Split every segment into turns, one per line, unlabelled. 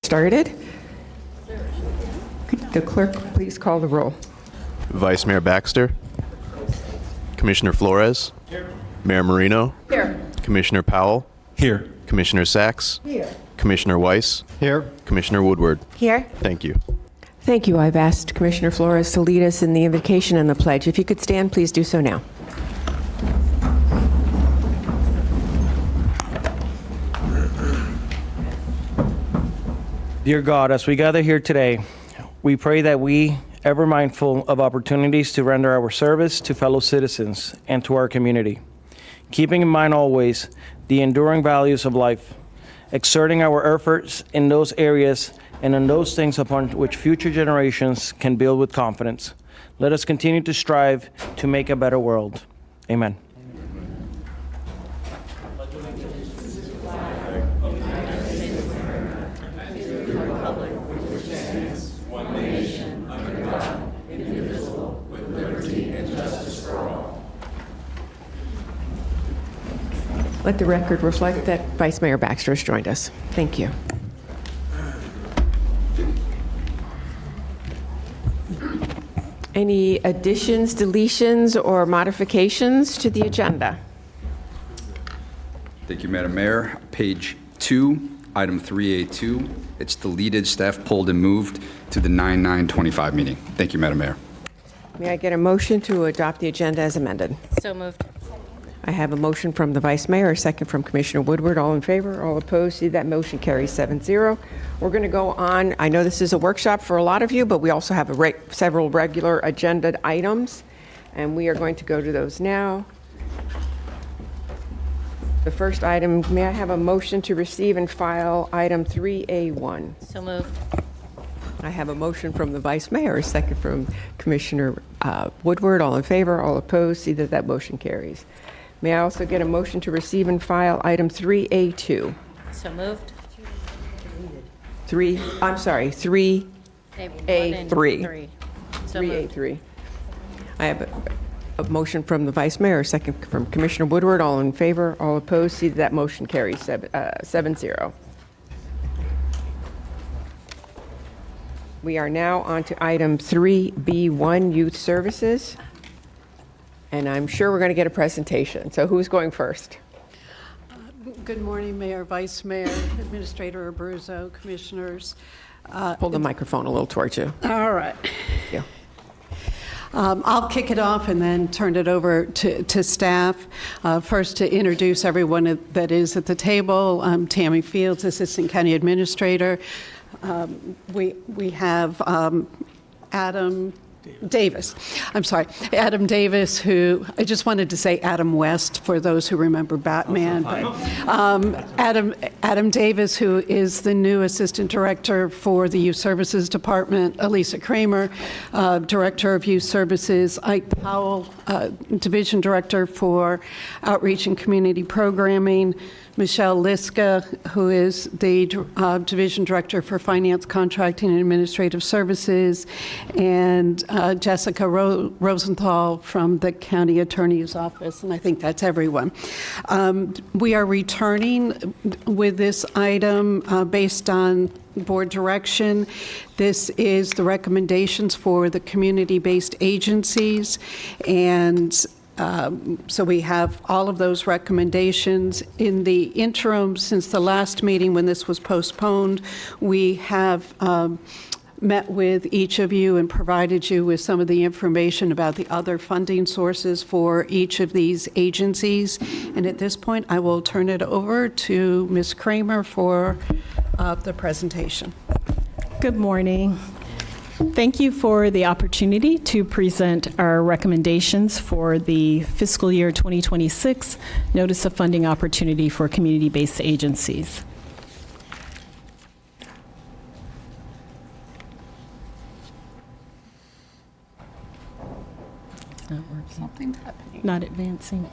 Started. Could the clerk please call the roll?
Vice Mayor Baxter. Commissioner Flores. Here. Mayor Marino.
Here.
Commissioner Powell.
Here.
Commissioner Sachs.
Here.
Commissioner Weiss.
Here.
Commissioner Woodward.
Here.
Thank you.
Thank you. I've asked Commissioner Flores to lead us in the invocation and the pledge. If you could stand, please do so now.
Dear God, as we gather here today, we pray that we, ever mindful of opportunities to render our service to fellow citizens and to our community, keeping in mind always the enduring values of life, exerting our efforts in those areas and in those things upon which future generations can build with confidence. Let us continue to strive to make a better world. Amen.
Let the record reflect that Vice Mayor Baxter has joined us. Thank you. Any additions, deletions, or modifications to the agenda?
Thank you, Madam Mayor. Page 2, item 3A2. It's deleted. Staff pulled and moved to the 9/9/25 meeting. Thank you, Madam Mayor.
May I get a motion to adopt the agenda as amended?
So moved.
I have a motion from the Vice Mayor, a second from Commissioner Woodward. All in favor, all opposed? See, that motion carries 7-0. We're going to go on. I know this is a workshop for a lot of you, but we also have several regular agenda items, and we are going to go to those now. The first item, may I have a motion to receive and file item 3A1?
So moved.
I have a motion from the Vice Mayor, a second from Commissioner Woodward. All in favor, all opposed? See that that motion carries. May I also get a motion to receive and file item 3A2?
So moved.
3A3.
So moved.
3A3. I have a motion from the Vice Mayor, a second from Commissioner Woodward. All in favor, all opposed? See that that motion carries 7-0. We are now on to item 3B1, Youth Services. And I'm sure we're going to get a presentation. So who's going first?
Good morning, Mayor, Vice Mayor, Administrator Abruzzo, Commissioners.
Hold the microphone a little towards you.
All right.
Yeah.
I'll kick it off and then turn it over to staff. First, to introduce everyone that is at the table. I'm Tammy Fields, Assistant County Administrator. We have Adam Davis. I'm sorry, Adam Davis, who I just wanted to say Adam West for those who remember Batman. But, Adam Davis, who is the new Assistant Director for the Youth Services Department. Elisa Kramer, Director of Youth Services. Ike Powell, Division Director for Outreach and Community Programming. Michelle Liska, who is the Division Director for Finance, Contracting, and Administrative Services, and Jessica Rosenthal from the County Attorney's Office, and I think that's everyone. We are returning with this item based on board direction. This is the recommendations for the community-based agencies, and So we have all of those recommendations. In the interim, since the last meeting when this was postponed, we have met with each of you and provided you with some of the information about the other funding sources for each of these agencies. And at this point, I will turn it over to Ms. Kramer for the presentation.
Good morning. Thank you for the opportunity to present our recommendations for the fiscal year 2026 Notice of Funding Opportunity for Community-Based Agencies. It's not working.
Something's happening.
Not advancing.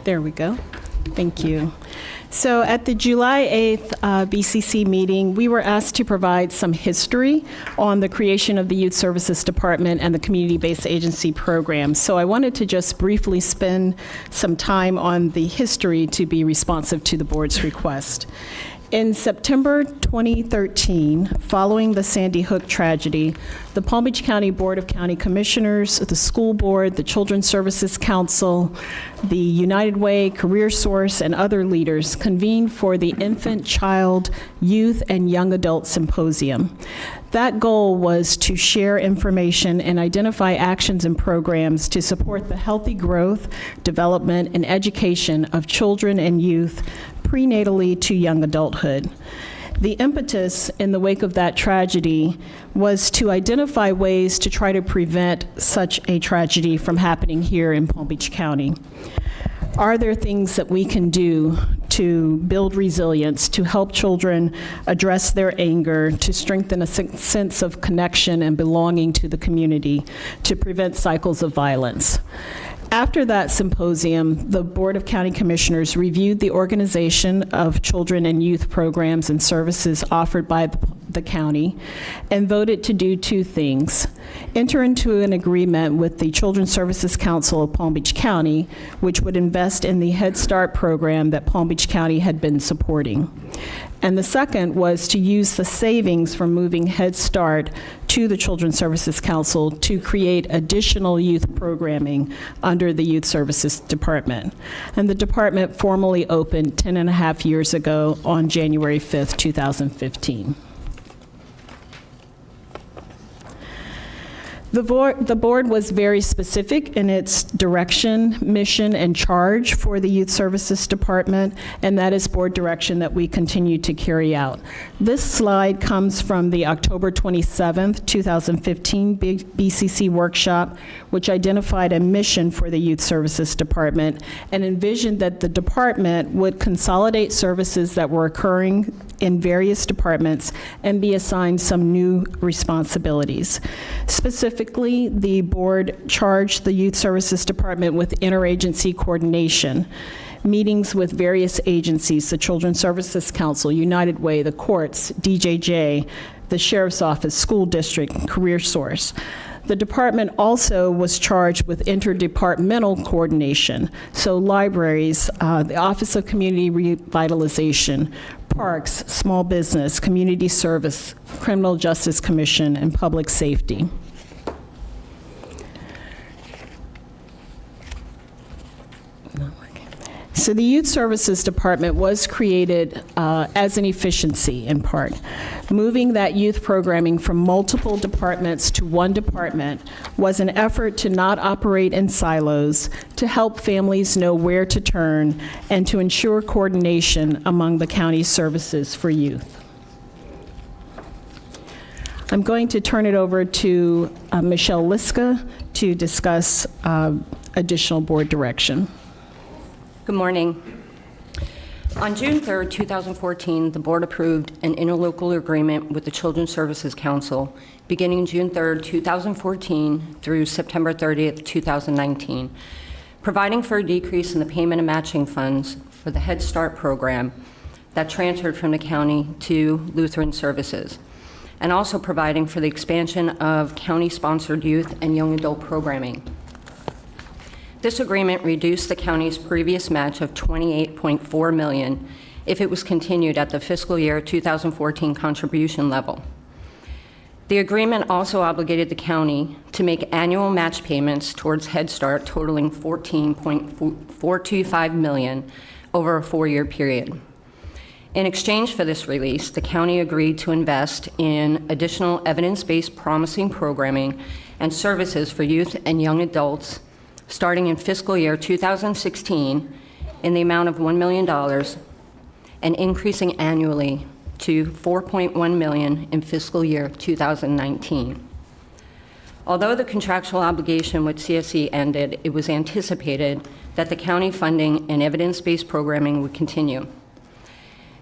There we go. Thank you. So at the July 8th BCC meeting, we were asked to provide some history on the creation of the Youth Services Department and the Community-Based Agency Program. So I wanted to just briefly spend some time on the history to be responsive to the board's request. In September 2013, following the Sandy Hook tragedy, the Palm Beach County Board of County Commissioners, the school board, the Children's Services Council, the United Way, Career Source, and other leaders convened for the Infant, Child, Youth, and Young Adult Symposium. That goal was to share information and identify actions and programs to support the healthy growth, development, and education of children and youth prenatally to young adulthood. The impetus in the wake of that tragedy was to identify ways to try to prevent such a tragedy from happening here in Palm Beach County. Are there things that we can do to build resilience, to help children address their anger, to strengthen a sense of connection and belonging to the community, to prevent cycles of violence? After that symposium, the Board of County Commissioners reviewed the organization of children and youth programs and services offered by the county and voted to do two things: enter into an agreement with the Children's Services Council of Palm Beach County, which would invest in the Head Start program that Palm Beach County had been supporting. And the second was to use the savings from moving Head Start to the Children's Services Council to create additional youth programming under the Youth Services Department. And the department formally opened 10 and a half years ago on January 5th, 2015. The board was very specific in its direction, mission, and charge for the Youth Services Department, and that is board direction that we continue to carry out. This slide comes from the October 27th, 2015 BCC Workshop, which identified a mission for the Youth Services Department and envisioned that the department would consolidate services that were occurring in various departments and be assigned some new responsibilities. Specifically, the board charged the Youth Services Department with interagency coordination, meetings with various agencies, the Children's Services Council, United Way, the courts, DJJ, the Sheriff's Office, School District, Career Source. The department also was charged with interdepartmental coordination, so libraries, the Office of Community Revitalization, parks, small business, community service, criminal justice commission, and public safety. So the Youth Services Department was created as an efficiency in part. Moving that youth programming from multiple departments to one department was an effort to not operate in silos, to help families know where to turn, and to ensure coordination among the county's services for youth. I'm going to turn it over to Michelle Liska to discuss additional board direction.
Good morning. On June 3rd, 2014, the board approved an interlocal agreement with the Children's Services Council beginning June 3rd, 2014 through September 30th, 2019, providing for a decrease in the payment and matching funds for the Head Start program that transferred from the county to Lutheran Services, and also providing for the expansion of county-sponsored youth and young adult programming. This agreement reduced the county's previous match of $28.4 million if it was continued at the fiscal year 2014 contribution level. The agreement also obligated the county to make annual match payments towards Head Start totaling $14.425 million over a 4-year period. In exchange for this release, the county agreed to invest in additional evidence-based promising programming and services for youth and young adults starting in fiscal year 2016 in the amount of $1 million and increasing annually to $4.1 million in fiscal year 2019. Although the contractual obligation with CSE ended, it was anticipated that the county funding and evidence-based programming would continue.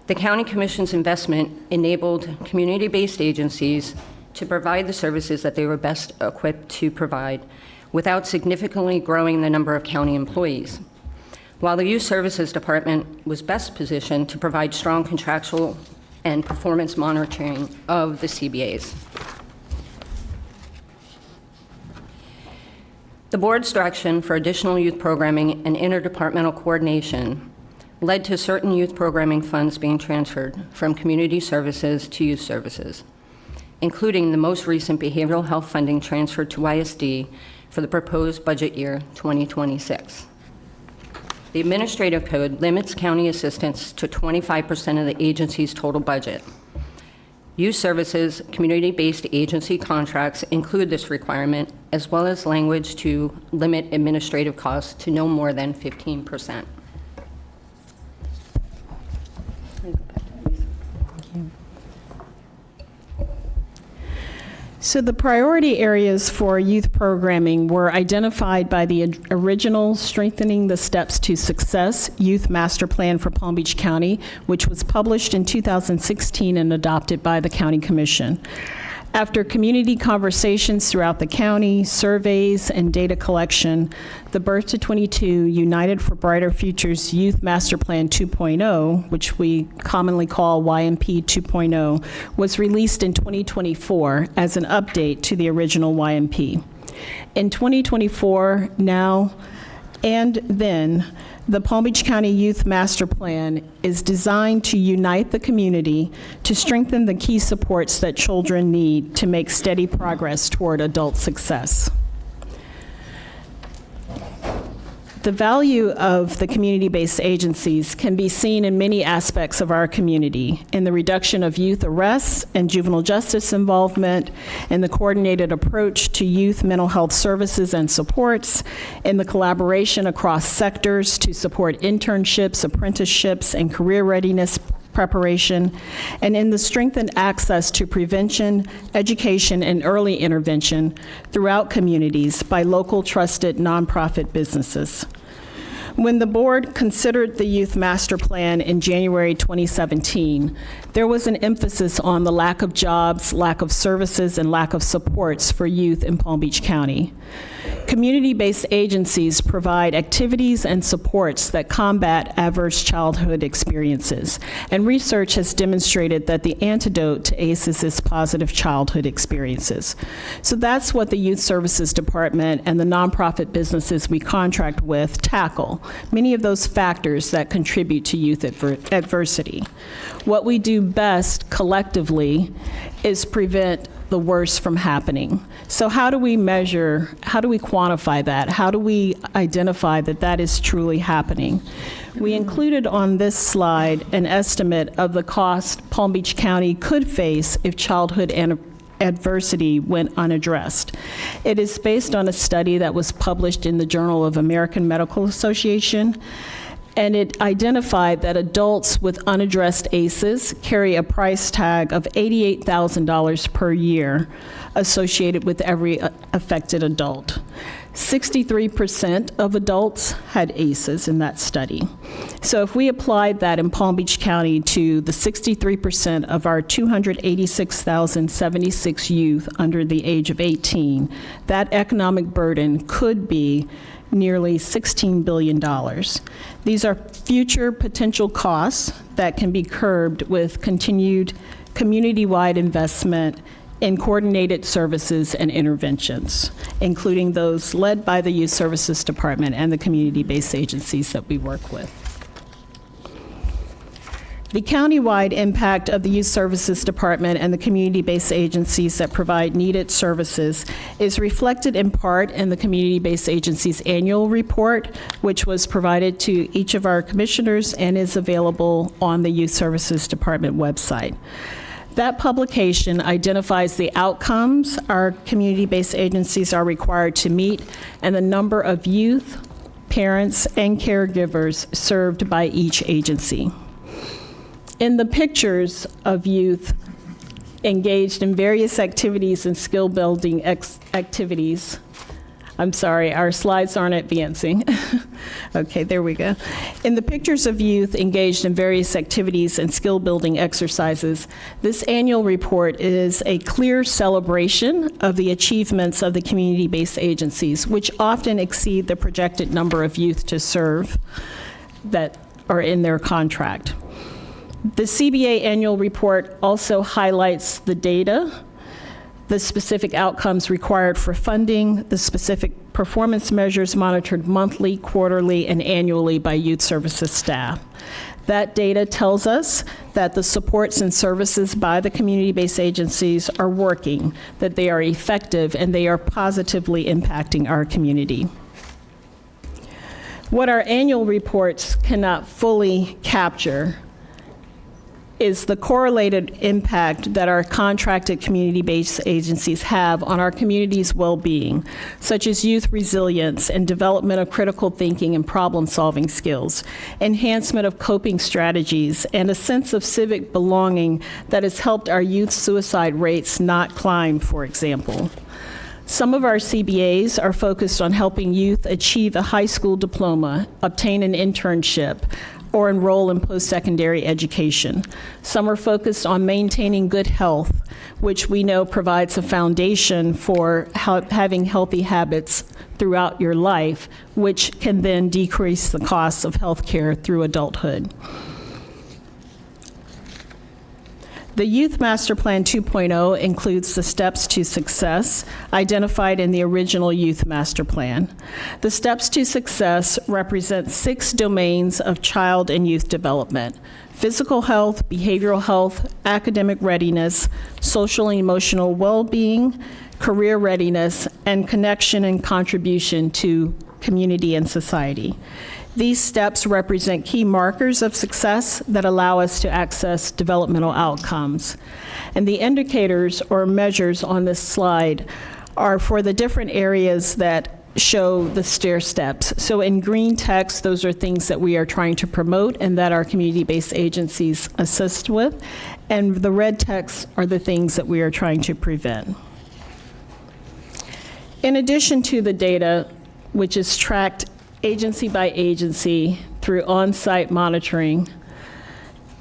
The County Commission's investment enabled community-based agencies to provide the services that they were best equipped to provide without significantly growing the number of county employees. While the Youth Services Department was best positioned to provide strong contractual and performance monitoring of the CBAs. The board's direction for additional youth programming and interdepartmental coordination led to certain youth programming funds being transferred from community services to youth services, including the most recent behavioral health funding transferred to YSD for the proposed budget year 2026. The administrative code limits county assistance to 25% of the agency's total budget. Youth Services community-based agency contracts include this requirement, as well as language to limit administrative costs to no more than 15%.
So the priority areas for youth programming were identified by the original Strengthening the Steps to Success Youth Master Plan for Palm Beach County, which was published in 2016 and adopted by the County Commission. After community conversations throughout the county, surveys, and data collection, the Birth to 22 United for Brighter Futures Youth Master Plan 2.0, which we commonly call YMP 2.0, was released in 2024 as an update to the original YMP. In 2024, now and then, the Palm Beach County Youth Master Plan is designed to unite the community to strengthen the key supports that children need to make steady progress toward adult success. The value of the community-based agencies can be seen in many aspects of our community, in the reduction of youth arrests and juvenile justice involvement, in the coordinated approach to youth mental health services and supports, in the collaboration across sectors to support internships, apprenticeships, and career readiness preparation, and in the strengthened access to prevention, education, and early intervention throughout communities by local trusted nonprofit businesses. When the board considered the Youth Master Plan in January 2017, there was an emphasis on the lack of jobs, lack of services, and lack of supports for youth in Palm Beach County. Community-based agencies provide activities and supports that combat adverse childhood experiences, and research has demonstrated that the antidote to ACEs is positive childhood experiences. So that's what the Youth Services Department and the nonprofit businesses we contract with tackle, many of those factors that contribute to youth adversity. What we do best collectively is prevent the worst from happening. So how do we measure, how do we quantify that? How do we identify that that is truly happening? We included on this slide an estimate of the cost Palm Beach County could face if childhood adversity went unaddressed. It is based on a study that was published in the Journal of American Medical Association, and it identified that adults with unaddressed ACEs carry a price tag of $88,000 per year associated with every affected adult. 63% of adults had ACEs in that study. So if we applied that in Palm Beach County to the 63% of our 286,076 youth under the age of 18, that economic burden could be nearly $16 billion. These are future potential costs that can be curbed with continued community-wide investment in coordinated services and interventions, including those led by the Youth Services Department and the community-based agencies that we work with. The countywide impact of the Youth Services Department and the community-based agencies that provide needed services is reflected in part in the community-based agency's annual report, which was provided to each of our commissioners and is available on the Youth Services Department website. That publication identifies the outcomes our community-based agencies are required to meet and the number of youth, parents, and caregivers served by each agency. In the pictures of youth engaged in various activities and skill-building activities, I'm sorry, our slides aren't advancing. Okay, there we go. In the pictures of youth engaged in various activities and skill-building exercises, this annual report is a clear celebration of the achievements of the community-based agencies, which often exceed the projected number of youth to serve that are in their contract. The CBA annual report also highlights the data, the specific outcomes required for funding, the specific performance measures monitored monthly, quarterly, and annually by youth services staff. That data tells us that the supports and services by the community-based agencies are working, that they are effective, and they are positively impacting our community. What our annual reports cannot fully capture is the correlated impact that our contracted community-based agencies have on our community's well-being, such as youth resilience and development of critical thinking and problem-solving skills, enhancement of coping strategies, and a sense of civic belonging that has helped our youth suicide rates not climb, for example. Some of our CBAs are focused on helping youth achieve a high school diploma, obtain an internship, or enroll in post-secondary education. Some are focused on maintaining good health, which we know provides a foundation for having healthy habits throughout your life, which can then decrease the costs of health care through adulthood. The Youth Master Plan 2.0 includes the steps to success identified in the original Youth Master Plan. The steps to success represent 6 domains of child and youth development: physical health, behavioral health, academic readiness, social and emotional well-being, career readiness, and connection and contribution to community and society. These steps represent key markers of success that allow us to access developmental outcomes. And the indicators or measures on this slide are for the different areas that show the stair steps. So in green text, those are things that we are trying to promote and that our community-based agencies assist with. And the red text are the things that we are trying to prevent. In addition to the data, which is tracked agency by agency through on-site monitoring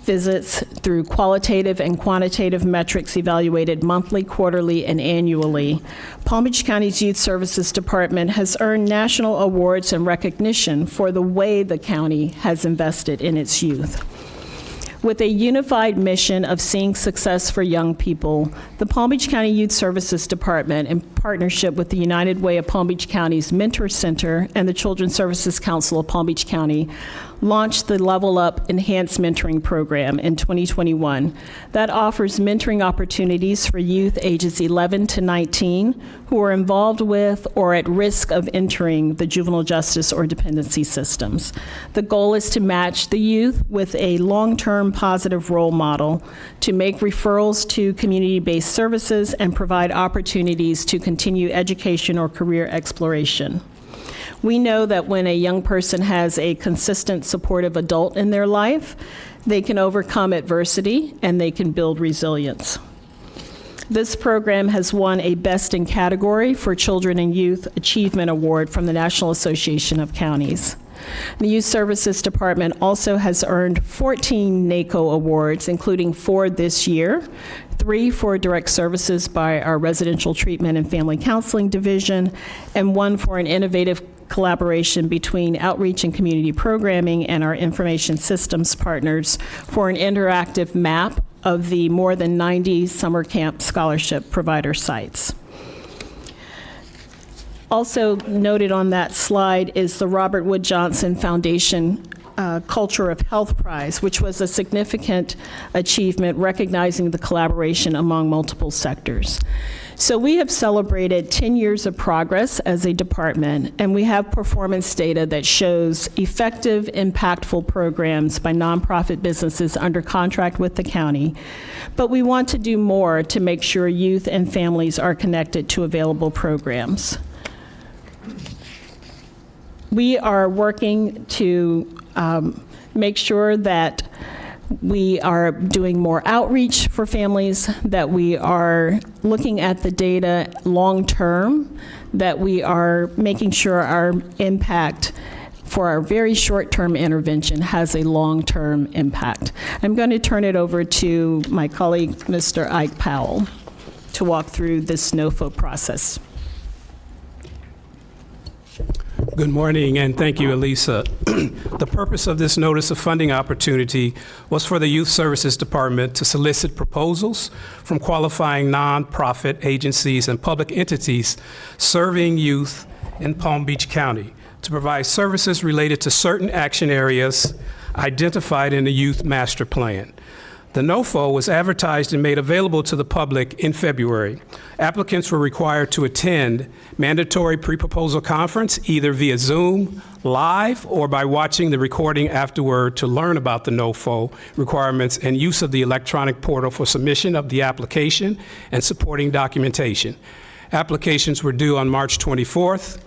visits, through qualitative and quantitative metrics evaluated monthly, quarterly, and annually, Palm Beach County's Youth Services Department has earned national awards and recognition for the way the county has invested in its youth. With a unified mission of seeing success for young people, the Palm Beach County Youth Services Department, in partnership with the United Way of Palm Beach County's Mentor Center and the Children's Services Council of Palm Beach County, launched the Level Up Enhanced Mentoring Program in 2021 that offers mentoring opportunities for youth ages 11 to 19 who are involved with or at risk of entering the juvenile justice or dependency systems. The goal is to match the youth with a long-term positive role model, to make referrals to community-based services, and provide opportunities to continue education or career exploration. We know that when a young person has a consistent, supportive adult in their life, they can overcome adversity and they can build resilience. This program has won a Best in Category for Children and Youth Achievement Award from the National Association of Counties. The Youth Services Department also has earned 14 NACO awards, including 4 this year, 3 for direct services by our Residential Treatment and Family Counseling Division, and 1 for an innovative collaboration between outreach and community programming and our information systems partners for an interactive map of the more than 90 summer camp scholarship provider sites. Also noted on that slide is the Robert Wood Johnson Foundation Culture of Health Prize, which was a significant achievement recognizing the collaboration among multiple sectors. So we have celebrated 10 years of progress as a department, and we have performance data that shows effective, impactful programs by nonprofit businesses under contract with the county. But we want to do more to make sure youth and families are connected to available programs. We are working to make sure that we are doing more outreach for families, that we are looking at the data long-term, that we are making sure our impact for our very short-term intervention has a long-term impact. I'm going to turn it over to my colleague, Mr. Ike Powell, to walk through this NOFO process.
Good morning, and thank you, Elisa. The purpose of this notice of funding opportunity was for the Youth Services Department to solicit proposals from qualifying nonprofit agencies and public entities serving youth in Palm Beach County to provide services related to certain action areas identified in the Youth Master Plan. The NOFO was advertised and made available to the public in February. Applicants were required to attend mandatory pre-proposal conference either via Zoom, live, or by watching the recording afterward to learn about the NOFO requirements and use of the electronic portal for submission of the application and supporting documentation. Applications were due on March 24th.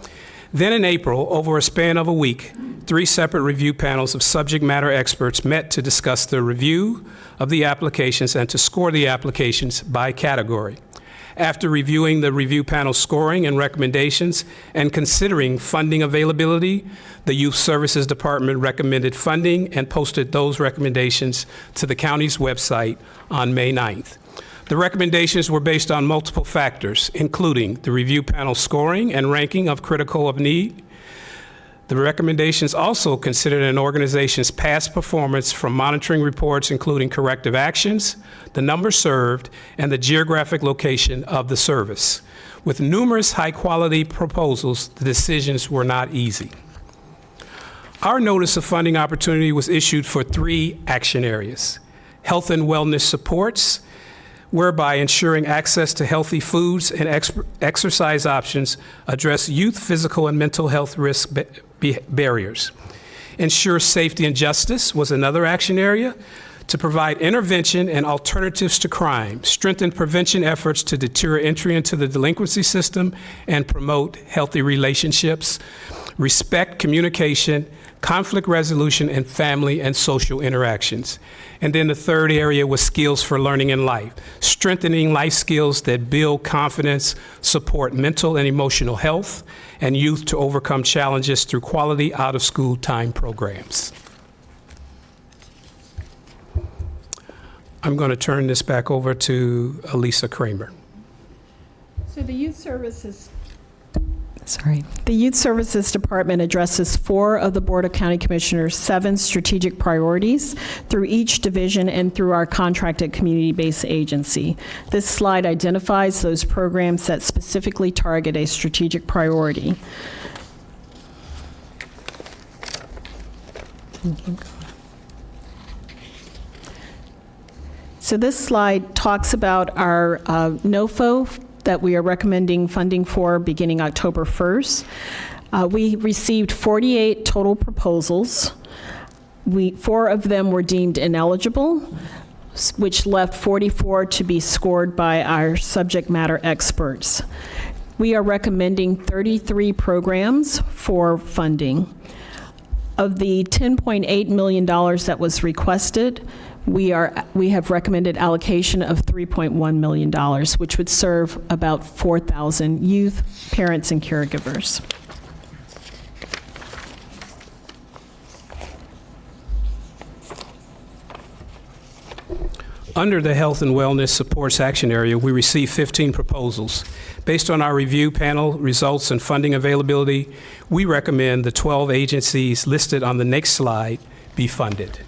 Then in April, over a span of a week, 3 separate review panels of subject matter experts met to discuss the review of the applications and to score the applications by category. After reviewing the review panel scoring and recommendations and considering funding availability, the Youth Services Department recommended funding and posted those recommendations to the county's website on May 9th. The recommendations were based on multiple factors, including the review panel scoring and ranking of critical of need. The recommendations also considered an organization's past performance from monitoring reports, including corrective actions, the number served, and the geographic location of the service. With numerous high-quality proposals, the decisions were not easy. Our notice of funding opportunity was issued for 3 action areas: health and wellness supports, whereby ensuring access to healthy foods and exercise options address youth physical and mental health risk barriers. Ensure safety and justice was another action area, to provide intervention and alternatives to crime, strengthen prevention efforts to deter entry into the delinquency system, and promote healthy relationships, respect communication, conflict resolution, and family and social interactions. And then the third area was skills for learning in life, strengthening life skills that build confidence, support mental and emotional health, and youth to overcome challenges through quality out-of-school time programs. I'm going to turn this back over to Elisa Kramer.
So the Youth Services Department addresses 4 of the Board of County Commissioners' 7 strategic priorities through each division and through our contracted community-based agency. This slide identifies those programs that specifically target a strategic priority. So this slide talks about our NOFO that we are recommending funding for beginning October 1st. We received 48 total proposals. 4 of them were deemed ineligible, which left 44 to be scored by our subject matter experts. We are recommending 33 programs for funding. Of the $10.8 million that was requested, we have recommended allocation of $3.1 million, which would serve about 4,000 youth, parents, and caregivers.
Under the Health and Wellness Supports Action Area, we received 15 proposals. Based on our review panel results and funding availability, we recommend the 12 agencies listed on the next slide be funded.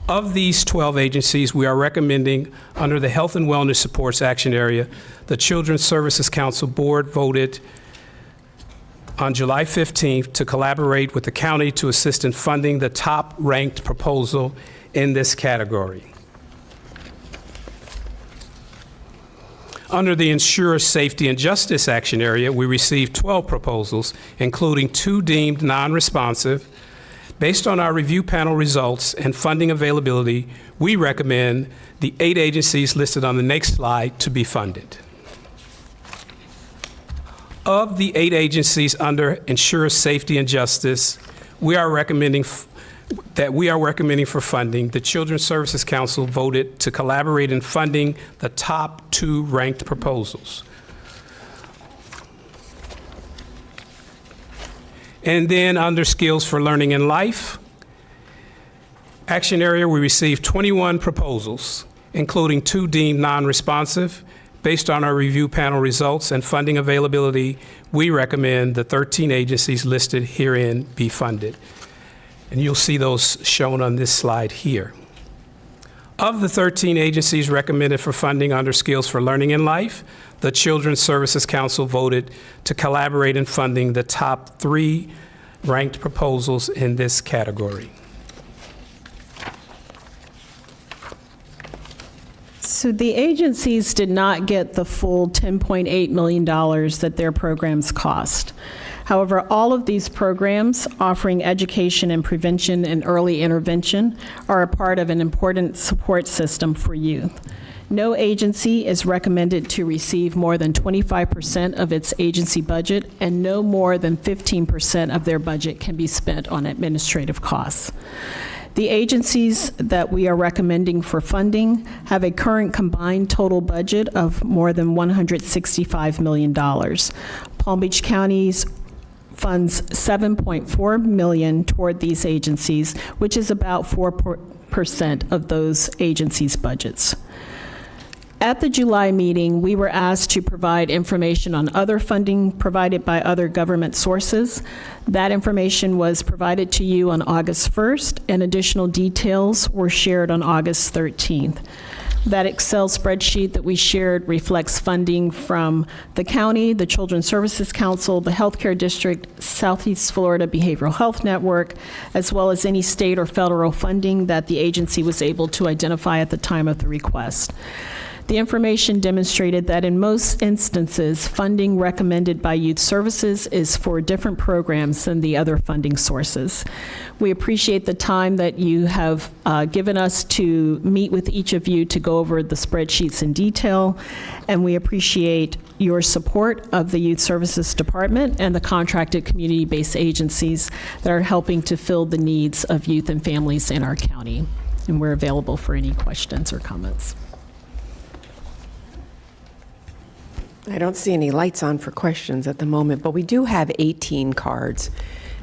Of these 12 agencies, we are recommending under the Health and Wellness Supports Action Area, the Children's Services Council Board voted on July 15th to collaborate with the county to assist in funding the top-ranked proposal in this category. Under the Ensure Safety and Justice Action Area, we received 12 proposals, including 2 deemed non-responsive. Based on our review panel results and funding availability, we recommend the 8 agencies listed on the next slide to be funded. Of the 8 agencies under Ensure Safety and Justice, we are recommending for funding. The Children's Services Council voted to collaborate in funding the top 2 ranked proposals. And then under Skills for Learning and Life, Action Area, we received 21 proposals, including 2 deemed non-responsive. Based on our review panel results and funding availability, we recommend the 13 agencies listed herein be funded. And you'll see those shown on this slide here. Of the 13 agencies recommended for funding under Skills for Learning and Life, the Children's Services Council voted to collaborate in funding the top 3 ranked proposals in this category.
So the agencies did not get the full $10.8 million that their programs cost. However, all of these programs offering education and prevention and early intervention are a part of an important support system for youth. No agency is recommended to receive more than 25% of its agency budget, and no more than 15% of their budget can be spent on administrative costs. The agencies that we are recommending for funding have a current combined total budget of more than $165 million. Palm Beach County's funds $7.4 million toward these agencies, which is about 4% of those agencies' budgets. At the July meeting, we were asked to provide information on other funding provided by other government sources. That information was provided to you on August 1st, and additional details were shared on August 13th. That Excel spreadsheet that we shared reflects funding from the county, the Children's Services Council, the Healthcare District, Southeast Florida Behavioral Health Network, as well as any state or federal funding that the agency was able to identify at the time of the request. The information demonstrated that in most instances, funding recommended by Youth Services is for different programs than the other funding sources. We appreciate the time that you have given us to meet with each of you to go over the spreadsheets in detail, and we appreciate your support of the Youth Services Department and the contracted community-based agencies that are helping to fill the needs of youth and families in our county. And we're available for any questions or comments.
I don't see any lights on for questions at the moment, but we do have 18 cards.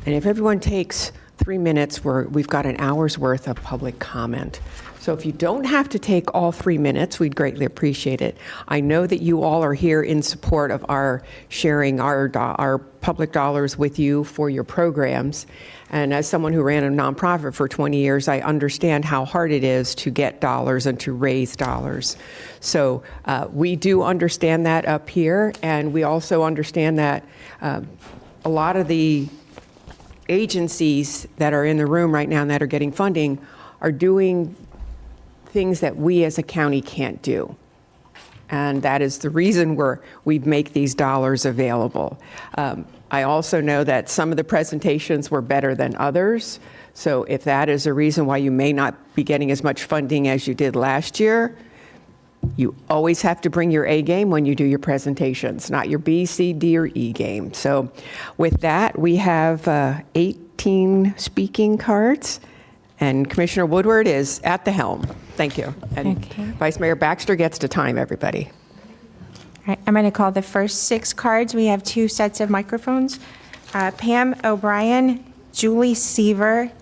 And if everyone takes 3 minutes, we've got an hour's worth of public comment. So if you don't have to take all 3 minutes, we'd greatly appreciate it. I know that you all are here in support of our sharing our public dollars with you for your programs. And as someone who ran a nonprofit for 20 years, I understand how hard it is to get dollars and to raise dollars. So we do understand that up here, and we also understand that a lot of the agencies that are in the room right now and that are getting funding are doing things that we as a county can't do. And that is the reason we make these dollars available. I also know that some of the presentations were better than others. So if that is a reason why you may not be getting as much funding as you did last year, you always have to bring your A game when you do your presentations, not your B, C, D, or E game. So with that, we have 18 speaking cards, and Commissioner Woodward is at the helm. Thank you. And
Okay.
Vice Mayor Baxter gets to time everybody.
All right, I'm going to call the first 6 cards. We have 2 sets of microphones. Pam O'Brien, Julie Seaver,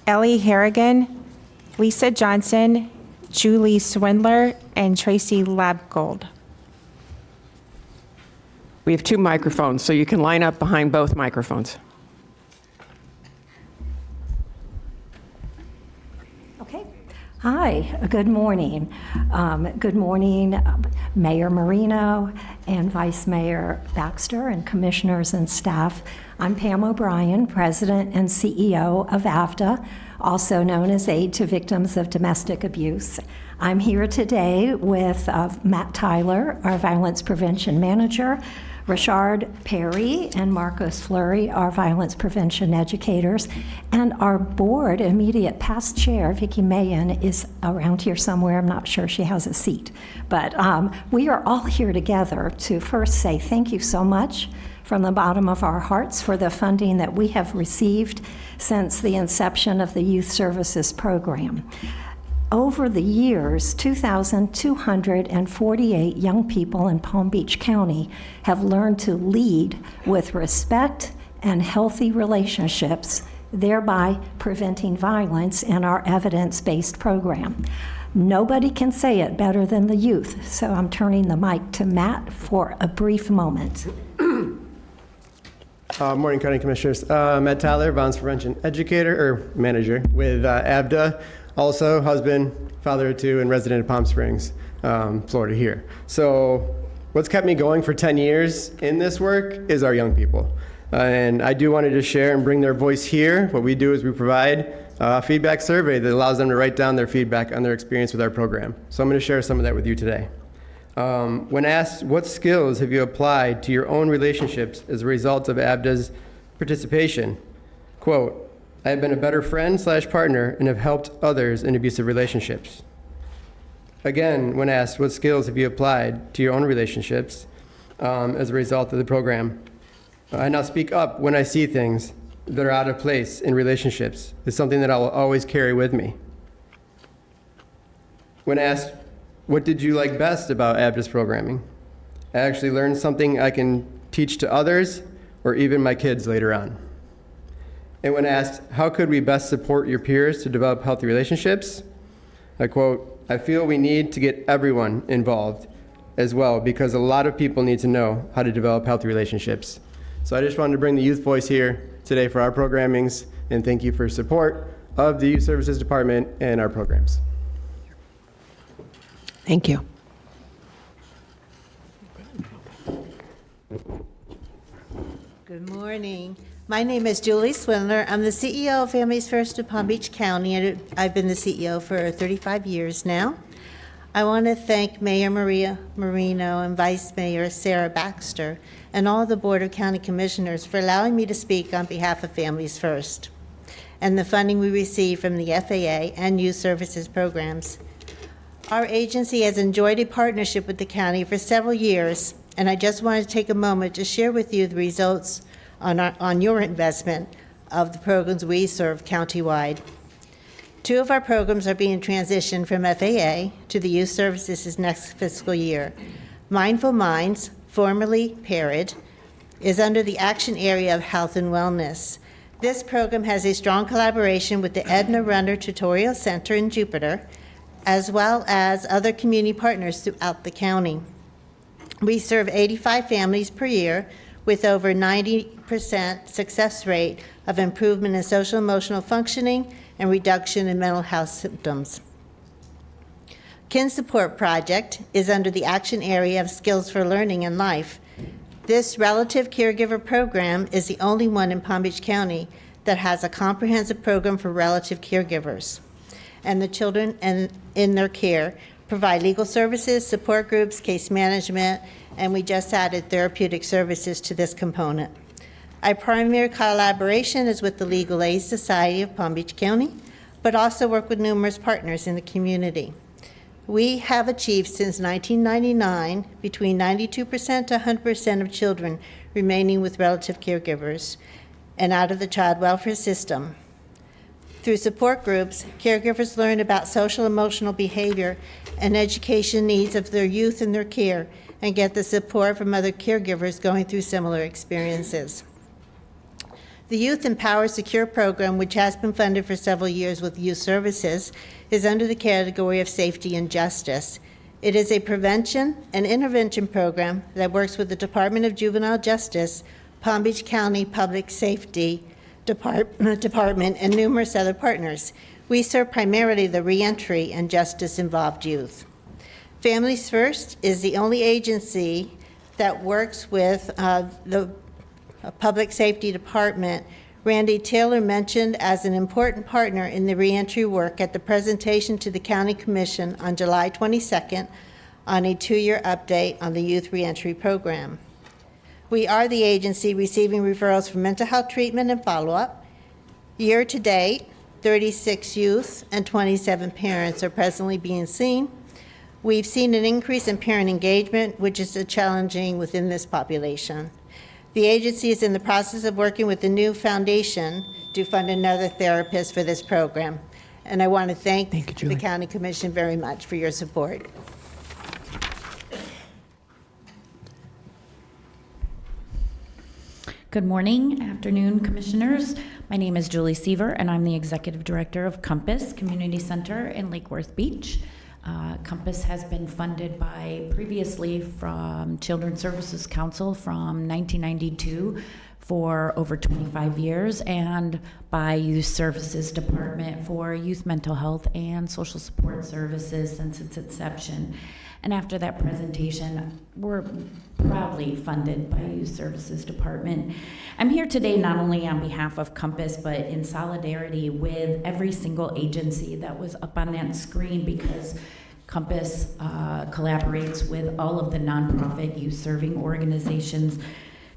Ellie Harrigan, Lisa Johnson, Julie Swindler, and Tracy Labgold.
We have 2 microphones, so you can line up behind both microphones.
Okay. Hi, good morning. Good morning, Mayor Marino and Vice Mayor Baxter and commissioners and staff. I'm Pam O'Brien, President and CEO of AVDA, also known as Aid to Victims of Domestic Abuse. I'm here today with Matt Tyler, our Violence Prevention Manager, Richard Perry and Marcos Fleury, our violence prevention educators, and our board immediate past chair, Vicki Mayen, is around here somewhere. I'm not sure she has a seat. But we are all here together to first say thank you so much from the bottom of our hearts for the funding that we have received since the inception of the Youth Services Program. Over the years, 2,248 young people in Palm Beach County have learned to lead with respect and healthy relationships, thereby preventing violence in our evidence-based program. Nobody can say it better than the youth, so I'm turning the mic to Matt for a brief moment.
Morning, County Commissioners. Matt Tyler, Violence Prevention Educator, or Manager with AVDA. Also, husband, father of two, and resident of Palm Springs, Florida here. So what's kept me going for 10 years in this work is our young people. And I do want to just share and bring their voice here. What we do is we provide a feedback survey that allows them to write down their feedback on their experience with our program. So I'm going to share some of that with you today. When asked, what skills have you applied to your own relationships as a result of AVDA's participation? Quote, I have been a better friend/partner and have helped others in abusive relationships. Again, when asked, what skills have you applied to your own relationships as a result of the program? I now speak up when I see things that are out of place in relationships. It's something that I'll always carry with me. When asked, what did you like best about AVDA's programming? I actually learned something I can teach to others or even my kids later on. And when asked, how could we best support your peers to develop healthy relationships? I quote, I feel we need to get everyone involved as well because a lot of people need to know how to develop healthy relationships. So I just wanted to bring the youth voice here today for our programmings and thank you for support of the Youth Services Department and our programs.
Thank you.
Good morning. My name is Julie Swindler. I'm the CEO of Families First of Palm Beach County, and I've been the CEO for 35 years now. I want to thank Mayor Maria Marino and Vice Mayor Sarah Baxter and all the Board of County Commissioners for allowing me to speak on behalf of Families First and the funding we receive from the FAA and Youth Services programs. Our agency has enjoyed a partnership with the county for several years, and I just wanted to take a moment to share with you the results on your investment of the programs we serve countywide. 2 of our programs are being transitioned from FAA to the Youth Services next fiscal year. Mindful Minds, formerly PARID, is under the action area of health and wellness. This program has a strong collaboration with the Edna Runner Tutorial Center in Jupiter, as well as other community partners throughout the county. We serve 85 families per year with over 90% success rate of improvement in social emotional functioning and reduction in mental health symptoms. Kin Support Project is under the action area of Skills for Learning in Life. This relative caregiver program is the only one in Palm Beach County that has a comprehensive program for relative caregivers. And the children in their care provide legal services, support groups, case management, and we just added therapeutic services to this component. Our primary collaboration is with the Legal Aid Society of Palm Beach County, but also work with numerous partners in the community. We have achieved since 1999 between 92% to 100% of children remaining with relative caregivers and out of the child welfare system. Through support groups, caregivers learn about social emotional behavior and education needs of their youth in their care and get the support from other caregivers going through similar experiences. The Youth Empower Secure program, which has been funded for several years with Youth Services, is under the category of safety and justice. It is a prevention and intervention program that works with the Department of Juvenile Justice, Palm Beach County Public Safety Department, and numerous other partners. We serve primarily the reentry and justice-involved youth. Families First is the only agency that works with the Public Safety Department. Randy Taylor mentioned as an important partner in the reentry work at the presentation to the County Commission on July 22nd on a 2-year update on the Youth Reentry Program. We are the agency receiving referrals for mental health treatment and follow-up. Year to date, 36 youth and 27 parents are presently being seen. We've seen an increase in parent engagement, which is challenging within this population. The agency is in the process of working with the new foundation to fund another therapist for this program. And I want to thank the County Commission very much for your support.
Good morning, afternoon, commissioners. My name is Julie Seaver, and I'm the executive director of Compass Community Center in Lake Worth Beach. Compass has been funded previously from Children's Services Council from 1992 for over 25 years, and by Youth Services Department for youth mental health and social support services since its inception. And after that presentation, we're proudly funded by Youth Services Department. I'm here today not only on behalf of Compass, but in solidarity with every single agency that was up on that screen, because Compass collaborates with all of the nonprofit youth-serving organizations.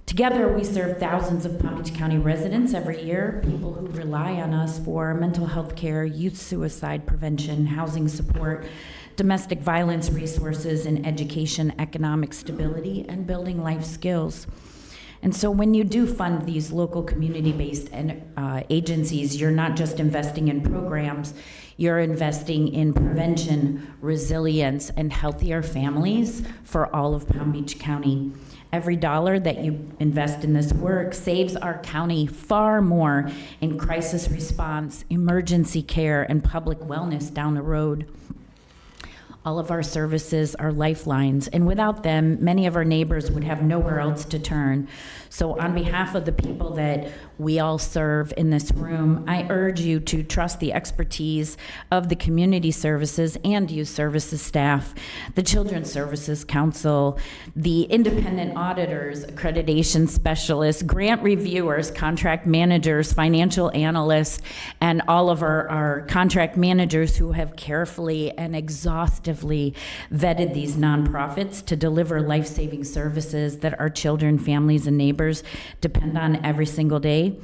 Together, we serve thousands of Palm Beach County residents every year, people who rely on us for mental health care, youth suicide prevention, housing support, domestic violence resources, and education, economic stability, and building life skills. And so when you do fund these local community-based agencies, you're not just investing in programs, you're investing in prevention, resilience, and healthier families for all of Palm Beach County. Every dollar that you invest in this work saves our county far more in crisis response, emergency care, and public wellness down the road. All of our services are lifelines, and without them, many of our neighbors would have nowhere else to turn. So on behalf of the people that we all serve in this room, I urge you to trust the expertise of the community services and youth services staff, the Children's Services Council, the independent auditors, accreditation specialists, grant reviewers, contract managers, financial analysts, and all of our contract managers who have carefully and exhaustively vetted these nonprofits to deliver life-saving services that our children, families, and neighbors depend on every single day.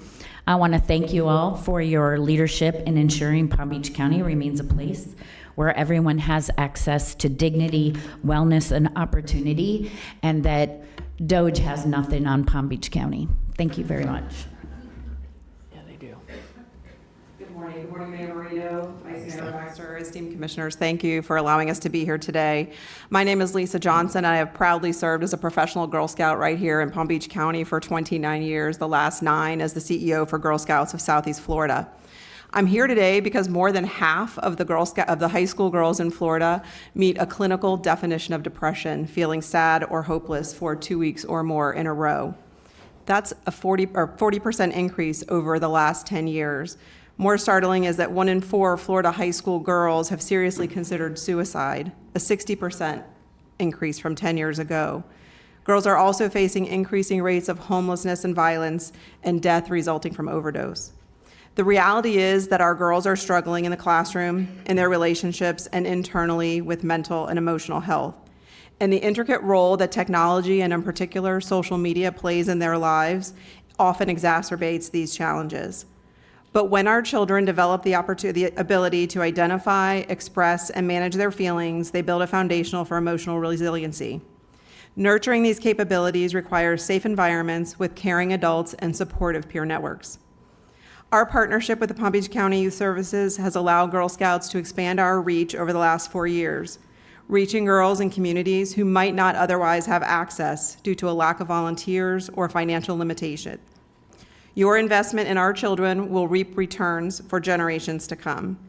I want to thank you all for your leadership in ensuring Palm Beach County remains a place where everyone has access to dignity, wellness, and opportunity, and that DOGE has nothing on Palm Beach County. Thank you very much.
Good morning, Mayor Marino, Vice Mayor Baxter, esteemed commissioners. Thank you for allowing us to be here today. My name is Lisa Johnson. I have proudly served as a professional Girl Scout right here in Palm Beach County for 29 years, the last 9 as the CEO for Girl Scouts of Southeast Florida. I'm here today because more than half of the high school girls in Florida meet a clinical definition of depression, feeling sad or hopeless for 2 weeks or more in a row. That's a 40% increase over the last 10 years. More startling is that 1 in 4 Florida high school girls have seriously considered suicide, a 60% increase from 10 years ago. Girls are also facing increasing rates of homelessness and violence and death resulting from overdose. The reality is that our girls are struggling in the classroom, in their relationships, and internally with mental and emotional health. And the intricate role that technology, and in particular social media, plays in their lives often exacerbates these challenges. But when our children develop the ability to identify, express, and manage their feelings, they build a foundation for emotional resiliency. Nurturing these capabilities requires safe environments with caring adults and supportive peer networks. Our partnership with the Palm Beach County Youth Services has allowed Girl Scouts to expand our reach over the last 4 years, reaching girls in communities who might not otherwise have access due to a lack of volunteers or financial limitation. Your investment in our children will reap returns for generations to come.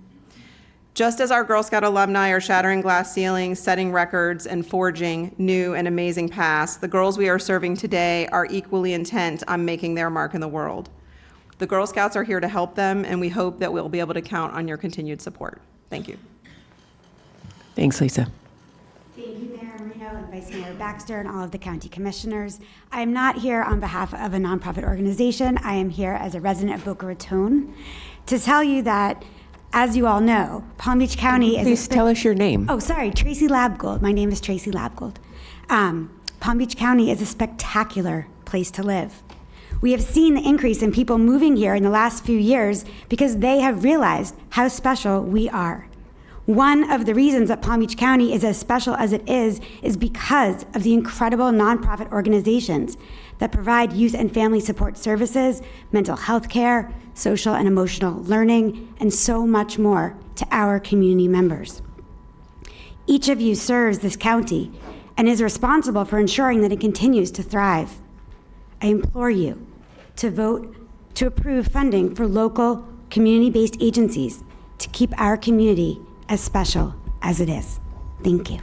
Just as our Girl Scout alumni are shattering glass ceilings, setting records, and forging new and amazing paths, the girls we are serving today are equally intent on making their mark in the world. The Girl Scouts are here to help them, and we hope that we'll be able to count on your continued support. Thank you.
Thanks, Lisa.
Thank you, Mayor Marino and Vice Mayor Baxter and all of the county commissioners. I am not here on behalf of a nonprofit organization. I am here as a resident of Boca Raton to tell you that, as you all know, Palm Beach County is...
Please tell us your name.
Oh, sorry, Tracy Labgold. My name is Tracy Labgold. Palm Beach County is a spectacular place to live. We have seen the increase in people moving here in the last few years because they have realized how special we are. One of the reasons that Palm Beach County is as special as it is because of the incredible nonprofit organizations that provide youth and family support services, mental health care, social and emotional learning, and so much more to our community members. Each of you serves this county and is responsible for ensuring that it continues to thrive. I implore you to vote to approve funding for local community-based agencies to keep our community as special as it is. Thank you.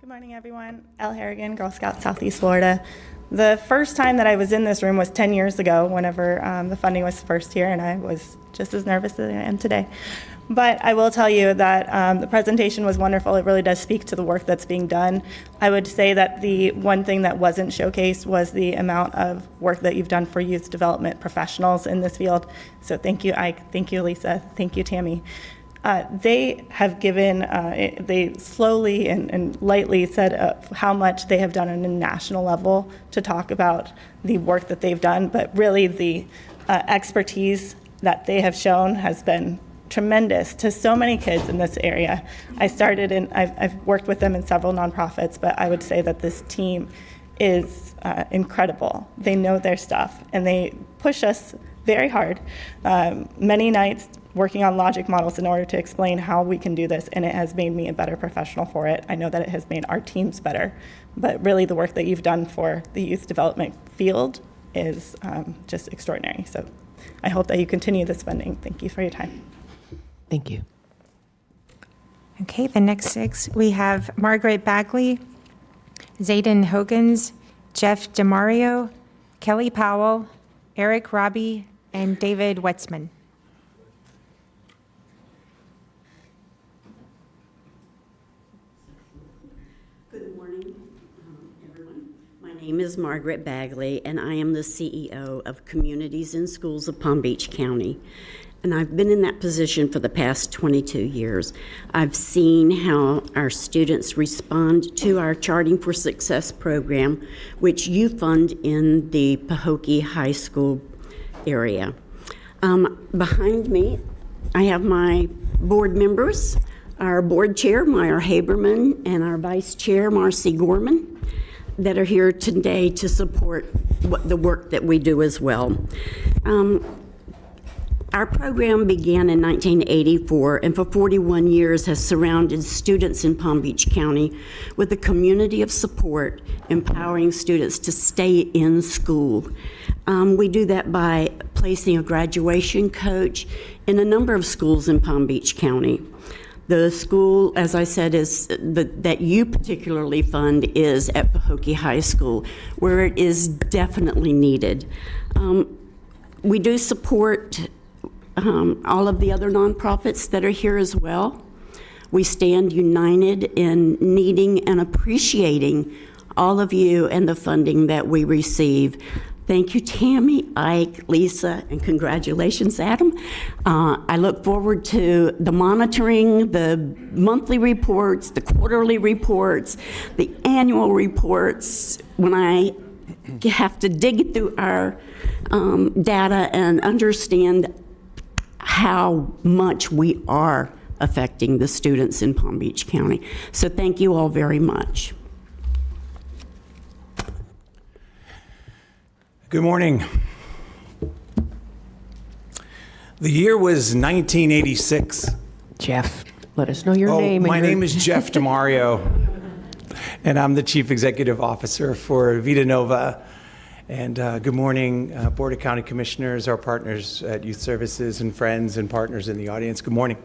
Good morning, everyone. Elle Harrigan, Girl Scout Southeast Florida. The first time that I was in this room was 10 years ago, whenever the funding was first here, and I was just as nervous as I am today. But I will tell you that the presentation was wonderful. It really does speak to the work that's being done. I would say that the one thing that wasn't showcased was the amount of work that you've done for youth development professionals in this field. So thank you, Ike. Thank you, Lisa. Thank you, Tammy. They have given, they slowly and lightly said how much they have done on a national level to talk about the work that they've done, but really the expertise that they have shown has been tremendous to so many kids in this area. I've worked with them in several nonprofits, but I would say that this team is incredible. They know their stuff, and they push us very hard, many nights working on logic models in order to explain how we can do this, and it has made me a better professional for it. I know that it has made our teams better, but really the work that you've done for the youth development field is just extraordinary. So I hope that you continue this funding. Thank you for your time.
Thank you.
Okay, the next six, we have Margaret Bagley, Zayden Hogans, Jeff DeMario, Kelly Powell, Eric Robbie, and David Wetzman.
Good morning, everyone. My name is Margaret Bagley, and I am the CEO of Communities in Schools of Palm Beach County. And I've been in that position for the past 22 years. I've seen how our students respond to our Charting for Success program, which you fund in the Pahokee High School area. Behind me, I have my board members, our board chair, Meyer Haberman, and our vice chair, Marcy Gorman, that are here today to support the work that we do as well. Our program began in 1984 and for 41 years has surrounded students in Palm Beach County with a community of support, empowering students to stay in school. We do that by placing a graduation coach in a number of schools in Palm Beach County. The school, as I said, that you particularly fund is at Pahokee High School, where it is definitely needed. We do support all of the other nonprofits that are here as well. We stand united in needing and appreciating all of you and the funding that we receive. Thank you, Tammy, Ike, Lisa, and congratulations, Adam. I look forward to the monitoring, the monthly reports, the quarterly reports, the annual reports, when I have to dig through our data and understand how much we are affecting the students in Palm Beach County. So thank you all very much.
Good morning. The year was 1986.
Jeff, let us know your name.
My name is Jeff DeMario, and I'm the Chief Executive Officer for Vita Nova. And good morning, Board of County Commissioners, our partners at Youth Services, and friends and partners in the audience. Good morning.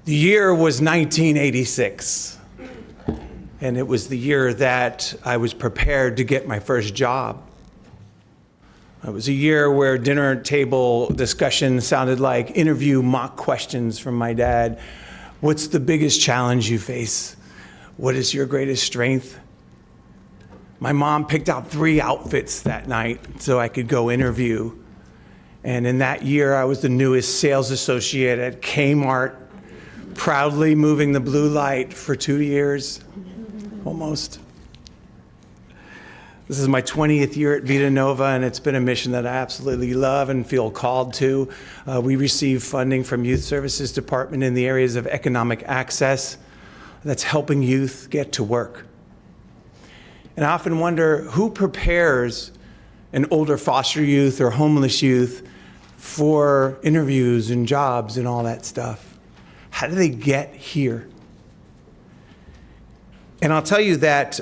The year was 1986, and it was the year that I was prepared to get my first job. It was a year where dinner table discussion sounded like interview mock questions from my dad. What's the biggest challenge you face? What is your greatest strength? My mom picked out 3 outfits that night so I could go interview. And in that year, I was the newest sales associate at Kmart, proudly moving the blue light for 2 years, almost. This is my 20th year at Vita Nova, and it's been a mission that I absolutely love and feel called to. We receive funding from Youth Services Department in the areas of economic access that's helping youth get to work. And I often wonder who prepares an older foster youth or homeless youth for interviews and jobs and all that stuff. How do they get here? And I'll tell you that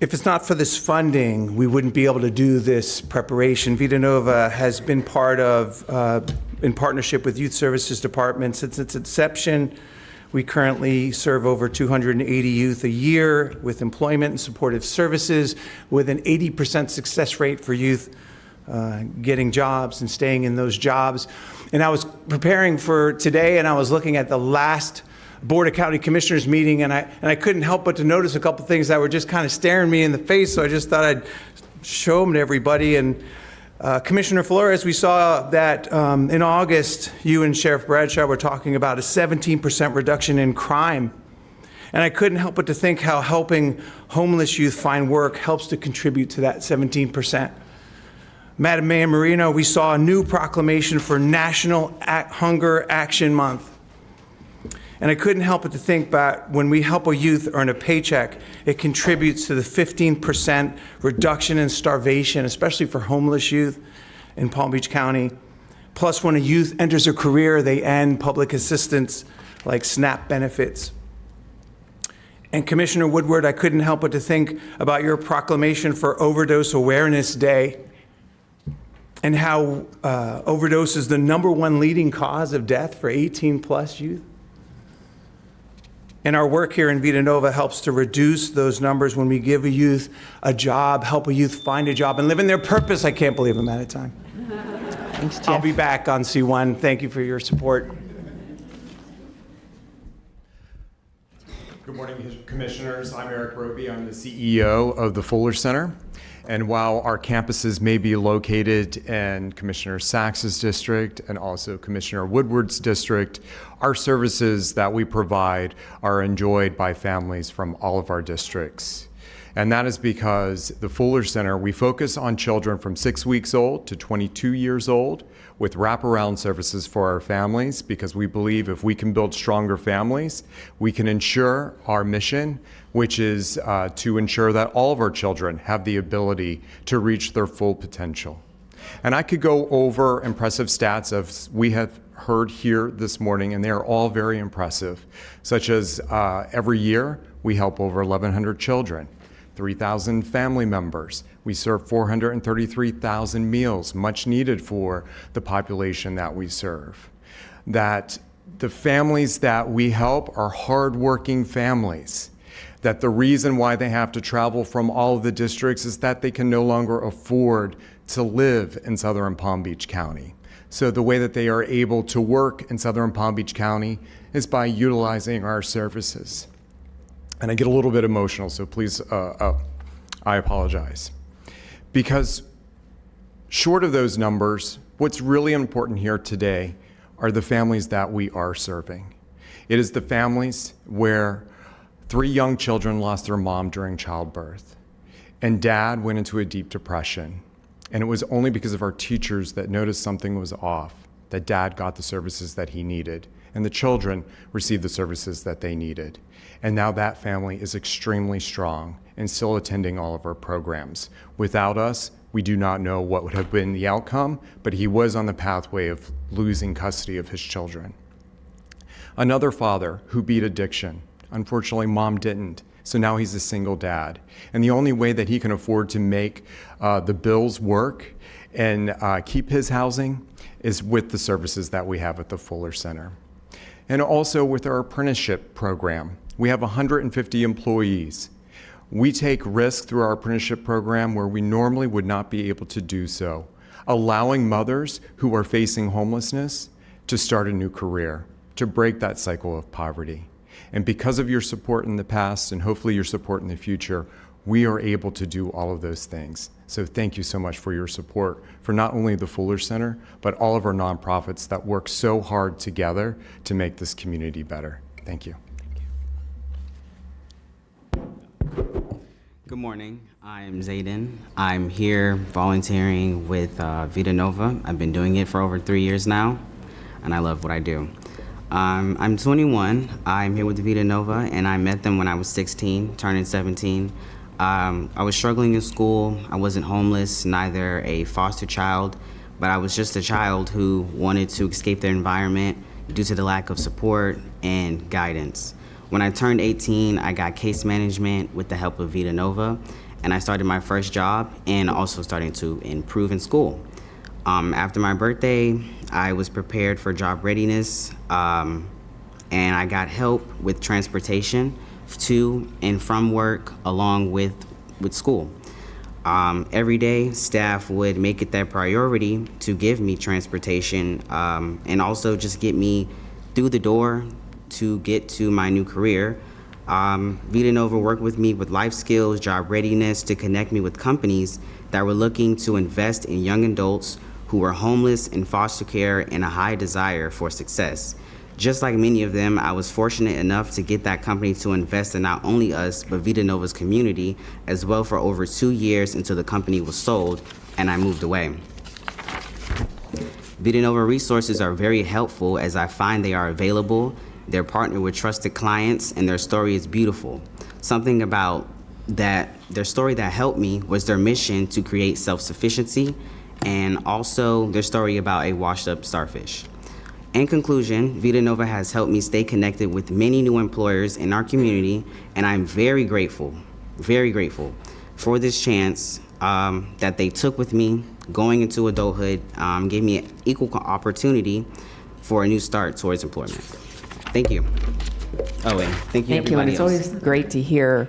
if it's not for this funding, we wouldn't be able to do this preparation. Vita Nova has been part of, in partnership with Youth Services Department since its inception. We currently serve over 280 youth a year with employment and supportive services, with an 80% success rate for youth getting jobs and staying in those jobs. And I was preparing for today, and I was looking at the last Board of County Commissioners meeting, and I couldn't help but to notice a couple things that were just kind of staring me in the face, so I just thought I'd show them to everybody. And Commissioner Flores, we saw that in August, you and Sheriff Bradshaw were talking about a 17% reduction in crime. And I couldn't help but to think how helping homeless youth find work helps to contribute to that 17%. Madam Mayor Marino, we saw a new proclamation for National Hunger Action Month. And I couldn't help but to think that when we help a youth earn a paycheck, it contributes to the 15% reduction in starvation, especially for homeless youth in Palm Beach County. Plus, when a youth enters a career, they end public assistance like SNAP benefits. And Commissioner Woodward, I couldn't help but to think about your proclamation for Overdose Awareness Day and how overdose is the #1 leading cause of death for 18+ youth. And our work here in Vita Nova helps to reduce those numbers when we give a youth a job, help a youth find a job, and live in their purpose. I can't believe I'm out of time.
Thanks, Jeff.
I'll be back on C1. Thank you for your support.
Good morning, Commissioners. I'm Eric Roby. I'm the CEO of the Fuller Center. And while our campuses may be located in Commissioner Sachs's district and also Commissioner Woodward's district, our services that we provide are enjoyed by families from all of our districts. And that is because the Fuller Center, we focus on children from 6 weeks old to 22 years old with wraparound services for our families, because we believe if we can build stronger families, we can ensure our mission, which is to ensure that all of our children have the ability to reach their full potential. And I could go over impressive stats of we have heard here this morning, and they are all very impressive, such as every year we help over 1,100 children. 3,000 family members. We serve 433,000 meals, much needed for the population that we serve. That the families that we help are hardworking families. That the reason why they have to travel from all of the districts is that they can no longer afford to live in Southern Palm Beach County. So the way that they are able to work in Southern Palm Beach County is by utilizing our services. And I get a little bit emotional, so please, I apologize. Because short of those numbers, what's really important here today are the families that we are serving. It is the families where 3 young children lost their mom during childbirth, and dad went into a deep depression. And it was only because of our teachers that noticed something was off, that dad got the services that he needed, and the children received the services that they needed. And now that family is extremely strong and still attending all of our programs. Without us, we do not know what would have been the outcome, but he was on the pathway of losing custody of his children. Another father who beat addiction. Unfortunately, mom didn't. So now he's a single dad. And the only way that he can afford to make the bills work and keep his housing is with the services that we have at the Fuller Center. And also with our apprenticeship program. We have 150 employees. We take risk through our apprenticeship program where we normally would not be able to do so, allowing mothers who are facing homelessness to start a new career, to break that cycle of poverty. And because of your support in the past and hopefully your support in the future, we are able to do all of those things. So thank you so much for your support for not only the Fuller Center, but all of our nonprofits that work so hard together to make this community better. Thank you.
Good morning. I'm Zayden. I'm here volunteering with Vita Nova. I've been doing it for over 3 years now, and I love what I do. I'm 21. I'm here with Vita Nova, and I met them when I was 16, turning 17. I was struggling in school. I wasn't homeless, neither a foster child, but I was just a child who wanted to escape their environment due to the lack of support and guidance. When I turned 18, I got case management with the help of Vita Nova, and I started my first job and also starting to improve in school. After my birthday, I was prepared for job readiness, and I got help with transportation to and from work along with school. Every day, staff would make it their priority to give me transportation and also just get me through the door to get to my new career. Vita Nova worked with me with life skills, job readiness to connect me with companies that were looking to invest in young adults who were homeless in foster care and a high desire for success. Just like many of them, I was fortunate enough to get that company to invest in not only us, but Vita Nova's community as well for over 2 years until the company was sold and I moved away. Vita Nova resources are very helpful as I find they are available. They're partnered with trusted clients and their story is beautiful. Something about their story that helped me was their mission to create self-sufficiency and also their story about a washed up starfish. In conclusion, Vita Nova has helped me stay connected with many new employers in our community, and I'm very grateful for this chance that they took with me going into adulthood, gave me an equal opportunity for a new start towards employment. Thank you. Oh, and thank you everybody
And it's
else.
always great to hear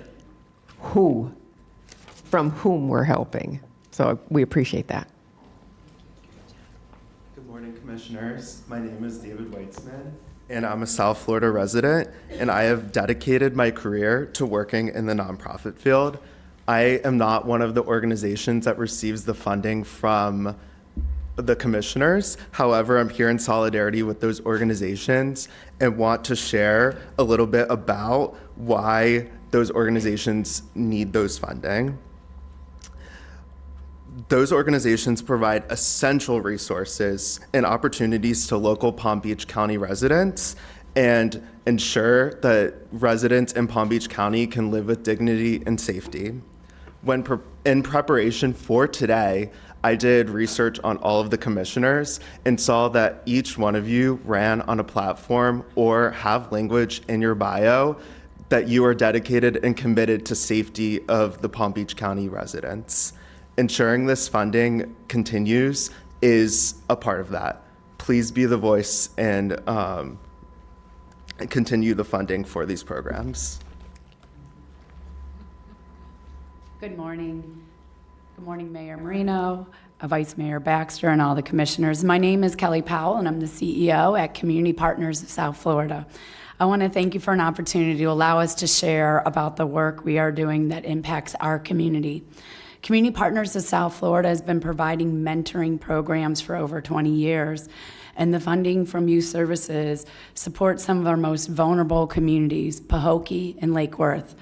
from whom we're helping. So we appreciate that.
Good morning, Commissioners. My name is David Weitzman, and I'm a South Florida resident, and I have dedicated my career to working in the nonprofit field. I am not one of the organizations that receives the funding from the commissioners. However, I'm here in solidarity with those organizations and want to share a little bit about why those organizations need those funding. Those organizations provide essential resources and opportunities to local Palm Beach County residents and ensure that residents in Palm Beach County can live with dignity and safety. In preparation for today, I did research on all of the commissioners and saw that each one of you ran on a platform or have language in your bio that you are dedicated and committed to safety of the Palm Beach County residents. Ensuring this funding continues is a part of that. Please be the voice and continue the funding for these programs.
Good morning. Good morning, Mayor Marino, Vice Mayor Baxter, and all the commissioners. My name is Kelly Powell, and I'm the CEO at Community Partners of South Florida. I want to thank you for an opportunity to allow us to share about the work we are doing that impacts our community. Community Partners of South Florida has been providing mentoring programs for over 20 years, and the funding from Youth Services supports some of our most vulnerable communities, Pahokee and Lake Worth.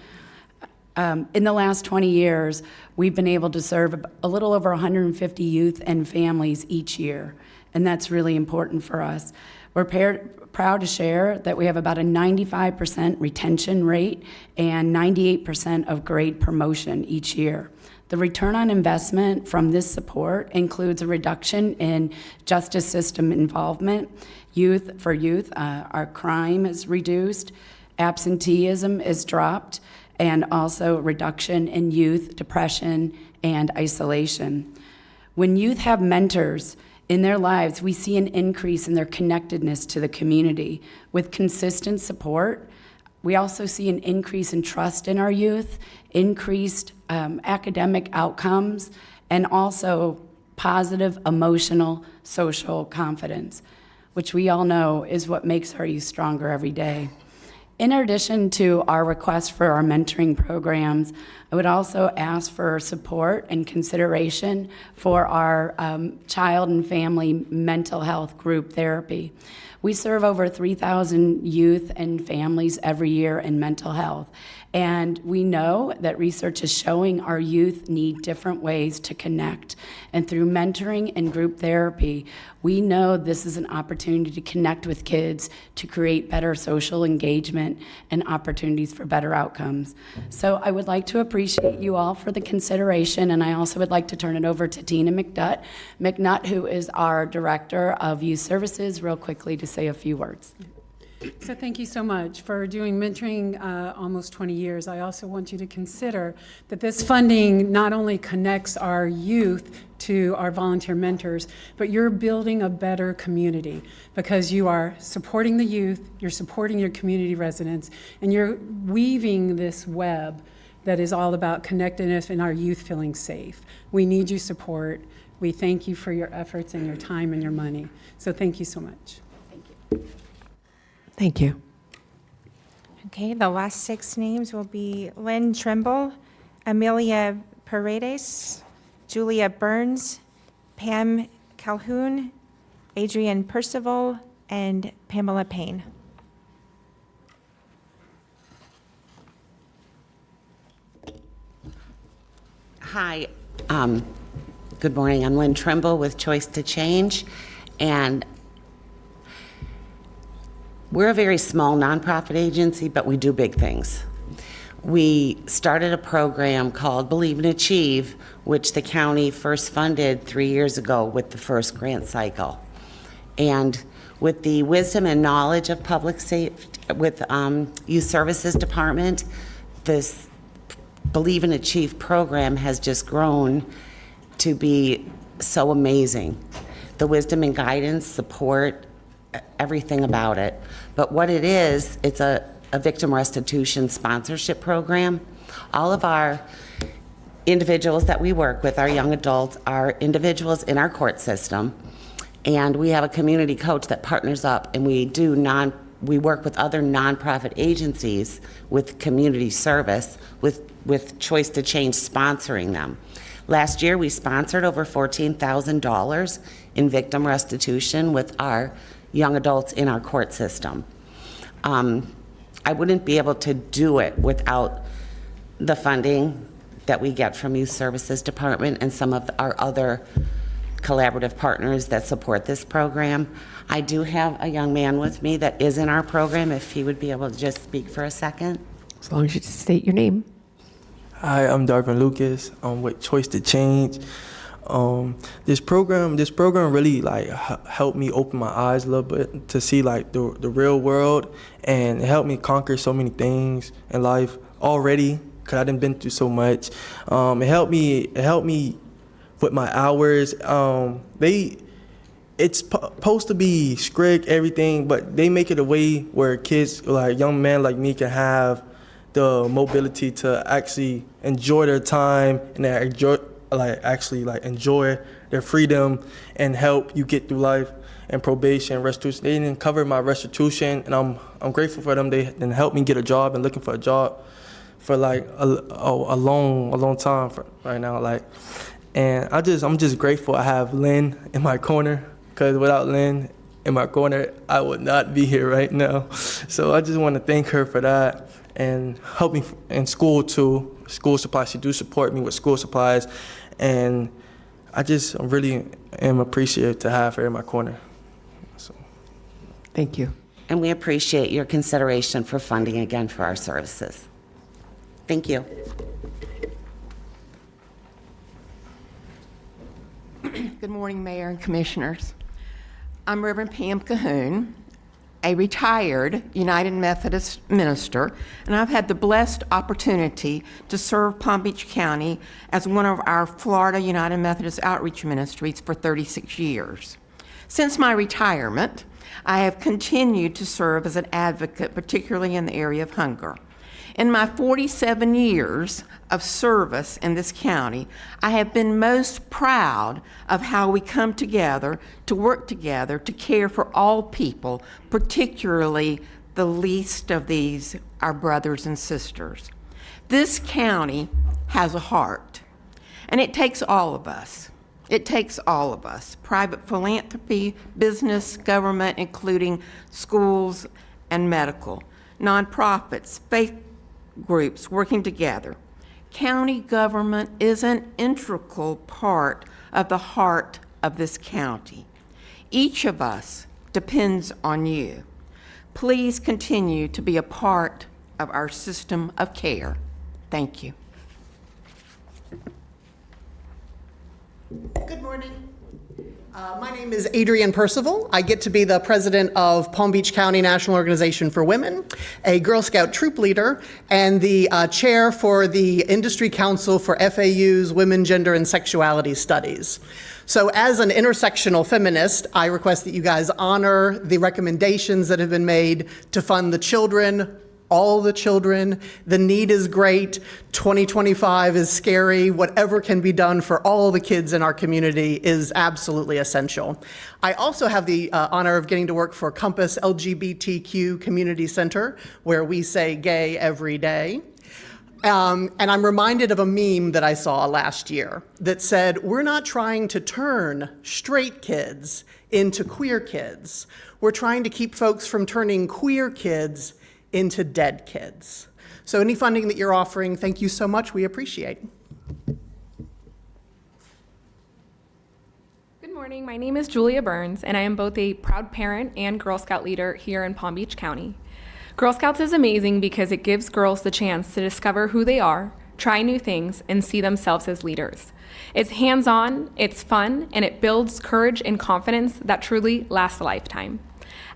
In the last 20 years, we've been able to serve a little over 150 youth and families each year, and that's really important for us. We're proud to share that we have about a 95% retention rate and 98% of grade promotion each year. The return on investment from this support includes a reduction in justice system involvement, our crime is reduced, absenteeism is dropped, and also reduction in youth depression and isolation. When youth have mentors in their lives, we see an increase in their connectedness to the community. With consistent support, We also see an increase in trust in our youth, increased academic outcomes, and also positive emotional, social confidence, which we all know is what makes our youth stronger every day. In addition to our request for our mentoring programs, I would also ask for support and consideration for our child and family mental health group therapy. We serve over 3,000 youth and families every year in mental health. And we know that research is showing our youth need different ways to connect. And through mentoring and group therapy, we know this is an opportunity to connect with kids to create better social engagement and opportunities for better outcomes. So I would like to appreciate you all for the consideration, and I also would like to turn it over to Tina McNutt, who is our Director of Youth Services, real quickly to say a few words.
So thank you so much for doing mentoring almost 20 years. I also want you to consider that this funding not only connects our youth to our volunteer mentors, but you're building a better community because you are supporting the youth, you're supporting your community residents, and you're weaving this web that is all about connectedness and our youth feeling safe. We need your support. We thank you for your efforts and your time and your money. So thank you so much.
Thank you.
Thank you.
Okay, the last 6 names will be Lynn Trimble, Amelia Paredes, Julia Burns, Pam Calhoun, Adrian Percival, and Pamela Payne.
Hi, good morning. I'm Lynn Trimble with Choice to Change, and we're a very small nonprofit agency, but we do big things. We started a program called Believe and Achieve, which the county first funded 3 years ago with the first grant cycle. And with the wisdom and knowledge of public safety, with Youth Services Department, this Believe and Achieve program has just grown to be so amazing. The wisdom and guidance, support, everything about it. But what it is, it's a victim restitution sponsorship program. All of our individuals that we work with, our young adults, are individuals in our court system. And we have a community coach that partners up, and we work with other nonprofit agencies with community service, with Choice to Change sponsoring them. Last year, we sponsored over $14,000 in victim restitution with our young adults in our court system. I wouldn't be able to do it without the funding that we get from Youth Services Department and some of our other collaborative partners that support this program. I do have a young man with me that is in our program, if he would be able to just speak for a second.
As long as you state your name.
Hi, I'm Darvin Lucas. I'm with Choice to Change. This program really helped me open my eyes a little bit to see the real world, and it helped me conquer so many things in life already because I done been through so much. It helped me with my hours. It's supposed to be strict, everything, but they make it a way where kids, young men like me, can have the mobility to actually enjoy their time and enjoy their freedom and help you get through life. And probation, restitution, they didn't cover my restitution, and I'm grateful for them. They didn't help me get a job and looking for a job for a long time right now. And I'm just grateful I have Lynn in my corner, because without Lynn in my corner, I would not be here right now. So I just want to thank her for that, and help me in school too. School supplies, she do support me with school supplies, and I really am appreciative to have her in my corner. So.
Thank you.
And we appreciate your consideration for funding again for our services. Thank you.
Good morning, Mayor and Commissioners. I'm Reverend Pam Calhoun, a retired United Methodist minister, and I've had the blessed opportunity to serve Palm Beach County as one of our Florida United Methodist outreach ministries for 36 years. Since my retirement, I have continued to serve as an advocate, particularly in the area of hunger. In my 47 years of service in this county, I have been most proud of how we come together to work together to care for all people, particularly the least of these, our brothers and sisters. This county has a heart, and it takes all of us. It takes all of us, private philanthropy, business, government, including schools and medical, nonprofits, faith groups working together. County government is an integral part of the heart of this county. Each of us depends on you. Please continue to be a part of our system of care. Thank you.
Good morning. My name is Adrienne Percival. I get to be the president of Palm Beach County National Organization for Women, a Girl Scout troop leader, and the chair for the Industry Council for FAU's Women, Gender, and Sexuality Studies. So as an intersectional feminist, I request that you guys honor the recommendations that have been made to fund the children, all the children. The need is great. 2025 is scary. Whatever can be done for all the kids in our community is absolutely essential. I also have the honor of getting to work for Compass LGBTQ Community Center, where we say gay every day. And I'm reminded of a meme that I saw last year that said, we're not trying to turn straight kids into queer kids. We're trying to keep folks from turning queer kids into dead kids. So any funding that you're offering, thank you so much. We appreciate.
Good morning. My name is Julia Burns, and I am both a proud parent and Girl Scout leader here in Palm Beach County. Girl Scouts is amazing because it gives girls the chance to discover who they are, try new things, and see themselves as leaders. It's hands-on, it's fun, and it builds courage and confidence that truly lasts a lifetime.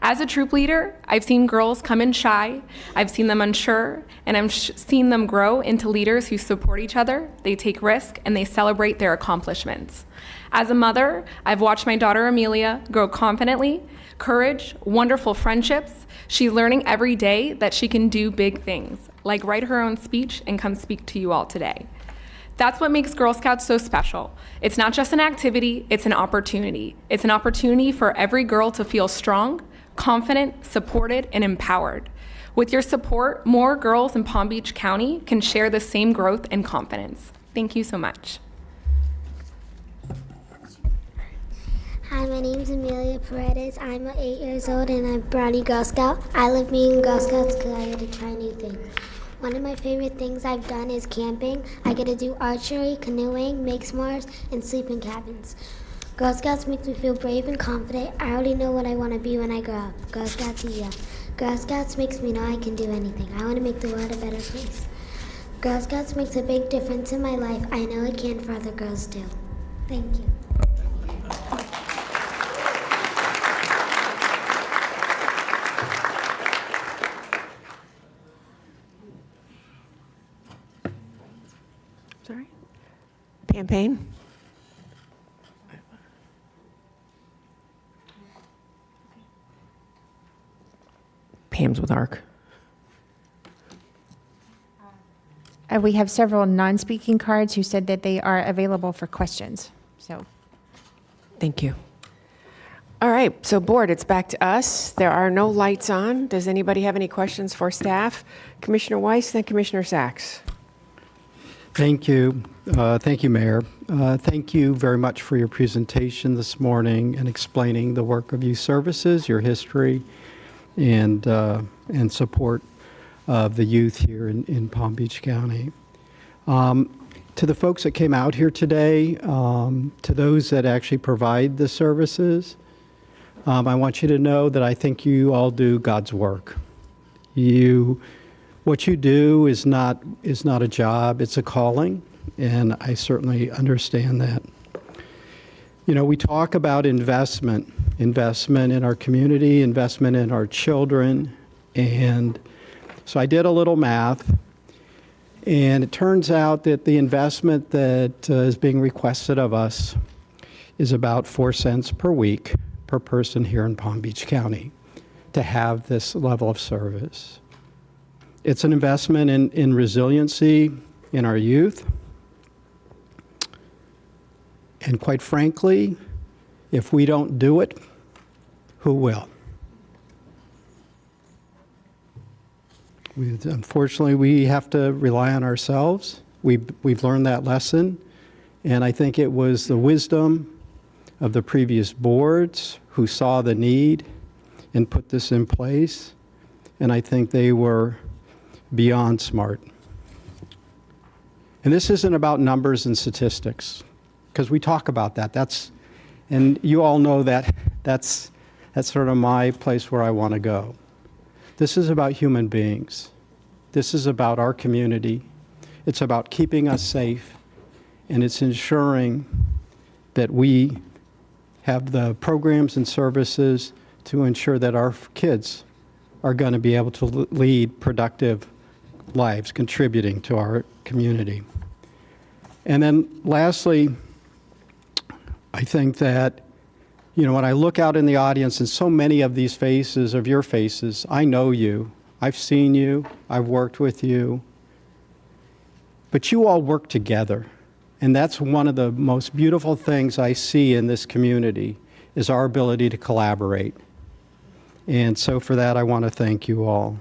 As a troop leader, I've seen girls come in shy, I've seen them unsure, and I've seen them grow into leaders who support each other, they take risks, and they celebrate their accomplishments. As a mother, I've watched my daughter Amelia grow confidently, courage, wonderful friendships. She's learning every day that she can do big things, like write her own speech and come speak to you all today. That's what makes Girl Scouts so special. It's not just an activity, it's an opportunity. It's an opportunity for every girl to feel strong, confident, supported, and empowered. With your support, more girls in Palm Beach County can share the same growth and confidence. Thank you so much.
Hi, my name is Amelia Paredes. I'm 8 years old and I'm Brownie Girl Scout. I love being Girl Scouts because I get to try new things. One of my favorite things I've done is camping. I get to do archery, canoeing, make s'mores, and sleep in cabins. Girl Scouts makes me feel brave and confident. I already know what I want to be when I grow up. Girl Scouts, yeah. Girl Scouts makes me know I can do anything. I want to make the world a better place. Girl Scouts makes a big difference in my life. I know it can for other girls too. Thank you.
Sorry. Campaign. Pam's with ARC.
We have several non-speaking cards who said that they are available for questions. So,
Thank you. All right, so board, it's back to us. There are no lights on. Does anybody have any questions for staff? Commissioner Weiss, then Commissioner Sachs.
Thank you. Thank you, Mayor. Thank you very much for your presentation this morning and explaining the work of youth services, your history, and support of the youth here in Palm Beach County. To the folks that came out here today, to those that actually provide the services, I want you to know that I think you all do God's work. What you do is not a job, it's a calling, and I certainly understand that. You know, we talk about investment in our community, investment in our children, and so I did a little math, and it turns out that the investment that is being requested of us is about 4 cents per week per person here in Palm Beach County to have this level of service. It's an investment in resiliency in our youth. And quite frankly, if we don't do it, who will? Unfortunately, we have to rely on ourselves. We've learned that lesson. And I think it was the wisdom of the previous boards who saw the need and put this in place. And I think they were beyond smart. And this isn't about numbers and statistics, because we talk about that. And you all know that that's sort of my place where I want to go. This is about human beings. This is about our community. It's about keeping us safe, and it's ensuring that we have the programs and services to ensure that our kids are going to be able to lead productive lives, contributing to our community. And then lastly, I think that, when I look out in the audience and so many of these faces, of your faces, I know you, I've seen you, I've worked with you, but you all work together. And that's one of the most beautiful things I see in this community, is our ability to collaborate. And so for that, I want to thank you all.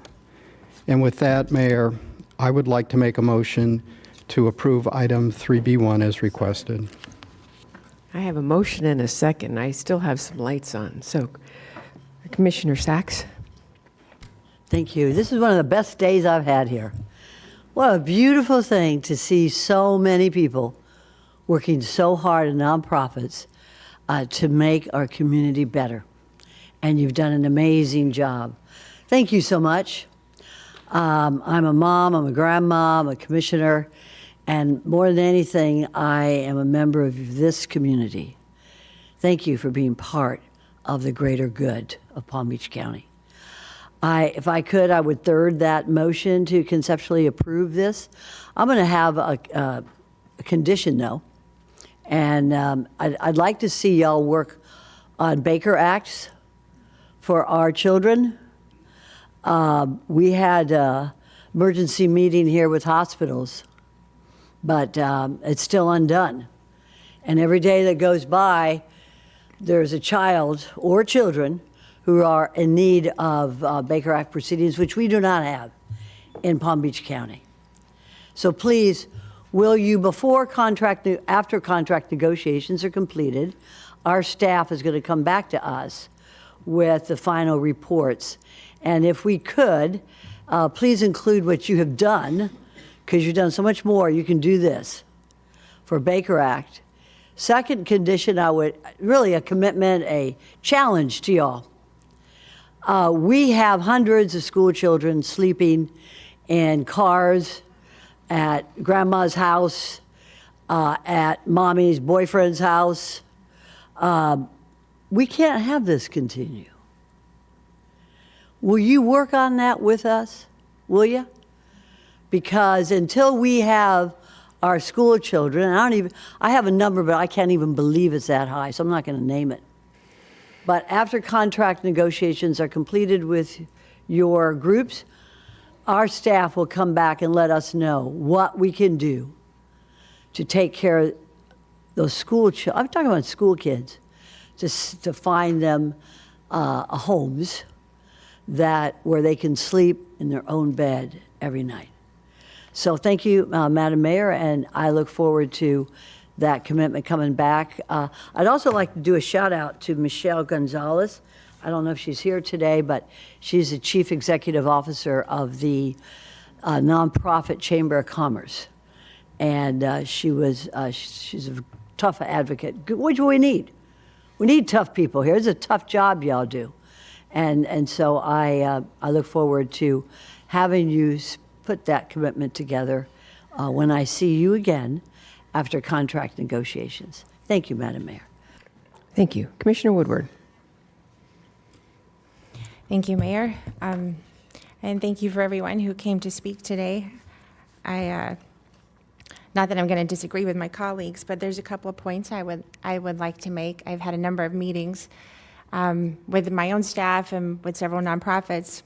And with that, Mayor, I would like to make a motion to approve item 3B1 as requested.
I have a motion and a second. I still have some lights on. So, Commissioner Sachs?
Thank you. This is one of the best days I've had here. What a beautiful thing to see so many people working so hard in nonprofits to make our community better. And you've done an amazing job. Thank you so much. I'm a mom, I'm a grandma, I'm a commissioner, and more than anything, I am a member of this community. Thank you for being part of the greater good of Palm Beach County. If I could, I would third that motion to conceptually approve this. I'm going to have a condition, though, and I'd like to see y'all work on Baker Acts for our children. We had an emergency meeting here with hospitals, but it's still undone. And every day that goes by, there's a child or children who are in need of Baker Act proceedings, which we do not have in Palm Beach County. So please, will you, after contract negotiations are completed, our staff is going to come back to us with the final reports. And if we could, please include what you have done, because you've done so much more. You can do this for Baker Act. Second condition, really a commitment, a challenge to y'all. We have hundreds of school children sleeping in cars, at grandma's house, at mommy's boyfriend's house. We can't have this continue. Will you work on that with us? Will you? Because until we have our school children, I have a number, but I can't even believe it's that high, so I'm not going to name it. But after contract negotiations are completed with your groups, our staff will come back and let us know what we can do to take care of those school children. I'm talking about school kids, just to find them homes where they can sleep in their own bed every night. So thank you, Madam Mayor, and I look forward to that commitment coming back. I'd also like to do a shout out to Michelle Gonzalez. I don't know if she's here today, but she's the Chief Executive Officer of the Nonprofit Chamber of Commerce. And she's a tough advocate, which we need. We need tough people here. It's a tough job y'all do. And so I look forward to having you put that commitment together when I see you again after contract negotiations. Thank you, Madam Mayor.
Thank you. Commissioner Woodward.
Thank you, Mayor. And thank you for everyone who came to speak today. Not that I'm going to disagree with my colleagues, but there's a couple of points I would like to make. I've had a number of meetings with my own staff and with several nonprofits.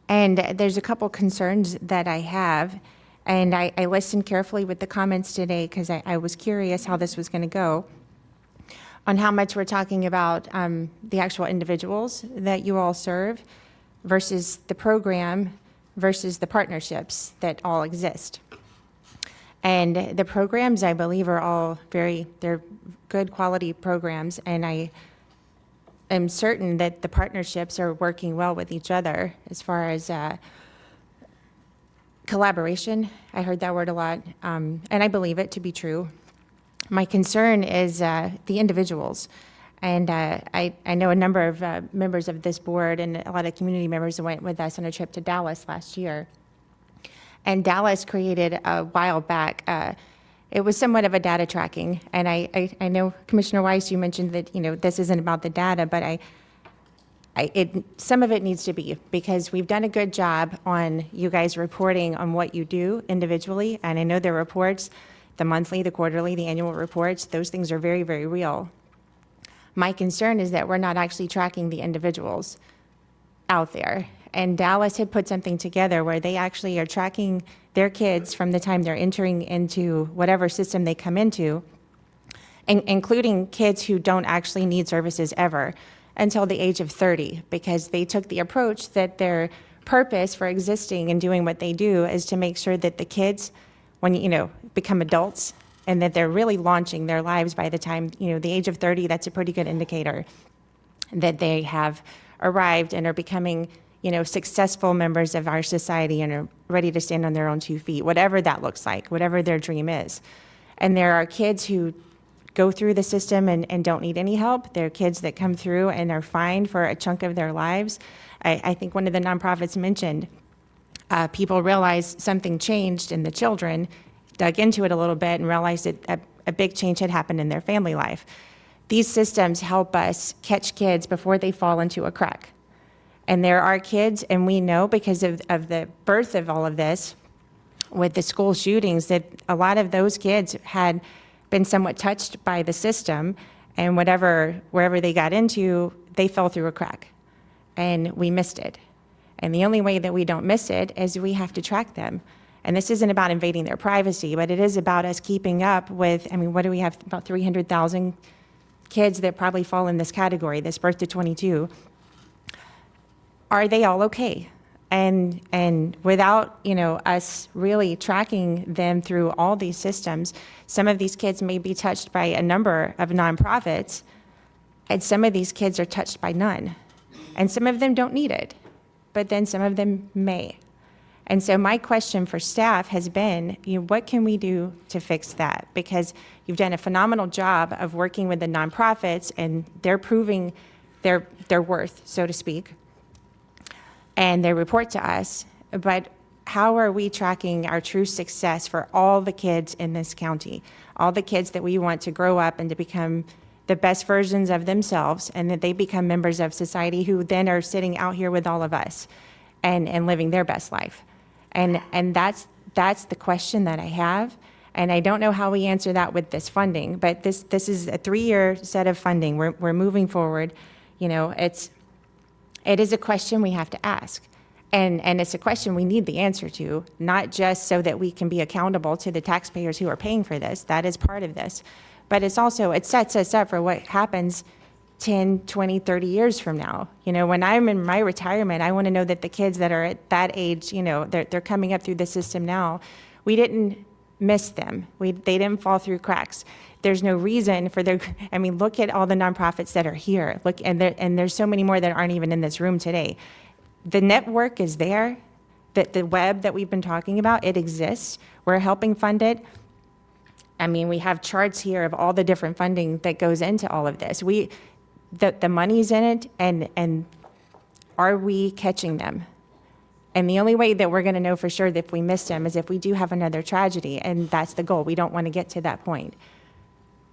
And there's a couple concerns that I have. And I listened carefully with the comments today because I was curious how this was going to go, on how much we're talking about the actual individuals that you all serve versus the program versus the partnerships that all exist. And the programs, I believe, are all they're good quality programs, and I am certain that the partnerships are working well with each other as far as collaboration. I heard that word a lot, and I believe it to be true. My concern is the individuals. And I know a number of members of this board and a lot of community members went with us on a trip to Dallas last year. And Dallas created a while back, it was somewhat of a data tracking. And I know, Commissioner Weiss, you mentioned that, this isn't about the data, but some of it needs to be, because we've done a good job on you guys reporting on what you do individually. And I know the reports, the monthly, the quarterly, the annual reports, those things are very, very real. My concern is that we're not actually tracking the individuals out there. And Dallas had put something together where they actually are tracking their kids from the time they're entering into whatever system they come into, including kids who don't actually need services ever until the age of 30, because they took the approach that their purpose for existing and doing what they do is to make sure that the kids, when become adults, and that they're really launching their lives by the time, the age of 30, that's a pretty good indicator that they have arrived and are becoming, successful members of our society and are ready to stand on their own 2 feet, whatever that looks like, whatever their dream is. And there are kids who go through the system and don't need any help. There are kids that come through and are fine for a chunk of their lives. I think one of the nonprofits mentioned people realized something changed in the children, dug into it a little bit, and realized that a big change had happened in their family life. These systems help us catch kids before they fall into a crack. And there are kids, and we know because of the birth of all of this, with the school shootings, that a lot of those kids had been somewhat touched by the system, and wherever they got into, they fell through a crack, and we missed it. And the only way that we don't miss it is we have to track them. And this isn't about invading their privacy, but it is about us keeping up with, what do we have, about 300,000 kids that probably fall in this category, this birth to 22. Are they all okay? And without, us really tracking them through all these systems, some of these kids may be touched by a number of nonprofits, and some of these kids are touched by none. And some of them don't need it, but then some of them may. And so my question for staff has been, what can we do to fix that? Because you've done a phenomenal job of working with the nonprofits, and they're proving their worth, so to speak, and they report to us. But how are we tracking our true success for all the kids in this county, all the kids that we want to grow up and to become the best versions of themselves, and that they become members of society who then are sitting out here with all of us and living their best life? And that's the question that I have. And I don't know how we answer that with this funding, but this is a 3-year set of funding. We're moving forward. It is a question we have to ask. And it's a question we need the answer to, not just so that we can be accountable to the taxpayers who are paying for this. That is part of this. But it sets us up for what happens 10, 20, 30 years from now. When I'm in my retirement, I want to know that the kids that are at that age, they're coming up through the system now. We didn't miss them. They didn't fall through cracks. There's no reason for look at all the nonprofits that are here. And there's so many more that aren't even in this room today. The network is there, the web that we've been talking about, it exists. We're helping fund it. We have charts here of all the different funding that goes into all of this. The money's in it, and are we catching them? And the only way that we're going to know for sure that if we missed them is if we do have another tragedy, and that's the goal. We don't want to get to that point.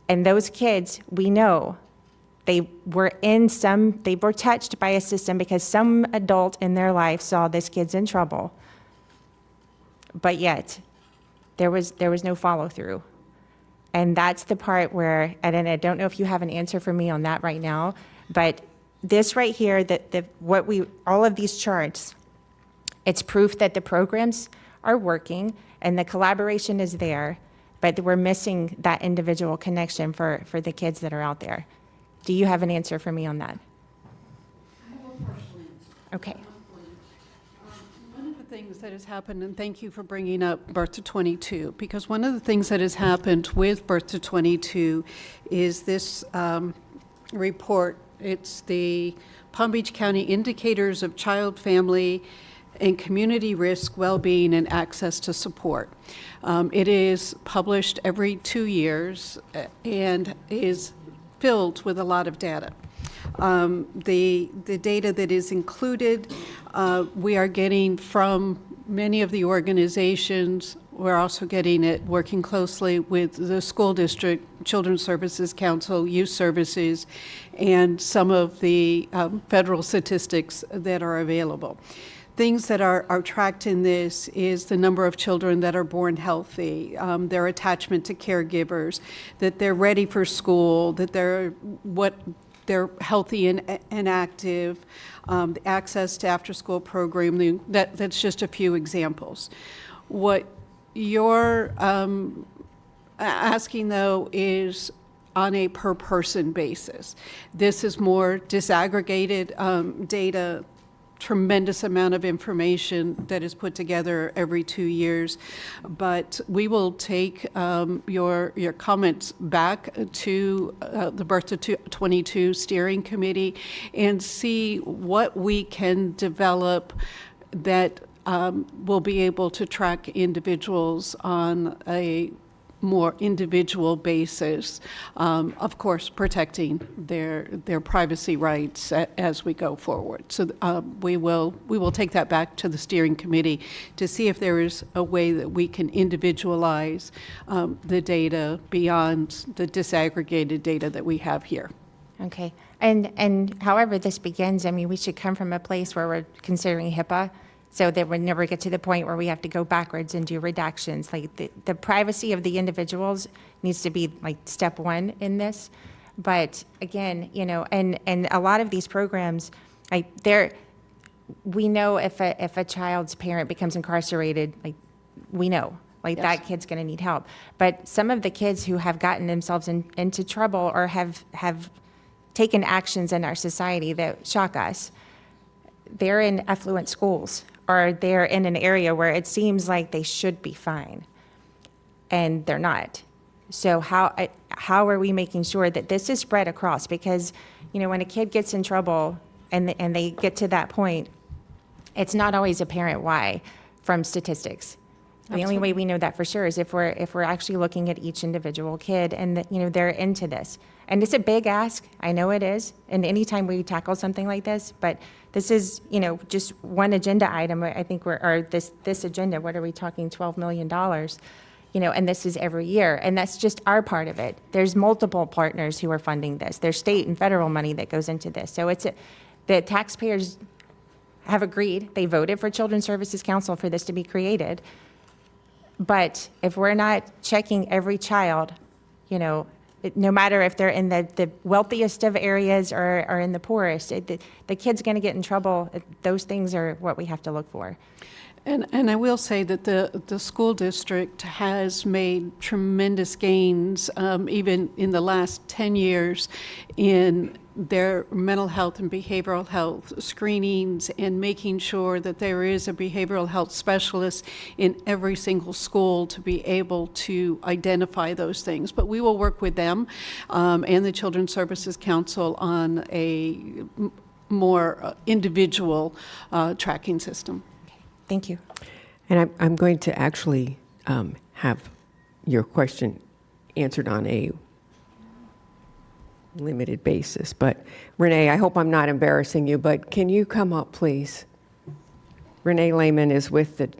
And those kids, we know, they were touched by a system because some adult in their life saw this kid's in trouble. But yet, there was no follow through. And that's the part where, and I don't know if you have an answer for me on that right now, But this right here, all of these charts, it's proof that the programs are working and the collaboration is there, but we're missing that individual connection for the kids that are out there. Do you have an answer for me on that? Okay.
One of the things that has happened, and thank you for bringing up Birth to 22, because one of the things that has happened with Birth to 22 is this report. It's the Palm Beach County Indicators of Child, Family, and Community Risk, Well-Being, and Access to Support. It is published every 2 years and is filled with a lot of data. The data that is included, we are getting from many of the organizations. We're also getting it working closely with the school district, Children's Services Council, Youth Services, and some of the federal statistics that are available. Things that are tracked in this is the number of children that are born healthy, their attachment to caregivers, that they're ready for school, that they're healthy and active, the access to after-school programming. That's just a few examples. What you're asking, though, is on a per-person basis. This is more disaggregated data, tremendous amount of information that is put together every 2 years, but we will take your comments back to the Birth to 22 Steering Committee and see what we can develop that will be able to track individuals on a more individual basis, of course, protecting their privacy rights as we go forward. So we will take that back to the steering committee to see if there is a way that we can individualize the data beyond the disaggregated data that we have here.
Okay. And however this begins, I mean, we should come from a place where we're considering HIPAA, so that we never get to the point where we have to go backwards and do redactions. Like the privacy of the individuals needs to be like step one in this. But again, and a lot of these programs, we know if a child's parent becomes incarcerated, we know. Yes. That kid's going to need help. But some of the kids who have gotten themselves into trouble or have taken actions in our society that shock us, they're in affluent schools, or they're in an area where it seems like they should be fine, and they're not. So how are we making sure that this is spread across? Because, when a kid gets in trouble and they get to that point, it's not always apparent why from statistics. The only way we know that for sure is if we're actually looking at each individual kid and they're into this. And it's a big ask, I know it is, and anytime we tackle something like this, but this is, just one agenda item. I think this agenda, what are we talking, $12 million? And this is every year, and that's just our part of it. There's multiple partners who are funding this. There's state and federal money that goes into this. So the taxpayers have agreed, they voted for Children's Services Council for this to be created. But if we're not checking every child, no matter if they're in the wealthiest of areas or in the poorest, the kid's going to get in trouble. Those things are what we have to look for.
And I will say that the school district has made tremendous gains, even in the last 10 years, in their mental health and behavioral health screenings and making sure that there is a behavioral health specialist in every single school to be able to identify those things. But we will work with them and the Children's Services Council on a more individual tracking system.
Thank you.
And I'm going to actually have your question answered on a limited basis. But Renee, I hope I'm not embarrassing you, but can you come up, please? Renee Lehman is with the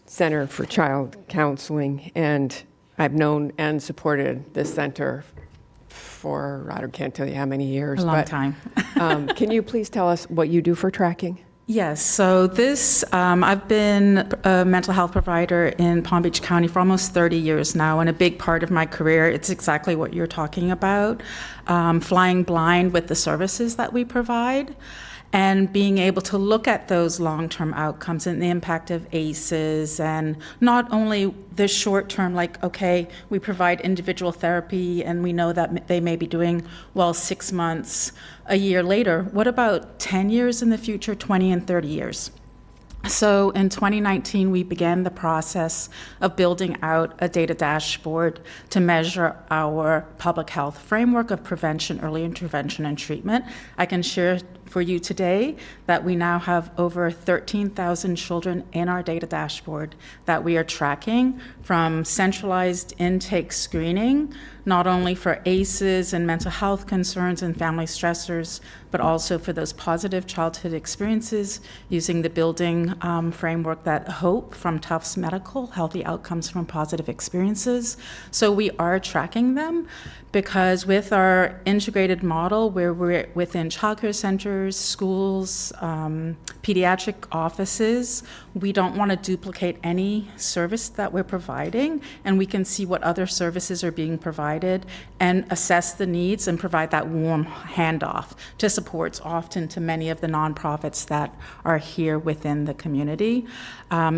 Center for Child Counseling, and I've known and supported this center for, I can't tell you how many years.
A long time.
Can you please tell us what you do for tracking?
Yes, so this, I've been a mental health provider in Palm Beach County for almost 30 years now, and a big part of my career, it's exactly what you're talking about, flying blind with the services that we provide, and being able to look at those long-term outcomes and the impact of ACEs, and not only the short-term, like, okay, we provide individual therapy and we know that they may be doing well 6 months, a year later. What about 10 years in the future, 20 and 30 years? So in 2019, we began the process of building out a data dashboard to measure our public health framework of prevention, early intervention, and treatment. I can share for you today that we now have over 13,000 children in our data dashboard that we are tracking, from centralized intake screening, not only for ACEs and mental health concerns and family stressors, but also for those positive childhood experiences using the building framework that HOPE from Tufts Medical, Healthy Outcomes from Positive Experiences. So we are tracking them because with our integrated model where we're within childcare centers, schools, pediatric offices, we don't want to duplicate any service that we're providing, and we can see what other services are being provided and assess the needs and provide that warm handoff to supports often to many of the nonprofits that are here within the community.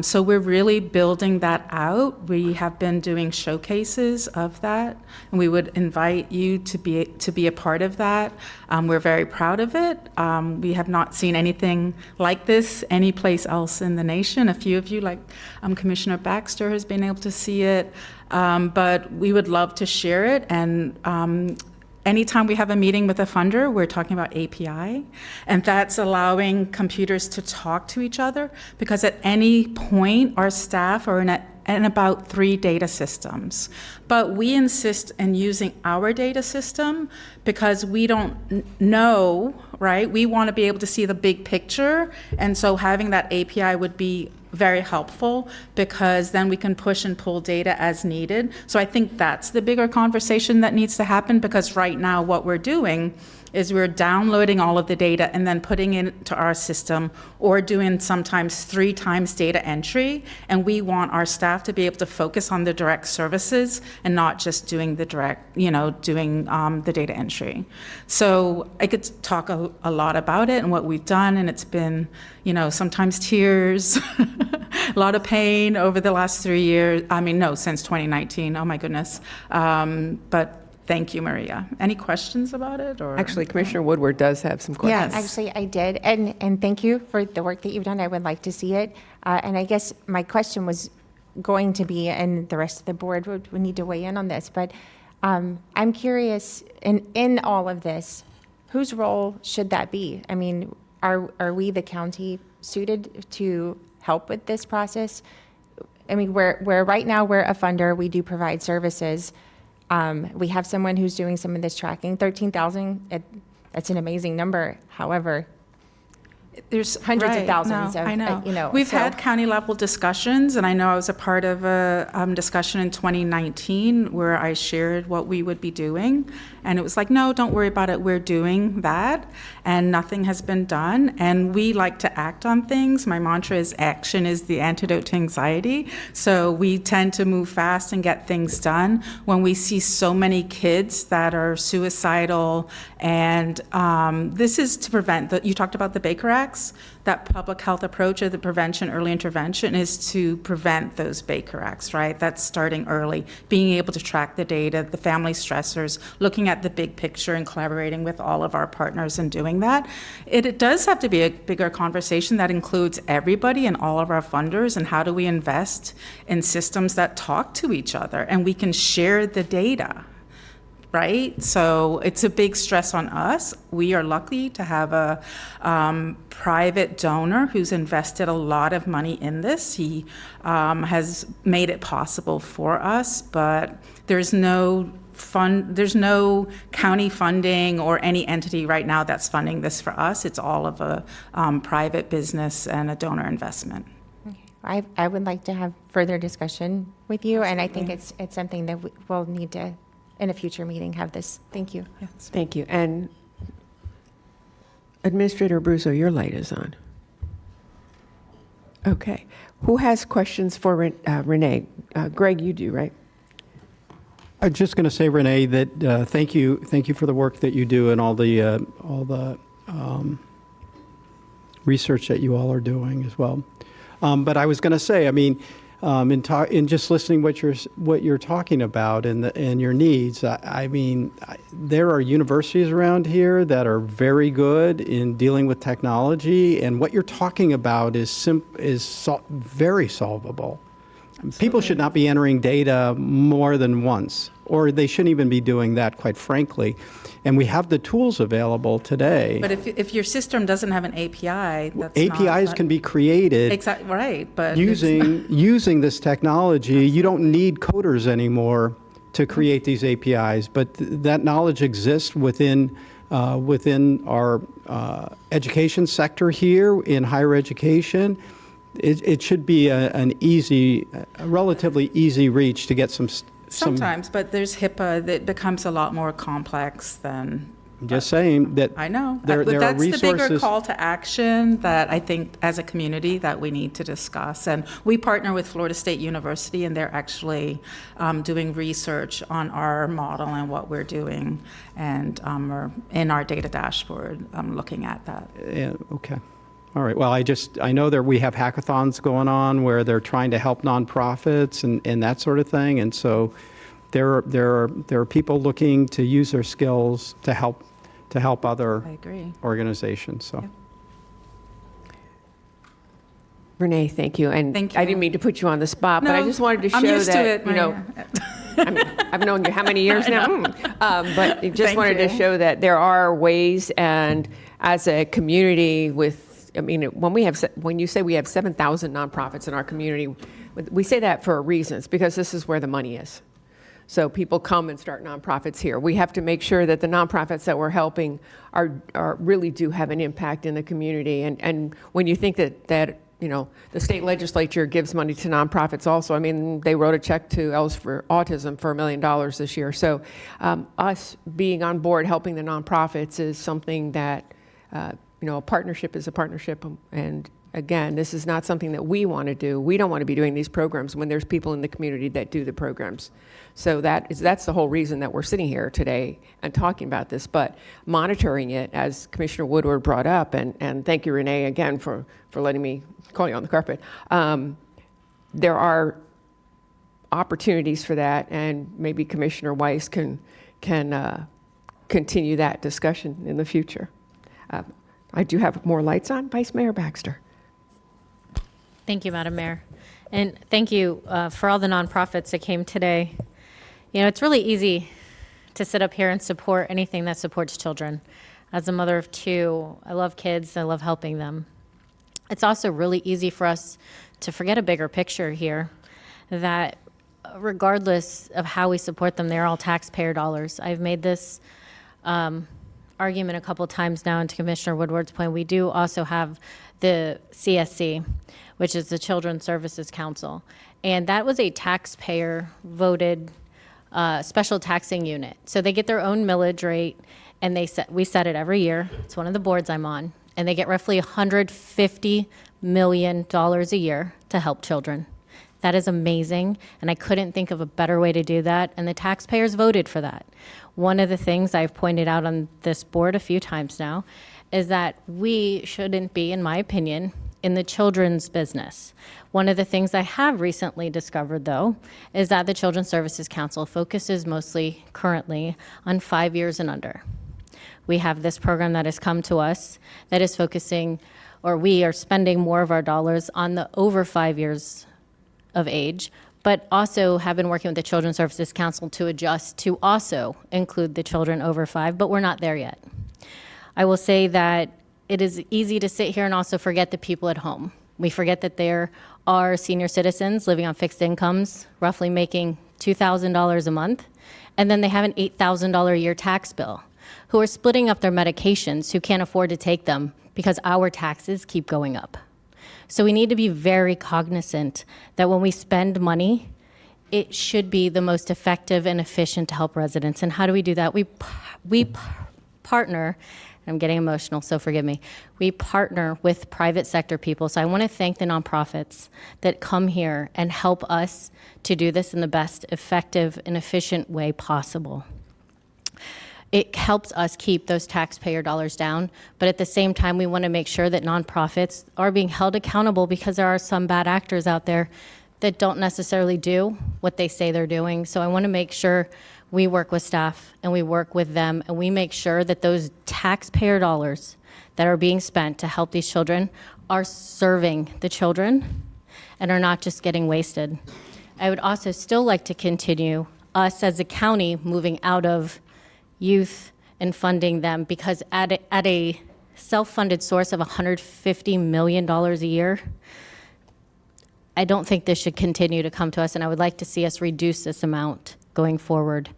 So we're really building that out. We have been doing showcases of that, and we would invite you to be a part of that. We're very proud of it. We have not seen anything like this anyplace else in the nation. A few of you, like Commissioner Baxter, has been able to see it, but we would love to share it. And anytime we have a meeting with a funder, we're talking about API, and that's allowing computers to talk to each other, because at any point, our staff are in about 3 data systems. But we insist in using our data system because we don't know, right? We want to be able to see the big picture, and so having that API would be very helpful because then we can push and pull data as needed. So I think that's the bigger conversation that needs to happen, because right now what we're doing is we're downloading all of the data and then putting it into our system, or doing sometimes 3 times data entry. And we want our staff to be able to focus on the direct services and not just doing the direct, doing the data entry. So I could talk a lot about it and what we've done, and it's been, sometimes tears, a lot of pain over the last 3 years. Since 2019. Oh my goodness. But thank you, Maria. Any questions about it? Or
Actually, Commissioner Woodward does have some questions.
Yeah, actually, I did. And thank you for the work that you've done. I would like to see it. And I guess my question was going to be, and the rest of the board would need to weigh in on this, but I'm curious, in all of this, whose role should that be? I mean, are we, the county, suited to help with this process? I mean, we're right now, we're a funder. We do provide services. We have someone who's doing some of this tracking. 13,000, that's an amazing number. However, there's hundreds of thousands of,
I know. We've had county level discussions, and I know I was a part of a discussion in 2019 where I shared what we would be doing. And it was like, no, don't worry about it. We're doing that. And nothing has been done. And we like to act on things. My mantra is action is the antidote to anxiety. So we tend to move fast and get things done. When we see so many kids that are suicidal, and this is to prevent, you talked about the Baker Acts, that public health approach of the prevention, early intervention is to prevent those Baker Acts, right? That's starting early, being able to track the data, the family stressors, looking at the big picture and collaborating with all of our partners and doing that. It does have to be a bigger conversation that includes everybody and all of our funders, and how do we invest in systems that talk to each other and we can share the data. Right? So it's a big stress on us. We are lucky to have a private donor who's invested a lot of money in this. He has made it possible for us, but there's no county funding or any entity right now that's funding this for us. It's all of a private business and a donor investment.
Okay. I would like to have further discussion with you, and I think it's something that we'll need to, in a future meeting, have this. Thank you.
Yes. Thank you. And Administrator Abruzzo, your light is on. Okay. Who has questions for Renee? Greg, you do, right?
I'm just going to say, Renee, that thank you for the work that you do and all the research that you all are doing as well. But I was going to say, I mean, in just listening what you're talking about and your needs, I mean, there are universities around here that are very good in dealing with technology, and what you're talking about is very solvable. People should not be entering data more than once, or they shouldn't even be doing that, quite frankly. And we have the tools available today.
But if your system doesn't have an API, that's
APIs can be created.
Exactly right, but
using this technology. You don't need coders anymore to create these APIs, but that knowledge exists within our education sector here in higher education. It should be a relatively easy reach to get some.
Sometimes, but there's HIPAA that becomes a lot more complex than.
I'm just saying that.
I know.
There
But
are
that's
resources.
the bigger call to action that I think as a community that we need to discuss. And we partner with Florida State University, and they're actually doing research on our model and what we're doing. And we're in our data dashboard looking at that.
Yeah, okay. All right. Well, I know that we have hackathons going on where they're trying to help nonprofits and that sort of thing. And so there are people looking to use their skills to help other organizations. So.
Yeah.
Renee, thank you. And
Thank you.
I didn't mean to put you on the spot, but I
No,
just wanted to show
I'm used to
that,
it,
you know, I mean, I've known you how many years now? But just
Thank
wanted to
you.
show that there are ways, and as a community I mean, when you say we have 7,000 nonprofits in our community, we say that for a reason. It's because this is where the money is. So people come and start nonprofits here. We have to make sure that the nonprofits that we're helping are really do have an impact in the community. And when you think that you know, the state legislature gives money to nonprofits also. I mean, they wrote a check to Elves for Autism for $1 million this year. So us being on board helping the nonprofits is something that you know, a partnership is a partnership. And again, this is not something that we want to do. We don't want to be doing these programs when there's people in the community that do the programs. So that's the whole reason that we're sitting here today and talking about this. But monitoring it, as Commissioner Woodward brought up, and thank you, Renee, again, for letting me call you on the carpet. There are opportunities for that, and maybe Commissioner Weiss can continue that discussion in the future. I do have more lights on. Vice Mayor Baxter.
Thank you, Madam Mayor. And thank you for all the nonprofits that came today. You know, it's really easy to sit up here and support anything that supports children. As a mother of two, I love kids. I love helping them. It's also really easy for us to forget a bigger picture here, that regardless of how we support them, they're all taxpayer dollars. I've made this argument a couple times now, and to Commissioner Woodward's point, we do also have the CSC, which is the Children's Services Council. And that was a taxpayer-voted special taxing unit. So they get their own millage rate, and we set it every year. It's one of the boards I'm on. And they get roughly $150 million a year to help children. That is amazing, and I couldn't think of a better way to do that, and the taxpayers voted for that. One of the things I've pointed out on this board a few times now is that we shouldn't be, in my opinion, in the children's business. One of the things I have recently discovered, though, is that the Children's Services Council focuses mostly currently on 5 years and under. We have this program that has come to us that is focusing, or we are spending more of our dollars on the over 5 years of age, but also have been working with the Children's Services Council to adjust to also include the children over 5, but we're not there yet. I will say that it is easy to sit here and also forget the people at home. We forget that there are senior citizens living on fixed incomes, roughly making $2,000 a month, and then they have an $8,000 a year tax bill, who are splitting up their medications, who can't afford to take them because our taxes keep going up. So we need to be very cognizant that when we spend money, it should be the most effective and efficient to help residents. And how do we do that? We partner I'm getting emotional, so forgive me. We partner with private sector people. So I want to thank the nonprofits that come here and help us to do this in the best effective and efficient way possible. It helps us keep those taxpayer dollars down, but at the same time, we want to make sure that nonprofits are being held accountable, because there are some bad actors out there that don't necessarily do what they say they're doing. So I want to make sure we work with staff and we work with them, and we make sure that those taxpayer dollars that are being spent to help these children are serving the children and are not just getting wasted. I would also still like to continue us as a county moving out of youth and funding them, because at a self-funded source of $150 million a year, I don't think this should continue to come to us, and I would like to see us reduce this amount going forward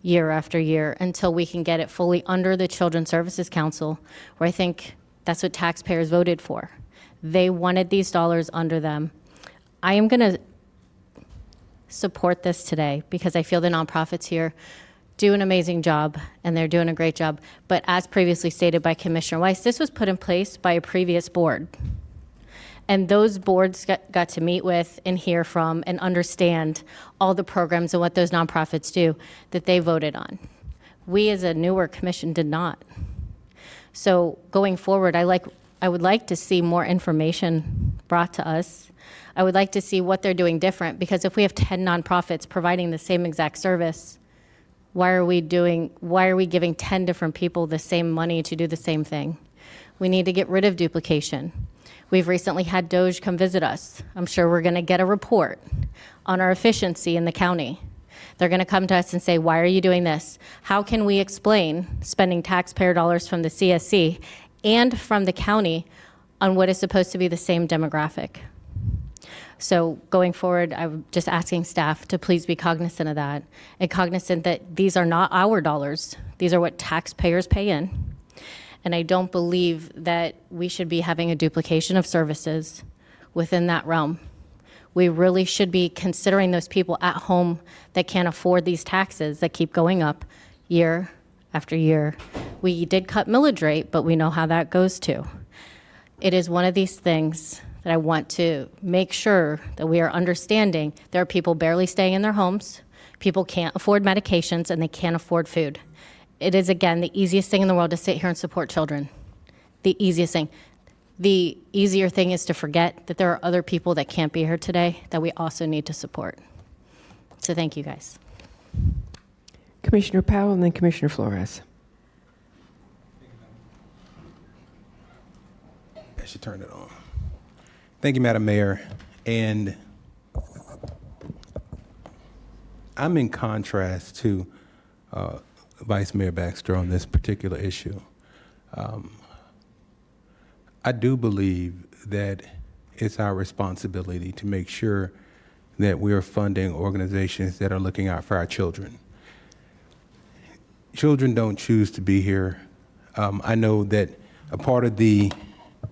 year after year until we can get it fully under the Children's Services Council, where I think that's what taxpayers voted for. They wanted these dollars under them. I am going to support this today because I feel the nonprofits here do an amazing job, and they're doing a great job. But as previously stated by Commissioner Weiss, this was put in place by a previous board. And those boards got to meet with and hear from and understand all the programs and what those nonprofits do that they voted on. We as a newer commission did not. So going forward, I would like to see more information brought to us. I would like to see what they're doing different, because if we have 10 nonprofits providing the same exact service, why are we giving 10 different people the same money to do the same thing? We need to get rid of duplication. We've recently had Doge come visit us. I'm sure we're going to get a report on our efficiency in the county. They're going to come to us and say, why are you doing this? How can we explain spending taxpayer dollars from the CSC and from the county on what is supposed to be the same demographic? So going forward, I'm just asking staff to please be cognizant of that, and cognizant that these are not our dollars. These are what taxpayers pay in. And I don't believe that we should be having a duplication of services within that realm. We really should be considering those people at home that can't afford these taxes that keep going up year after year. We did cut millage rate, but we know how that goes too. It is one of these things that I want to make sure that we are understanding. There are people barely staying in their homes, people can't afford medications, and they can't afford food. It is, again, the easiest thing in the world to sit here and support children. The easiest thing. The easier thing is to forget that there are other people that can't be here today that we also need to support. So thank you, guys.
Commissioner Powell and then Commissioner Flores.
I should turn it on. Thank you, Madam Mayor. And I'm in contrast to Vice Mayor Baxter on this particular issue. I do believe that it's our responsibility to make sure that we are funding organizations that are looking out for our children. Children don't choose to be here. I know that a part of the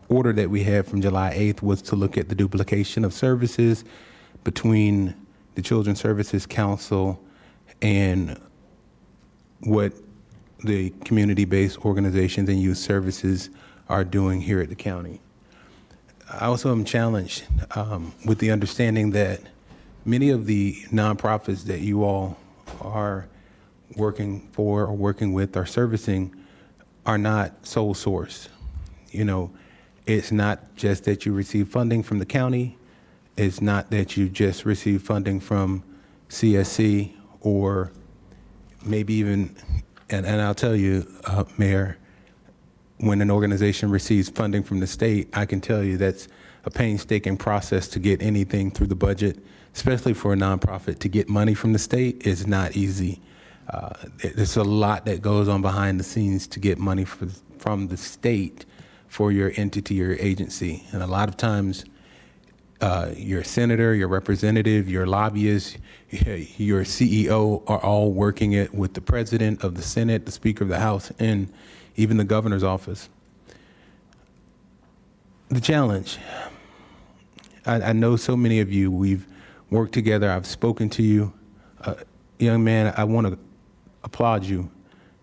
order that we had from July 8th was to look at the duplication of services between the Children's Services Council and what the community-based organizations and youth services are doing here at the county. I also am challenged with the understanding that many of the nonprofits that you all are working for or working with or servicing are not sole source. You know, it's not just that you receive funding from the county. It's not that you just receive funding from CSC or maybe even, and I'll tell you, Mayor, when an organization receives funding from the state, I can tell you that's a painstaking process to get anything through the budget, especially for a nonprofit. To get money from the state is not easy. There's a lot that goes on behind the scenes to get money from the state for your entity or agency. And a lot of times, your senator, your representative, your lobbyist, your CEO are all working it with the president of the Senate, the Speaker of the House, and even the governor's office. The challenge, I know so many of you, we've worked together, I've spoken to you. Young man, I want to applaud you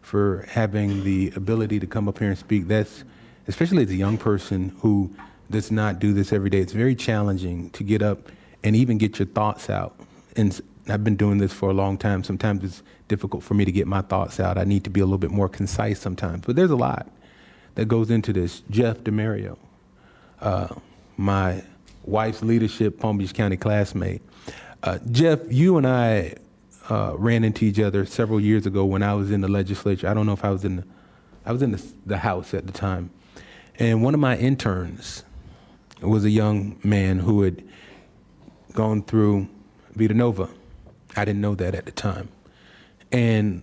for having the ability to come up here and speak. That's, especially as a young person who does not do this every day, it's very challenging to get up and even get your thoughts out. And I've been doing this for a long time. Sometimes it's difficult for me to get my thoughts out. I need to be a little bit more concise sometimes, but there's a lot that goes into this. Jeff DeMario, my wife's leadership Palm Beach County classmate. Jeff, you and I ran into each other several years ago when I was in the legislature. I don't know if I was in the House at the time. And one of my interns was a young man who had gone through Vita Nova. I didn't know that at the time. And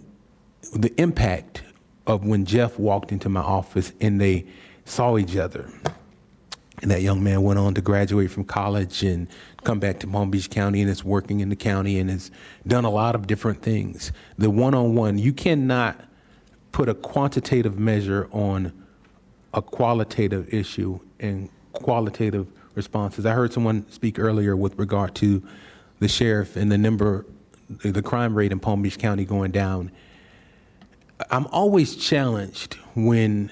the impact of when Jeff walked into my office and they saw each other, and that young man went on to graduate from college and come back to Palm Beach County and is working in the county and has done a lot of different things. The one-on-one, you cannot put a quantitative measure on a qualitative issue and qualitative responses. I heard someone speak earlier with regard to the sheriff and the crime rate in Palm Beach County going down. I'm always challenged when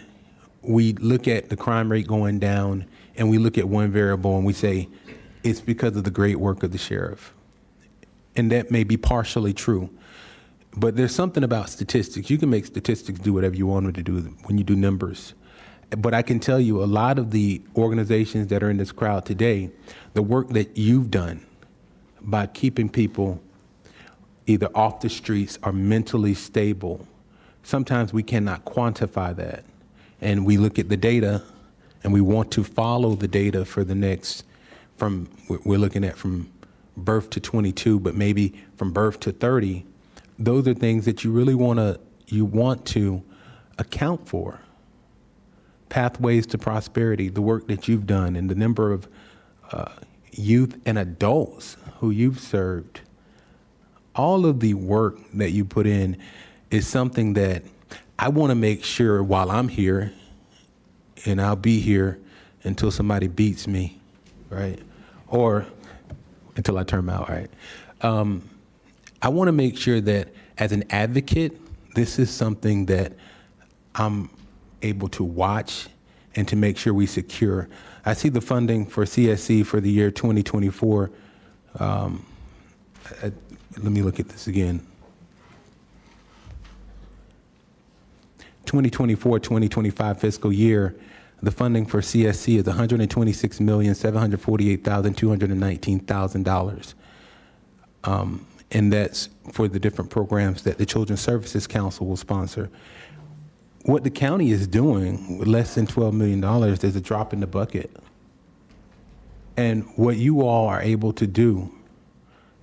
we look at the crime rate going down and we look at one variable and we say, it's because of the great work of the sheriff. And that may be partially true. But there's something about statistics. You can make statistics do whatever you want them to do when you do numbers. But I can tell you a lot of the organizations that are in this crowd today, the work that you've done by keeping people either off the streets or mentally stable, sometimes we cannot quantify that. And we look at the data and we want to follow the data for the next, we're looking at from birth to 22, but maybe from birth to 30. Those are things that you really want to account for. Pathways to prosperity, the work that you've done and the number of youth and adults who you've served, all of the work that you put in is something that I want to make sure while I'm here, and I'll be here until somebody beats me, right? Or until I turn out, right? I want to make sure that as an advocate, this is something that I'm able to watch and to make sure we secure. I see the funding for CSC for the year 2024. Let me look at this again. 2024-2025 fiscal year, the funding for CSC is $126,748,219,000. And that's for the different programs that the Children's Services Council will sponsor. What the county is doing with less than $12 million is a drop in the bucket. And what you all are able to do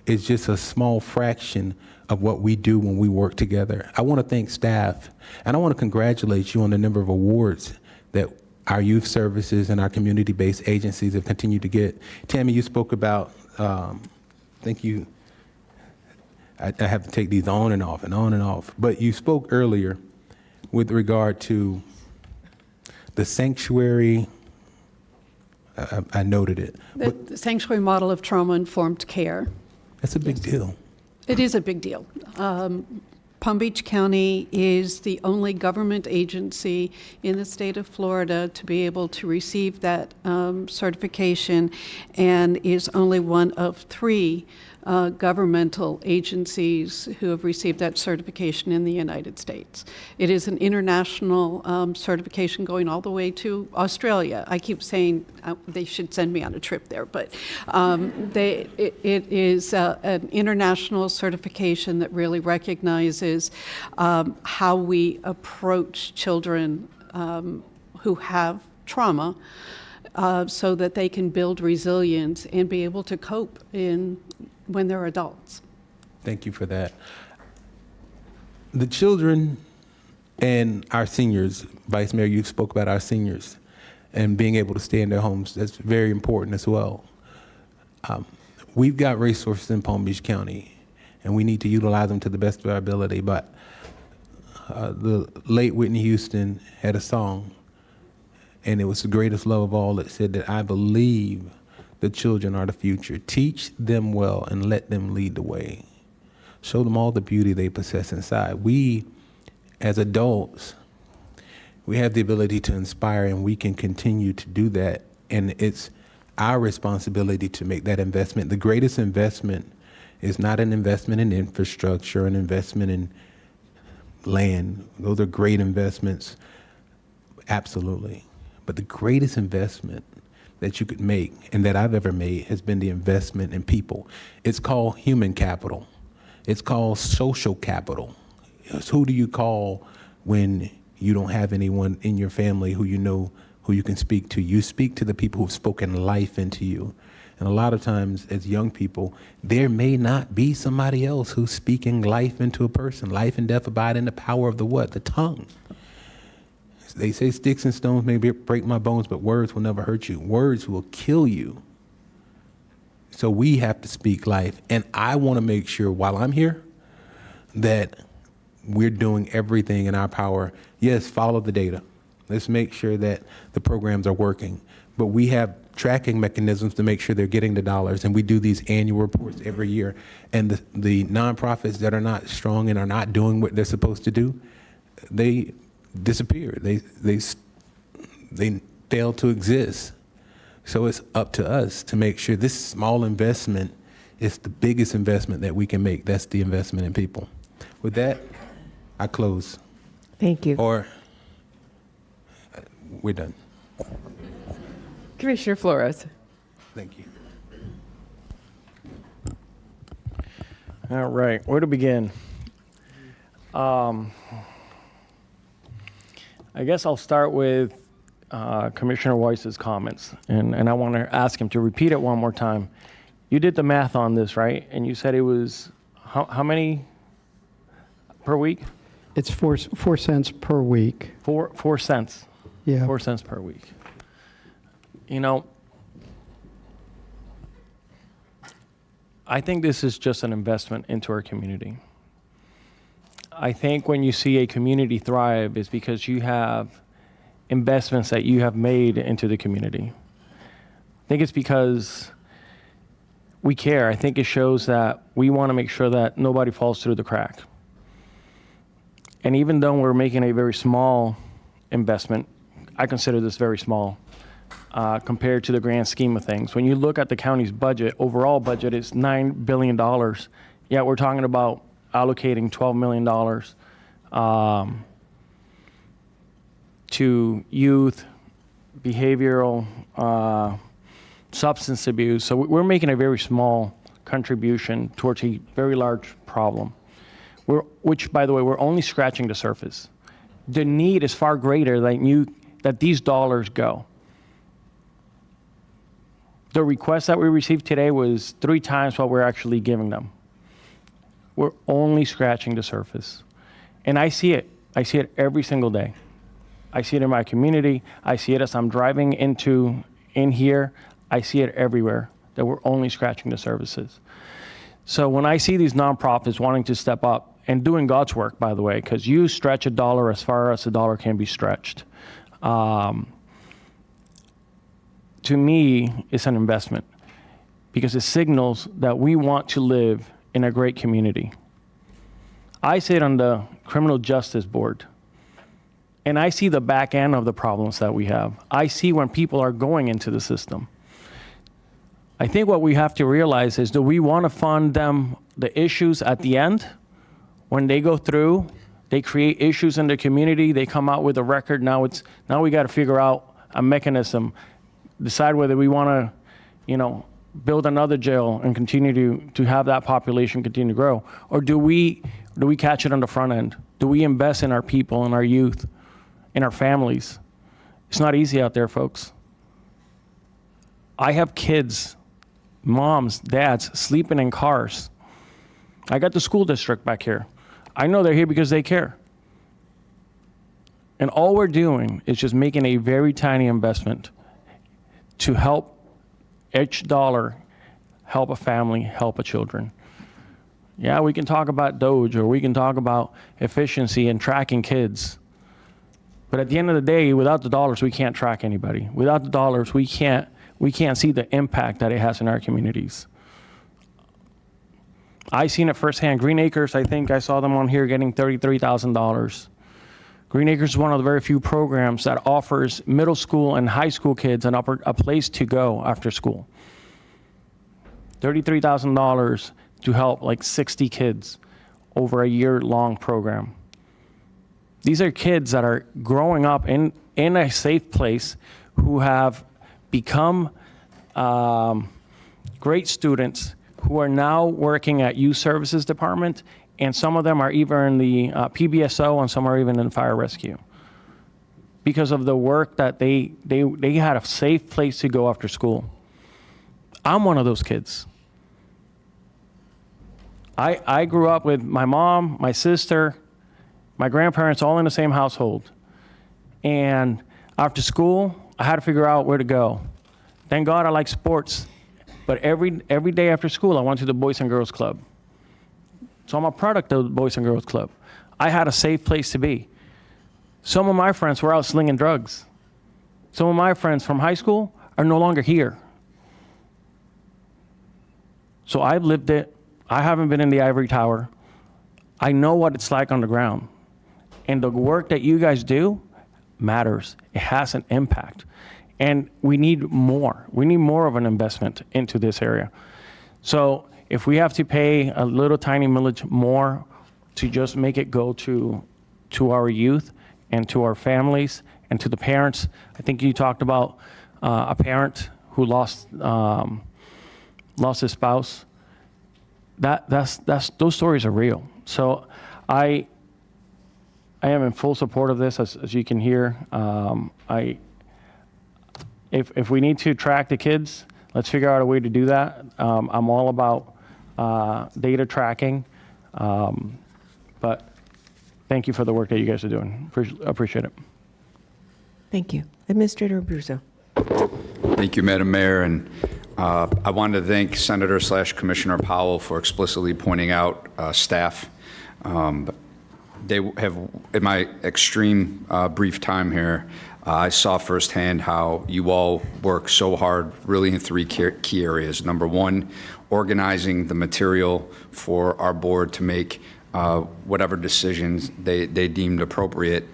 is just a small fraction of what we do when we work together. I want to thank staff, and I want to congratulate you on the number of awards that our youth services and our community-based agencies have continued to get. Tammy, you spoke about, thank you. I have to take these on and off and on and off. But you spoke earlier with regard to the sanctuary. I noted it.
The sanctuary model of trauma-informed care.
That's a big deal.
It is a big deal. Palm Beach County is the only government agency in the state of Florida to be able to receive that certification, and is only one of 3 governmental agencies who have received that certification in the United States. It is an international certification going all the way to Australia. I keep saying they should send me on a trip there, but it is an international certification that really recognizes how we approach children who have trauma, so that they can build resilience and be able to cope when they're adults.
Thank you for that. The children and our seniors, Vice Mayor, you spoke about our seniors and being able to stay in their homes. That's very important as well. We've got resources in Palm Beach County, and we need to utilize them to the best of our ability. But the late Whitney Houston had a song, and it was the greatest love of all, that said that I believe the children are the future. Teach them well and let them lead the way. Show them all the beauty they possess inside. We as adults, we have the ability to inspire, and we can continue to do that. And it's our responsibility to make that investment. The greatest investment is not an investment in infrastructure, an investment in land. Those are great investments, absolutely. But the greatest investment that you could make, and that I've ever made, has been the investment in people. It's called human capital. It's called social capital. It's who do you call when you don't have anyone in your family who you know who you can speak to? You speak to the people who've spoken life into you. And a lot of times as young people, there may not be somebody else who's speaking life into a person. Life and death abide in the power of the what? The tongue. They say sticks and stones may break my bones, but words will never hurt you. Words will kill you. So we have to speak life. And I want to make sure while I'm here that we're doing everything in our power. Yes, follow the data. Let's make sure that the programs are working. But we have tracking mechanisms to make sure they're getting the dollars. And we do these annual reports every year. And the nonprofits that are not strong and are not doing what they're supposed to do, they disappear. They fail to exist. So it's up to us to make sure this small investment is the biggest investment that we can make. That's the investment in people. With that, I close.
Thank you.
Or we're done.
Commissioner Flores.
Thank you.
All right, where to begin? I guess I'll start with Commissioner Weiss's comments, and I want to ask him to repeat it one more time. You did the math on this, right? And you said it was how many per week?
It's 4 cents per week.
4 cents.
Yeah.
4 cents per week. You know, I think this is just an investment into our community. I think when you see a community thrive is because you have investments that you have made into the community. I think it's because we care. I think it shows that we want to make sure that nobody falls through the crack. And even though we're making a very small investment, I consider this very small compared to the grand scheme of things. When you look at the county's budget, overall budget is $9 billion. Yet we're talking about allocating $12 million to youth, behavioral, substance abuse. So we're making a very small contribution towards a very large problem, which, by the way, we're only scratching the surface. The need is far greater that these dollars go. The request that we received today was 3 times what we're actually giving them. We're only scratching the surface. And I see it. I see it every single day. I see it in my community. I see it as I'm driving in here. I see it everywhere, that we're only scratching the surfaces. So when I see these nonprofits wanting to step up and doing God's work, by the way, because you stretch a dollar as far as a dollar can be stretched. To me, it's an investment because it signals that we want to live in a great community. I sit on the Criminal Justice Board, and I see the back end of the problems that we have. I see when people are going into the system. I think what we have to realize is, do we want to fund them the issues at the end? When they go through, they create issues in the community, they come out with a record, now we got to figure out a mechanism, decide whether we want to, build another jail and continue to have that population continue to grow, or do we catch it on the front end? Do we invest in our people, in our youth, in our families? It's not easy out there, folks. I have kids, moms, dads, sleeping in cars. I got the school district back here. I know they're here because they care. And all we're doing is just making a very tiny investment to help each dollar help a family, help a children. Yeah, we can talk about DOGE, or we can talk about efficiency and tracking kids. But at the end of the day, without the dollars, we can't track anybody. Without the dollars, we can't see the impact that it has in our communities. I seen it firsthand. Green Acres, I think I saw them on here getting $33,000 Green Acres is one of the very few programs that offers middle school and high school kids a place to go after school. $33,000 to help like 60 kids over a year-long program. These are kids that are growing up in a safe place who have become great students who are now working at youth services department, and some of them are either in the PBSO and some are even in fire rescue. Because of the work that they had a safe place to go after school. I'm one of those kids. I grew up with my mom, my sister, my grandparents all in the same household. And after school, I had to figure out where to go. Thank God I like sports, but every day after school, I went to the Boys and Girls Club. So I'm a product of the Boys and Girls Club. I had a safe place to be. Some of my friends were out slinging drugs. Some of my friends from high school are no longer here. So I've lived it. I haven't been in the ivory tower. I know what it's like on the ground. And the work that you guys do matters. It has an impact. And we need more. We need more of an investment into this area. So if we have to pay a little tiny millage more to just make it go to our youth and to our families and to the parents, I think you talked about a parent who lost his spouse. Those stories are real. So I am in full support of this, as you can hear. If we need to track the kids, let's figure out a way to do that. I'm all about data tracking, but thank you for the work that you guys are doing. Appreciate it.
Thank you. Administrator Abruzzo.
Thank you, Madam Mayor. And I wanted to thank Senator/Commissioner Powell for explicitly pointing out staff. They have, in my extreme brief time here, I saw firsthand how you all work so hard really in three key areas. Number one, organizing the material for our board to make whatever decisions they deemed appropriate.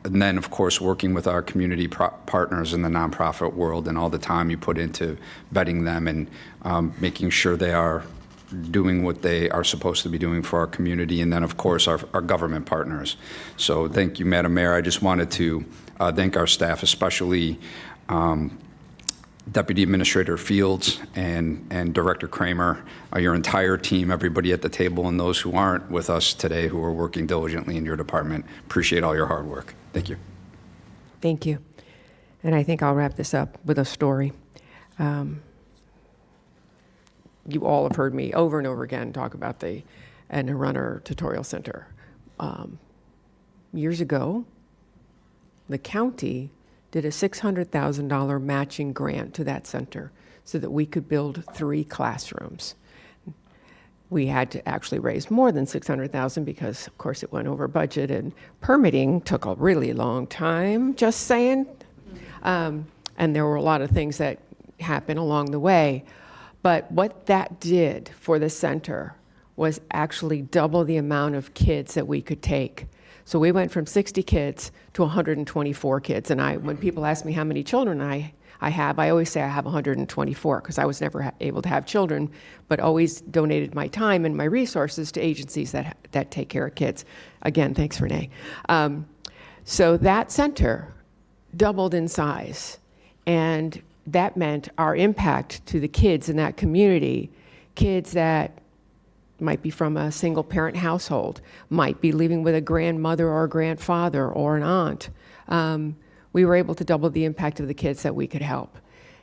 And then, of course, working with our community partners in the nonprofit world and all the time you put into vetting them and making sure they are doing what they are supposed to be doing for our community, and then, of course, our government partners. So thank you, Madam Mayor. I just wanted to thank our staff, especially Deputy Administrator Fields and Director Kramer, your entire team, everybody at the table, and those who aren't with us today who are working diligently in your department. Appreciate all your hard work. Thank you.
Thank you. And I think I'll wrap this up with a story. You all have heard me over and over again talk about the Runner Tutorial Center. Years ago, the county did a $600,000 matching grant to that center so that we could build 3 classrooms. We had to actually raise more than $600,000 because, of course, it went over budget, and permitting took a really long time, just saying. And there were a lot of things that happened along the way. But what that did for the center was actually double the amount of kids that we could take. So we went from 60 kids to 124 kids. And when people ask me how many children I have, I always say I have 124 because I was never able to have children, but always donated my time and my resources to agencies that take care of kids. Again, thanks, Renee. So that center doubled in size. And that meant our impact to the kids in that community, kids that might be from a single parent household, might be living with a grandmother or a grandfather or an aunt. We were able to double the impact of the kids that we could help.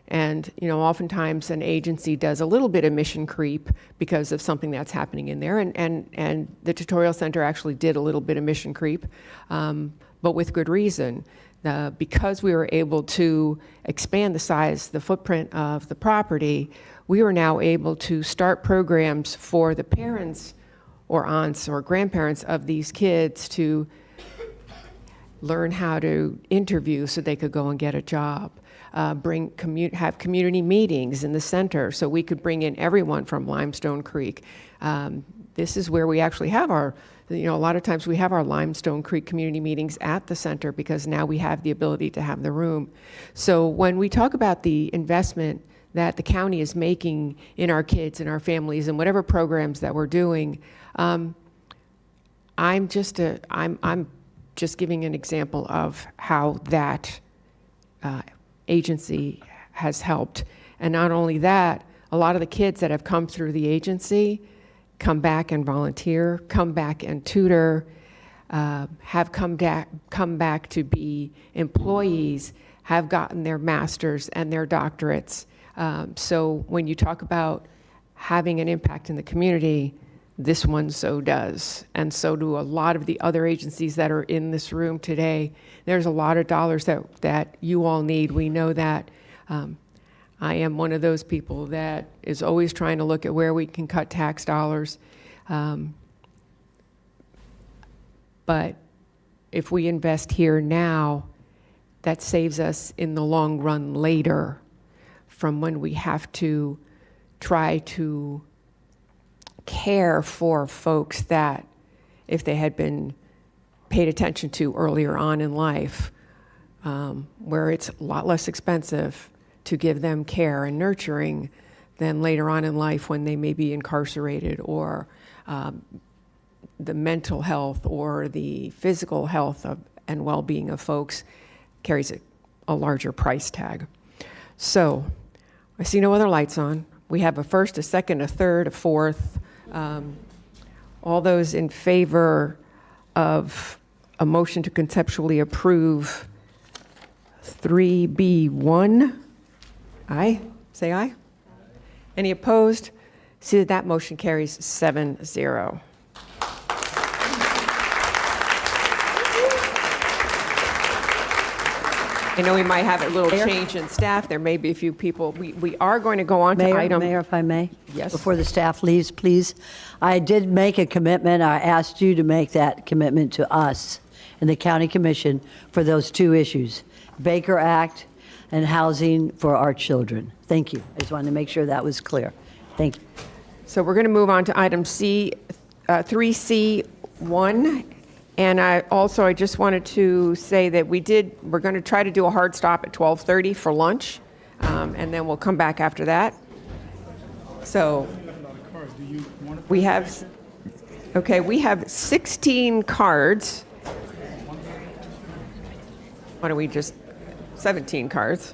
And, oftentimes an agency does a little bit of mission creep because of something that's happening in there. And the Tutorial Center actually did a little bit of mission creep, but with good reason. Because we were able to expand the footprint of the property, we were now able to start programs for the parents or aunts or grandparents of these kids to learn how to interview so they could go and get a job, have community meetings in the center so we could bring in everyone from Limestone Creek, this is where we actually have our, a lot of times we have our Limestone Creek community meetings at the center because now we have the ability to have the room. So when we talk about the investment that the county is making in our kids and our families and whatever programs that we're doing, I'm just giving an example of how that agency has helped. And not only that, a lot of the kids that have come through the agency come back and volunteer, come back and tutor, have come back to be employees, have gotten their masters and their doctorates. So when you talk about having an impact in the community, this one so does. And so do a lot of the other agencies that are in this room today. There's a lot of dollars that you all need. We know that. I am one of those people that is always trying to look at where we can cut tax dollars. But if we invest here now, that saves us in the long run later from when we have to try to care for folks that, if they had been paid attention to earlier on in life, where it's a lot less expensive to give them care and nurturing than later on in life when they may be incarcerated, or the mental health or the physical health and well-being of folks carries a larger price tag. So I see no other lights on. We have a first, a second, a third, a fourth. All those in favor of a motion to conceptually approve 3B1, aye? Say aye. Any opposed? See that motion carries 7-0. I know we might have a little change in staff. There may be a few people. We are going to go on to item.
Mayor, if I may?
Yes.
Before the staff leaves, please. I did make a commitment. I asked you to make that commitment to us and the County Commission for those two issues, Baker Act and housing for our children. Thank you. I just wanted to make sure that was clear. Thank you.
So we're going to move on to item 3C1. And I just wanted to say that we're going to try to do a hard stop at 12:30 for lunch, and then we'll come back after that. So we have 16 cards. Why don't we just 17 cards?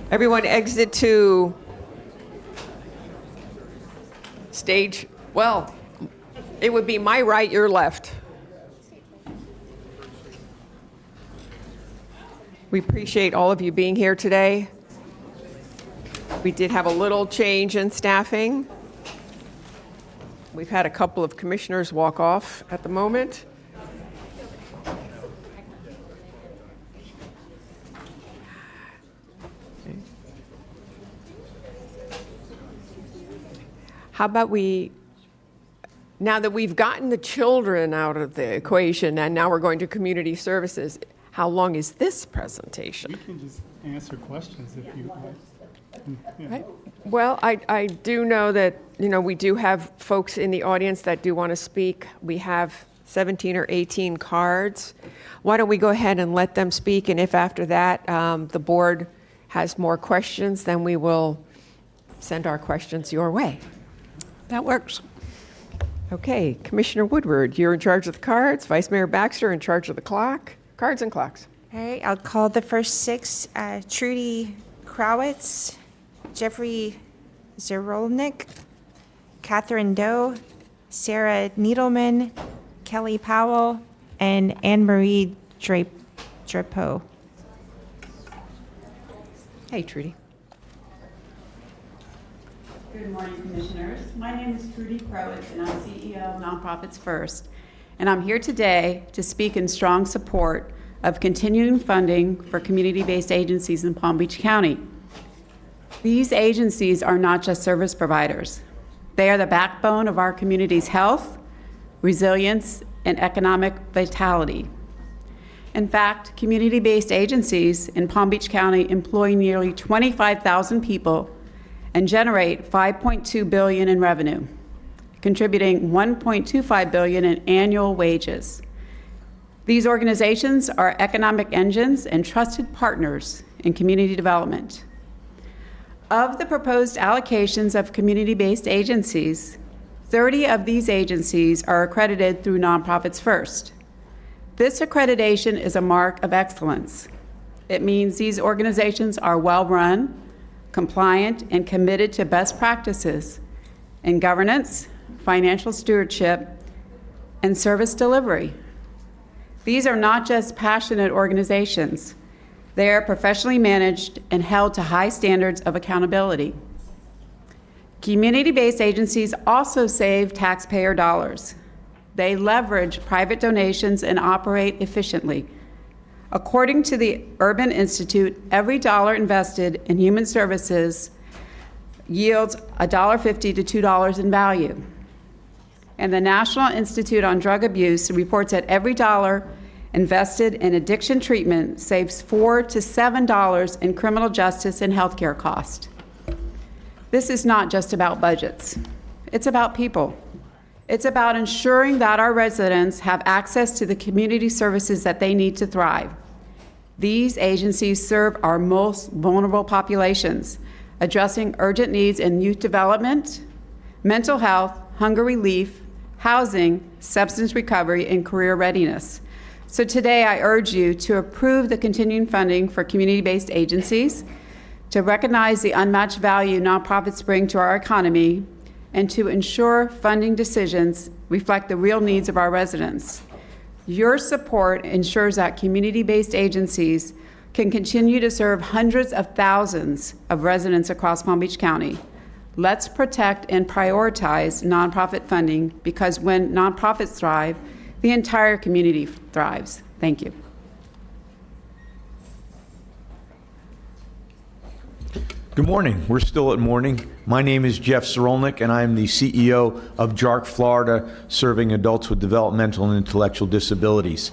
Everyone exit to stage. Well, it would be my right, your left. We appreciate all of you being here today. We did have a little change in staffing. We've had a couple of commissioners walk off at the moment. How about now that we've gotten the children out of the equation and now we're going to community services, how long is this presentation?
You can just answer questions if you want. Yeah.
Right. Well, I do know that, we do have folks in the audience that do want to speak. We have 17 or 18 cards. Why don't we go ahead and let them speak? And if after that the board has more questions, then we will send our questions your way.
That works.
Okay, Commissioner Woodward, you're in charge of the cards. Vice Mayor Baxter in charge of the clock. Cards and clocks.
All right, I'll call the first six. Trudy Krawitz, Jeffrey Zerolnik, Catherine Doe, Sarah Needleman, Kelly Powell, and Anne Marie Drapeau.
Hey, Trudy.
Good morning, Commissioners. My name is Trudy Krawitz, and I'm CEO of Nonprofits First. And I'm here today to speak in strong support of continuing funding for community-based agencies in Palm Beach County. These agencies are not just service providers. They are the backbone of our community's health, resilience, and economic vitality. In fact, community-based agencies in Palm Beach County employ nearly 25,000 people
and generate $5.2 billion in revenue, contributing $1.25 billion in annual wages. These organizations are economic engines and trusted partners in community development. Of the proposed allocations of community-based agencies, 30 of these agencies are accredited through Nonprofits First. This accreditation is a mark of excellence. It means these organizations are well-run, compliant, and committed to best practices in governance, financial stewardship, and service delivery. These are not just passionate organizations. They are professionally managed and held to high standards of accountability. Community-based agencies also save taxpayer dollars. They leverage private donations and operate efficiently. According to the Urban Institute, every dollar invested in human services yields $1.50 to $2 in value. And the National Institute on Drug Abuse reports that every dollar invested in addiction treatment saves $4 to $7 in criminal justice and healthcare costs. This is not just about budgets. It's about people. It's about ensuring that our residents have access to the community services that they need to thrive. These agencies serve our most vulnerable populations, addressing urgent needs in youth development, mental health, hunger relief, housing, substance recovery, and career readiness. So today I urge you to approve the continuing funding for community-based agencies, to recognize the unmatched value nonprofits bring to our economy, and to ensure funding decisions reflect the real needs of our residents. Your support ensures that community-based agencies can continue to serve hundreds of thousands of residents across Palm Beach County. Let's protect and prioritize nonprofit funding, because when nonprofits thrive, the entire community thrives. Thank you.
Good morning. We're still at morning. My name is Jeff Sorolnik, and I am the CEO of JARC Florida, serving adults with developmental and intellectual disabilities.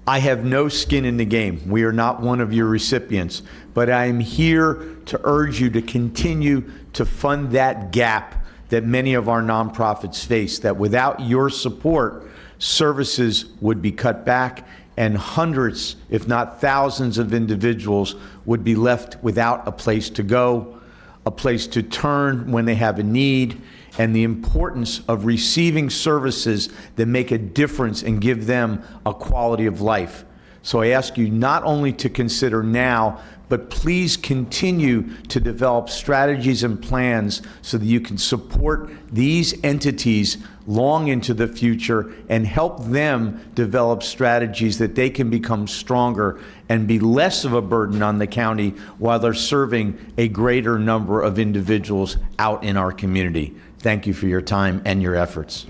I have no skin in the game. We are not one of your recipients, but I am here to urge you to continue to fund that gap that many of our nonprofits face, that without your support, services would be cut back and hundreds, if not thousands of individuals would be left without a place to go, a place to turn when they have a need, and the importance of receiving services that make a difference and give them a quality of life. So I ask you not only to consider now, but please continue to develop strategies and plans so that you can support these entities long into the future and help them develop strategies that they can become stronger and be less of a burden on the county while they're serving a greater number of individuals out in our community. Thank you for your time and your efforts.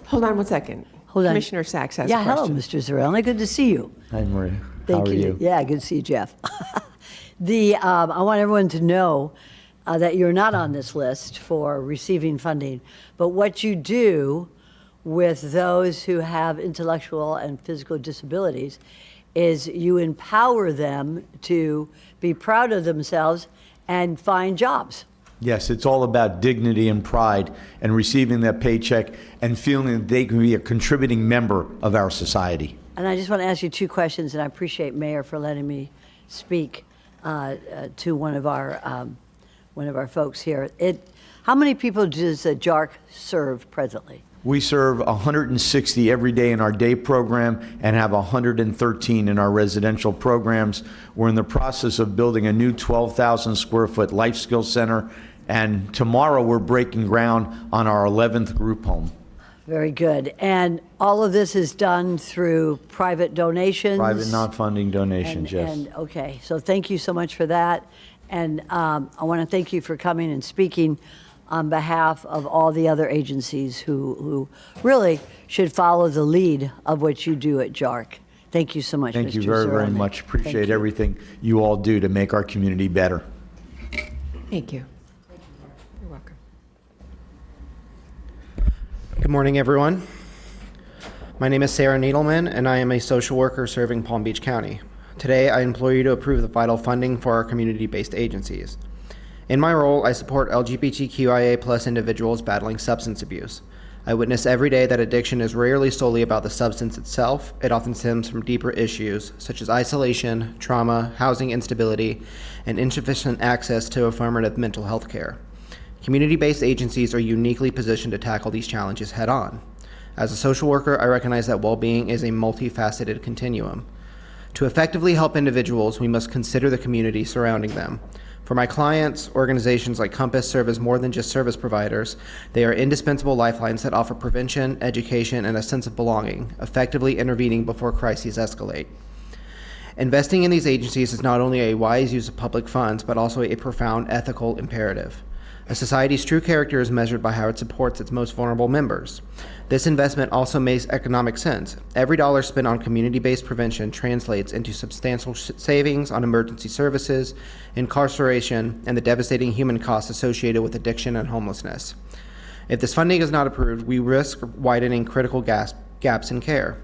Hold on one second.
Hold on.
Commissioner Sachs has
Yeah,
a
hello,
question.
Mr. Zarelli. Good to see you.
Hi, Maria.
Thank
How are you?
Yeah, good to see you, Jeff. I want everyone to know that you're not on this list for receiving funding, but what you do with those who have intellectual and physical disabilities is you empower them to be proud of themselves and find jobs.
Yes, it's all about dignity and pride and receiving that paycheck and feeling that they can be a contributing member of our society.
And I just want to ask you two questions, and I appreciate Mayor for letting me speak to one of our folks here. How many people does JARC serve presently?
We serve 160 every day in our day program and have 113 in our residential programs. We're in the process of building a new 12,000 square foot life skills center, and tomorrow we're breaking ground on our 11th group home.
Very good. And all of this is done through private donations?
Private non-funding donations, yes.
And okay, so thank you so much for that. And I want to thank you for coming and speaking on behalf of all the other agencies who really should follow the lead of what you do at JARC. Thank you so much,
Thank
Mr.
you very, very
Zarelli.
much.
Thank
Appreciate
you.
everything you all do to make our community better.
Thank you. You're welcome.
Good morning, everyone. My name is Sarah Needleman, and I am a social worker serving Palm Beach County. Today, I implore you to approve the vital funding for our community-based agencies. In my role, I support LGBTQIA+ individuals battling substance abuse. I witness every day that addiction is rarely solely about the substance itself. It often stems from deeper issues such as isolation, trauma, housing instability, and insufficient access to affirmative mental health care. Community-based agencies are uniquely positioned to tackle these challenges head-on. As a social worker, I recognize that well-being is a multifaceted continuum. To effectively help individuals, we must consider the community surrounding them. For my clients, organizations like Compass serve as more than just service providers. They are indispensable lifelines that offer prevention, education, and a sense of belonging, effectively intervening before crises escalate. Investing in these agencies is not only a wise use of public funds, but also a profound ethical imperative. A society's true character is measured by how it supports its most vulnerable members. This investment also makes economic sense. Every dollar spent on community-based prevention translates into substantial savings on emergency services, incarceration, and the devastating human costs associated with addiction and homelessness. If this funding is not approved, we risk widening critical gaps in care.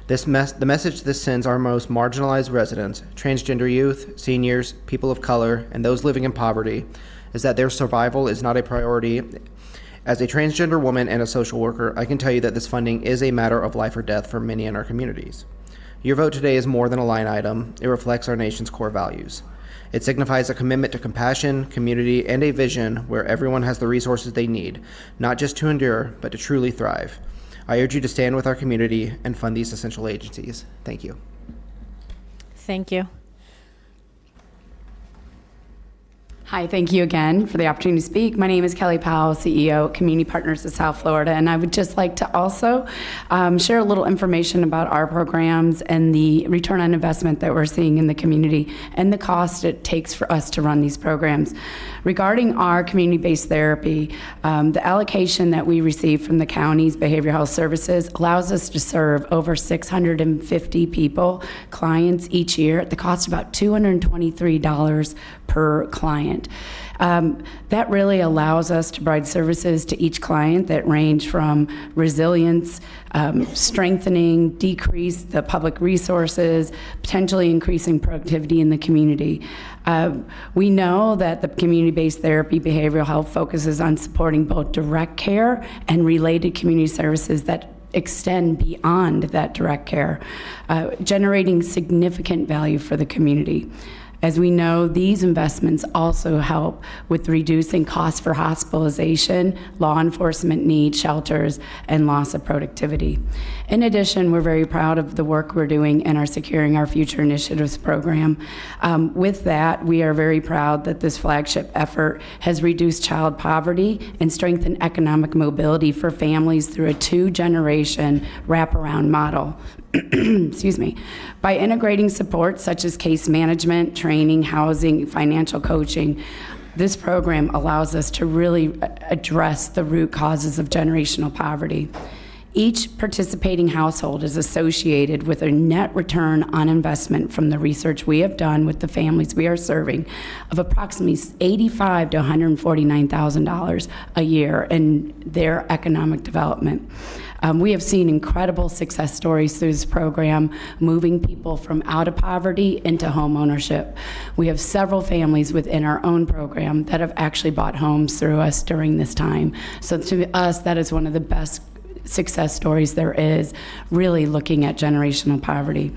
The message this sends our most marginalized residents, transgender youth, seniors, people of color, and those living in poverty, is that their survival is not a priority. As a transgender woman and a social worker, I can tell you that this funding is a matter of life or death for many in our communities. Your vote today is more than a line item. It reflects our nation's core values. It signifies a commitment to compassion, community, and a vision where everyone has the resources they need, not just to endure, but to truly thrive. I urge you to stand with our community and fund these essential agencies. Thank you.
Thank you.
Hi, thank you again for the opportunity to speak. My name is Kelly Powell, CEO at Community Partners of South Florida, and I would just like to also share a little information about our programs and the return on investment that we're seeing in the community and the cost it takes for us to run these programs. Regarding our community-based therapy, the allocation that we receive from the county's behavioral health services allows us to serve over 650 people, clients each year at the cost of about $223 per client. That really allows us to provide services to each client that range from resilience, strengthening, decrease the public resources, potentially increasing productivity in the community. We know that the community-based therapy behavioral health focuses on supporting both direct care and related community services that extend beyond that direct care, generating significant value for the community. As we know, these investments also help with reducing costs for hospitalization, law enforcement needs, shelters, and loss of productivity. In addition, we're very proud of the work we're doing in our Securing Our Future Initiatives program. With that, we are very proud that this flagship effort has reduced child poverty and strengthened economic mobility for families through a two-generation wraparound model. Excuse me. By integrating support such as case management, training, housing, financial coaching, this program allows us to really address the root causes of generational poverty. Each participating household is associated with a net return on investment from the research we have done with the families we are serving of approximately $85,000 to $149,000 a year in their economic development. We have seen incredible success stories through this program, moving people from out of poverty into home ownership. We have several families within our own program that have actually bought homes through us during this time. So to us, that is one of the best success stories there is, really looking at generational poverty.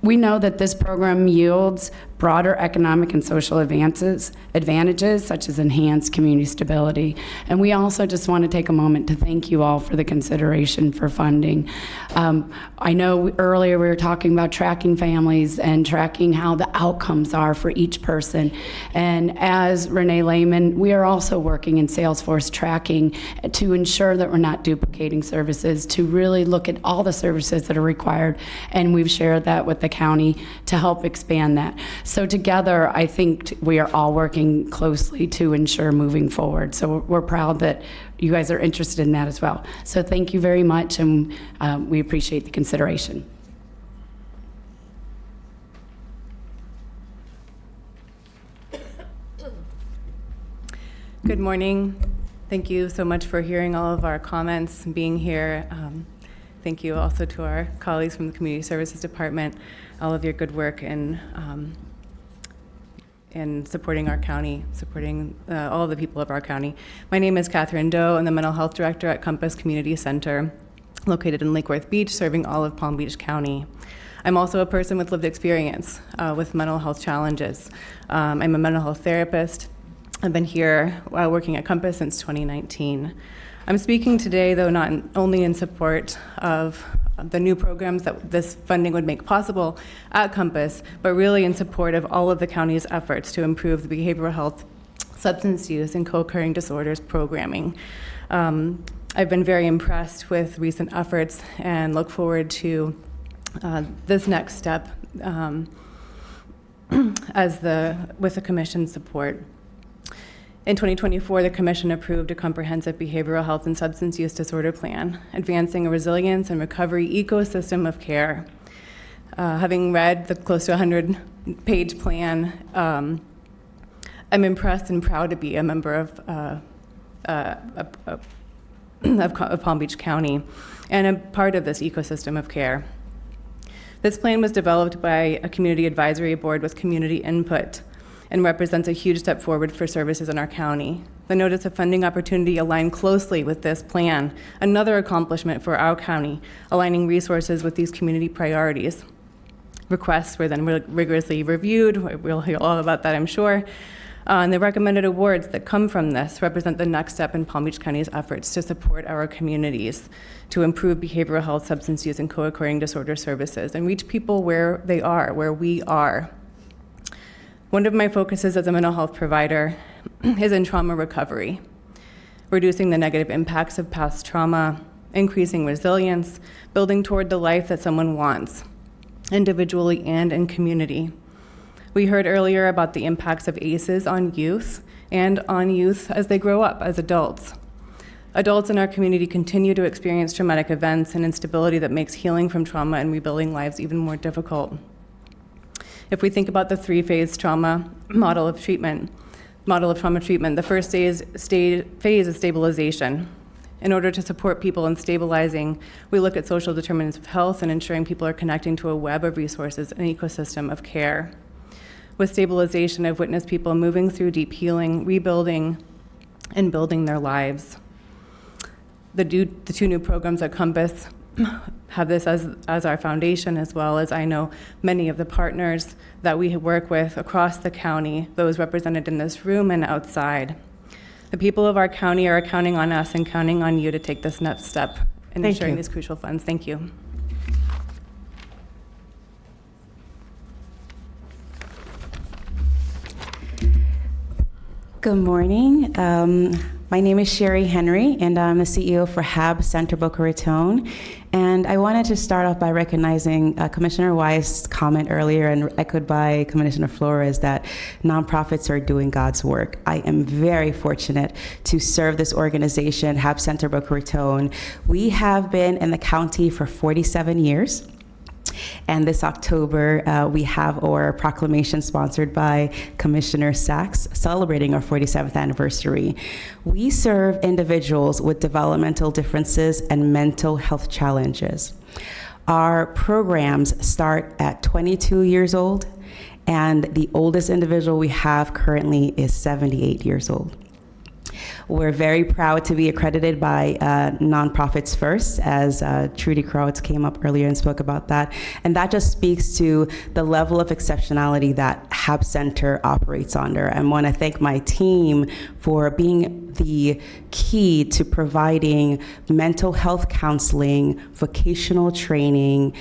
We know that this program yields broader economic and social advantages such as enhanced community stability. And we also just want to take a moment to thank you all for the consideration for funding. I know earlier we were talking about tracking families and tracking how the outcomes are for each person. And as Renee Lehman, we are also working in Salesforce tracking to ensure that we're not duplicating services, to really look at all the services that are required. And we've shared that with the county to help expand that. So together, I think we are all working closely to ensure moving forward. So we're proud that you guys are interested in that as well. So thank you very much, and we appreciate the consideration.
Good morning. Thank you so much for hearing all of our comments and being here. Thank you also to our colleagues from the Community Services Department, all of your good work in supporting our county, supporting all of the people of our county. My name is Catherine Doe. I'm the Mental Health Director at Compass Community Center, located in Lake Worth Beach, serving all of Palm Beach County. I'm also a person with lived experience with mental health challenges. I'm a mental health therapist. I've been here working at Compass since 2019. I'm speaking today, though, not only in support of the new programs that this funding would make possible at Compass, but really in support of all of the county's efforts to improve the behavioral health, substance use, and co-occurring disorders programming. I've been very impressed with recent efforts and look forward to this next step with the Commission's support. In 2024, the Commission approved a comprehensive behavioral health and substance use disorder plan, advancing a resilience and recovery ecosystem of care. Having read the close to 100-page plan, I'm impressed and proud to be a member of Palm Beach County and a part of this ecosystem of care. This plan was developed by a community advisory board with community input and represents a huge step forward for services in our county. The notice of funding opportunity aligned closely with this plan, another accomplishment for our county, aligning resources with these community priorities. Requests were then rigorously reviewed. We'll hear all about that, I'm sure. And the recommended awards that come from this represent the next step in Palm Beach County's efforts to support our communities, to improve behavioral health, substance use, and co-occurring disorder services, and reach people where they are, where we are. One of my focuses as a mental health provider is in trauma recovery, reducing the negative impacts of past trauma, increasing resilience, building toward the life that someone wants, individually and in community. We heard earlier about the impacts of ACEs on youth and on youth as they grow up as adults. Adults in our community continue to experience traumatic events and instability that makes healing from trauma and rebuilding lives even more difficult. If we think about the three-phase trauma model of trauma treatment, the first phase is stabilization. In order to support people in stabilizing, we look at social determinants of health and ensuring people are connecting to a web of resources and ecosystem of care. With stabilization, I've witnessed people moving through deep healing, rebuilding, and building their lives. The two new programs at Compass have this as our foundation, as well as I know many of the partners that we work with across the county, those represented in this room and outside. The people of our county are counting on us and counting on you to take this next step in ensuring these crucial funds. Thank you.
Good morning. My name is Sherry Henry, and I'm the CEO for HAB Center Boca Raton. And I wanted to start off by recognizing Commissioner Weiss' comment earlier and echoed by Commissioner Flores that nonprofits are doing God's work. I am very fortunate to serve this organization, HAB Center Boca Raton. We have been in the county for 47 years. And this October, we have our proclamation sponsored by Commissioner Sachs celebrating our 47th anniversary. We serve individuals with developmental differences and mental health challenges. Our programs start at 22 years old, and the oldest individual we have currently is 78 years old. We're very proud to be accredited by Nonprofits First, as Trudy Crowitz came up earlier and spoke about that. And that just speaks to the level of exceptionality that HAB Center operates under. I want to thank my team for being the key to providing mental health counseling, vocational training,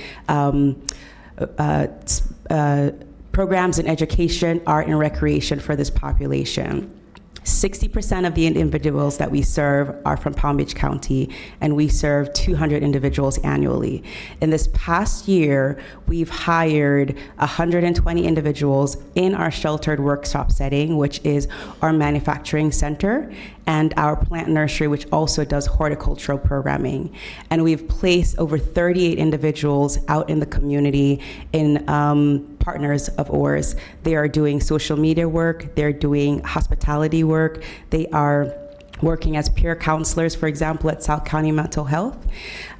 programs in education, art, and recreation for this population. 60% of the individuals that we serve are from Palm Beach County, and we serve 200 individuals annually. In this past year, we've hired 120 individuals in our sheltered workshop setting, which is our manufacturing center, and our plant nursery, which also does horticultural programming. And we've placed over 38 individuals out in the community in partners of ours. They are doing social media work, they're doing hospitality work, they are working as peer counselors, for example, at South County Mental Health.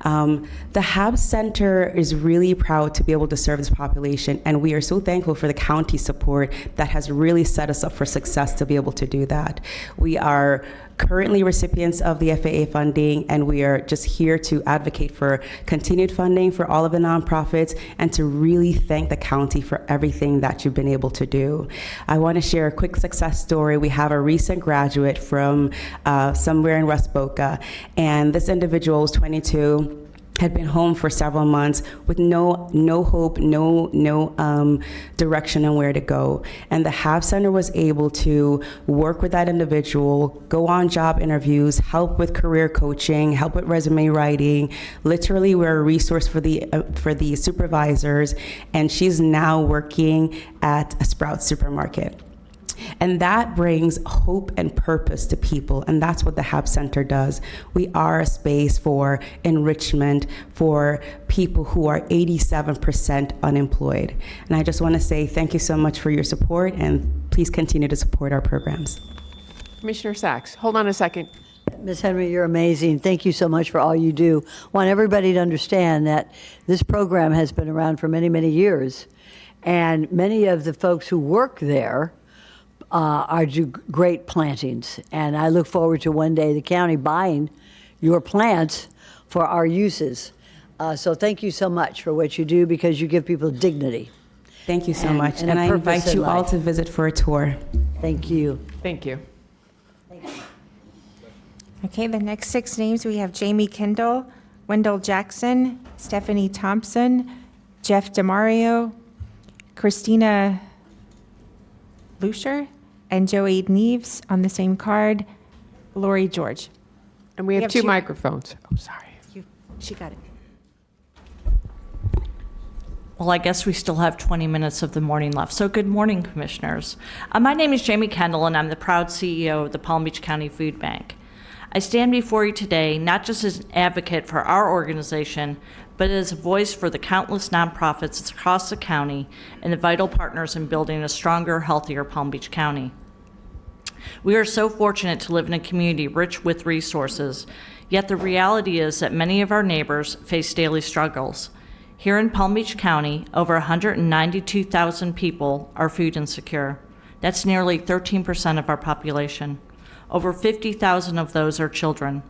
The HAB Center is really proud to be able to serve this population, and we are so thankful for the county support that has really set us up for success to be able to do that. We are currently recipients of the FAA funding, and we are just here to advocate for continued funding for all of the nonprofits and to really thank the county for everything that you've been able to do. I want to share a quick success story. We have a recent graduate from somewhere in West Boca, and this individual was 22, had been home for several months with no hope, no direction on where to go. And the HAB Center was able to work with that individual, go on job interviews, help with career coaching, help with resume writing. Literally, we're a resource for the supervisors, and she's now working at a Sprouts supermarket. And that brings hope and purpose to people, and that's what the HAB Center does. We are a space for enrichment for people who are 87% unemployed. And I just want to say thank you so much for your support, and please continue to support our programs.
Commissioner Sachs, hold on a second.
Ms. Henry, you're amazing. Thank you so much for all you do. I want everybody to understand that this program has been around for many, many years, and many of the folks who work there do great plantings. And I look forward to one day the county buying your plants for our uses. So thank you so much for what you do, because you give people dignity.
Thank you so much. And I
a
invite
purpose in
you all
life.
to visit for a tour.
Thank you.
Thank you.
Okay, the next 6 names, we have Jamie Kendall, Wendell Jackson, Stephanie Thompson, Jeff DeMario, Christina Lucier, and Joey Neves on the same card, Lori George.
And we have two microphones. Oh, sorry.
She got it.
Well, I guess we still have 20 minutes of the morning left. So good morning, commissioners. My name is Jamie Kendall, and I'm the proud CEO of the Palm Beach County Food Bank. I stand before you today not just as an advocate for our organization, but as a voice for the countless nonprofits across the county and the vital partners in building a stronger, healthier Palm Beach County. We are so fortunate to live in a community rich with resources, yet the reality is that many of our neighbors face daily struggles. Here in Palm Beach County, over 192,000 people are food insecure. That's nearly 13% of our population. Over 50,000 of those are children.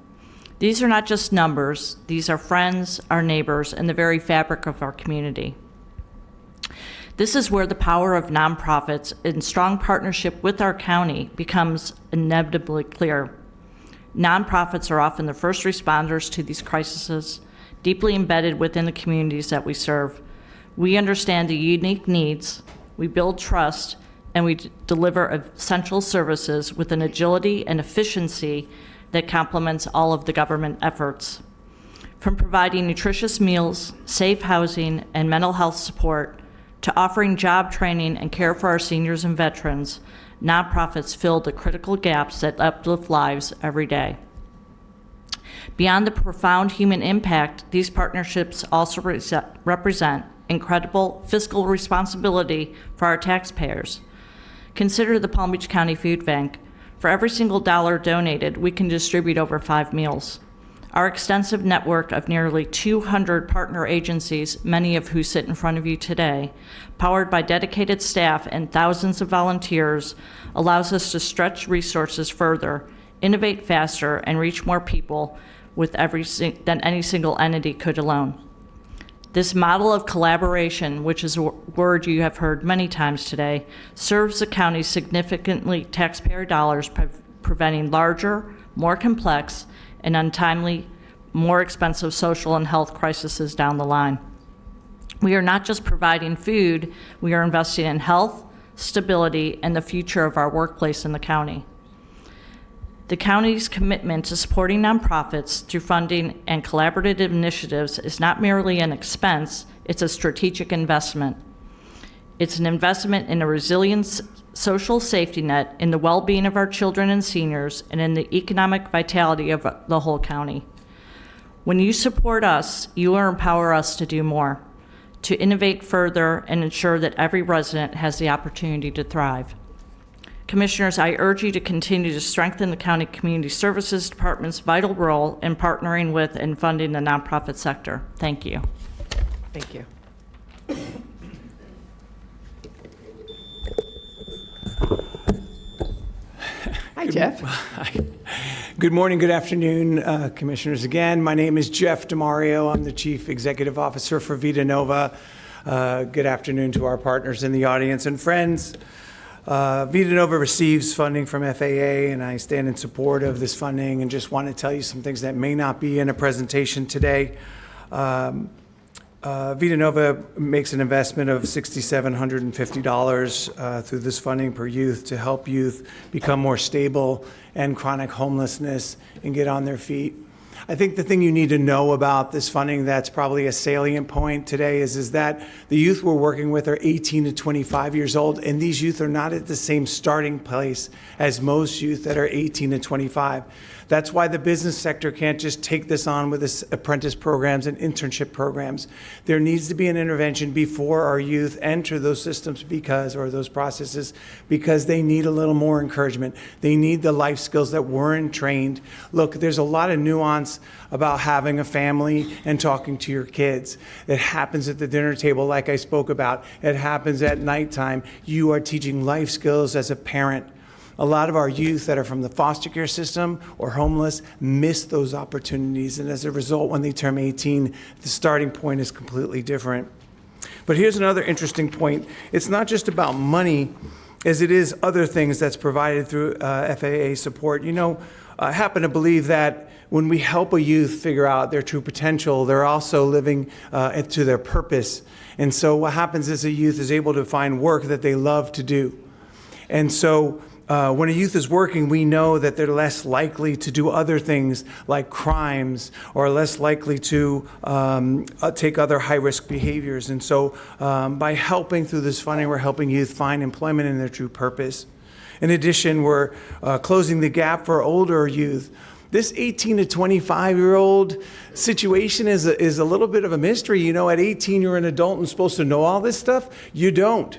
These are not just numbers, these are friends, our neighbors, and the very fabric of our community. This is where the power of nonprofits in strong partnership with our county becomes inevitably clear. Nonprofits are often the first responders to these crises, deeply embedded within the communities that we serve. We understand the unique needs, we build trust, and we deliver essential services with an agility and efficiency that complements all of the government efforts. From providing nutritious meals, safe housing, and mental health support, to offering job training and care for our seniors and veterans, nonprofits fill the critical gaps that uplift lives every day. Beyond the profound human impact, these partnerships also represent incredible fiscal responsibility for our taxpayers. Consider the Palm Beach County Food Bank. For every single dollar donated, we can distribute over 5 meals. Our extensive network of nearly 200 partner agencies, many of who sit in front of you today, powered by dedicated staff and thousands of volunteers, allows us to stretch resources further, innovate faster, and reach more people than any single entity could alone. This model of collaboration, which is a word you have heard many times today, serves the county significantly taxpayer dollars, preventing larger, more complex, and untimely, more expensive social and health crises down the line. We are not just providing food, we are investing in health, stability, and the future of our workplace in the county. The county's commitment to supporting nonprofits through funding and collaborative initiatives is not merely an expense, it's a strategic investment. It's an investment in a resilient social safety net, in the well-being of our children and seniors, and in the economic vitality of the whole county. When you support us, you empower us to do more, to innovate further and ensure that every resident has the opportunity to thrive. Commissioners, I urge you to continue to strengthen the County Community Services Department's vital role in partnering with and funding the nonprofit sector. Thank you.
Thank you. Hi, Jeff.
Good morning, good afternoon, Commissioners. Again, my name is Jeff DeMario. I'm the Chief Executive Officer for Vita Nova. Good afternoon to our partners in the audience and friends. Vita Nova receives funding from FAA, and I stand in support of this funding and just want to tell you some things that may not be in a presentation today. Vita Nova makes an investment of $6,750 through this funding per youth to help youth become more stable and chronic homelessness and get on their feet. I think the thing you need to know about this funding that's probably a salient point today is that the youth we're working with are 18 to 25 years old, and these youth are not at the same starting place as most youth that are 18 to 25. That's why the business sector can't just take this on with this apprentice programs and internship programs. There needs to be an intervention before our youth enter those systems or those processes because they need a little more encouragement. They need the life skills that weren't trained. Look, there's a lot of nuance about having a family and talking to your kids. It happens at the dinner table like I spoke about. It happens at nighttime. You are teaching life skills as a parent. A lot of our youth that are from the foster care system or homeless miss those opportunities, and as a result, when they turn 18, the starting point is completely different. But here's another interesting point. It's not just about money as it is other things that's provided through FAA support. You know, I happen to believe that when we help a youth figure out their true potential, they're also living to their purpose. And so what happens is a youth is able to find work that they love to do. And so when a youth is working, we know that they're less likely to do other things like crimes or less likely to take other high-risk behaviors. And so by helping through this funding, we're helping youth find employment in their true purpose. In addition, we're closing the gap for older youth. This 18 to 25-year-old situation is a little bit of a mystery. You know, at 18, you're an adult and supposed to know all this stuff. You don't.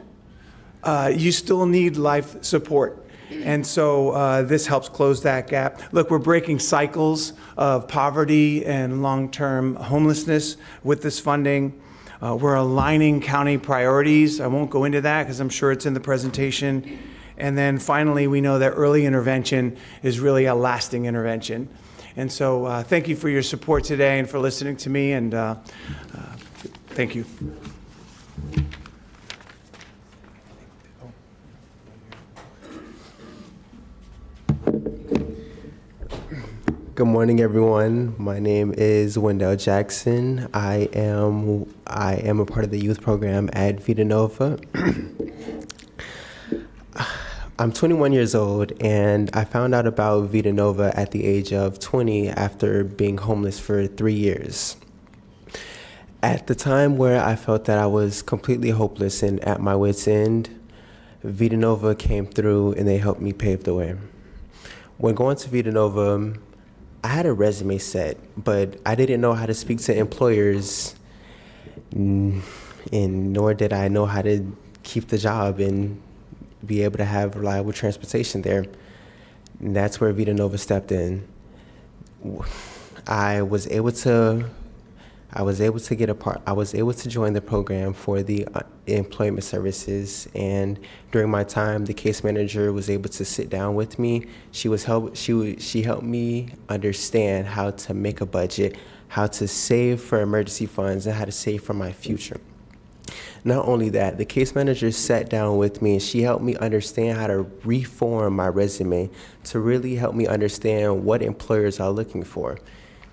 You still need life support. And so this helps close that gap. Look, we're breaking cycles of poverty and long-term homelessness with this funding. We're aligning county priorities. I won't go into that because I'm sure it's in the presentation. And then finally, we know that early intervention is really a lasting intervention. And so thank you for your support today and for listening to me, and thank you.
Good morning, everyone. My name is Wendell Jackson. I am a part of the youth program at Vita Nova. I'm 21 years old, and I found out about Vita Nova at the age of 20 after being homeless for 3 years. At the time where I felt that I was completely hopeless and at my wit's end, Vita Nova came through and they helped me pave the way. When going to Vita Nova, I had a resume set, but I didn't know how to speak to employers, and nor did I know how to keep the job and be able to have reliable transportation there. And that's where Vita Nova stepped in. I was able to join the program for the employment services, and during my time, the case manager was able to sit down with me. She helped me understand how to make a budget, how to save for emergency funds, and how to save for my future. Not only that, the case manager sat down with me and she helped me understand how to reform my resume to really help me understand what employers are looking for.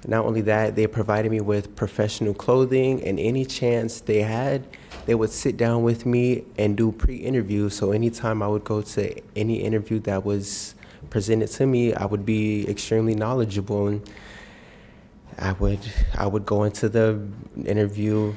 Not only that, they provided me with professional clothing, and any chance they had, they would sit down with me and do pre-interviews. So anytime I would go to any interview that was presented to me, I would be extremely knowledgeable, and I would go into the interview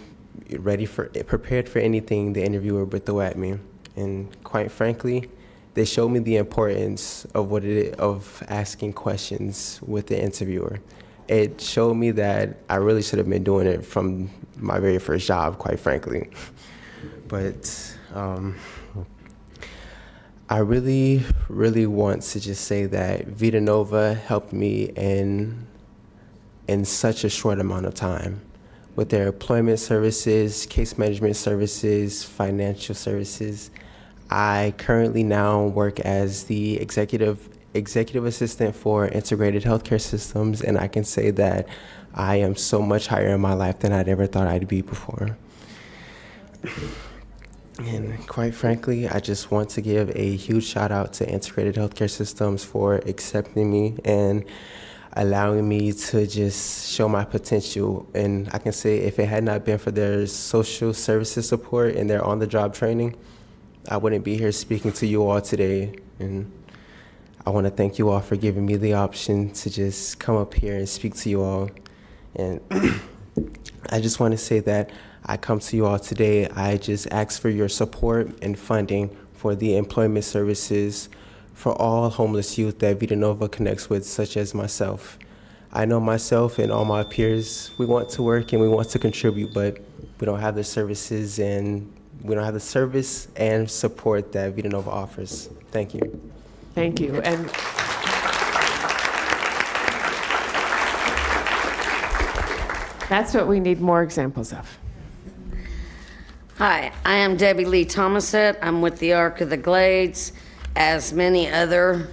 prepared for anything the interviewer would throw at me. And quite frankly, they showed me the importance of asking questions with the interviewer. It showed me that I really should have been doing it from my very first job, quite frankly. But I really, really want to just say that Vita Nova helped me in such a short amount of time with their employment services, case management services, financial services. I currently now work as the executive assistant for integrated healthcare systems, and I can say that I am so much higher in my life than I'd ever thought I'd be before. And quite frankly, I just want to give a huge shout out to integrated healthcare systems for accepting me and allowing me to just show my potential. And I can say if it had not been for their social services support and their on-the-job training, I wouldn't be here speaking to you all today. And I want to thank you all for giving me the option to just come up here and speak to you all. And I just want to say that I come to you all today. I just ask for your support and funding for the employment services for all homeless youth that Vita Nova connects with, such as myself. I know myself and all my peers, we want to work and we want to contribute, but we don't have the services and we don't have the service and support that Vita Nova offers. Thank you.
Thank you. And that's what we need more examples of.
Hi, I am Debbie Lee Thomasette. I'm with the Arc of the Glades. As many other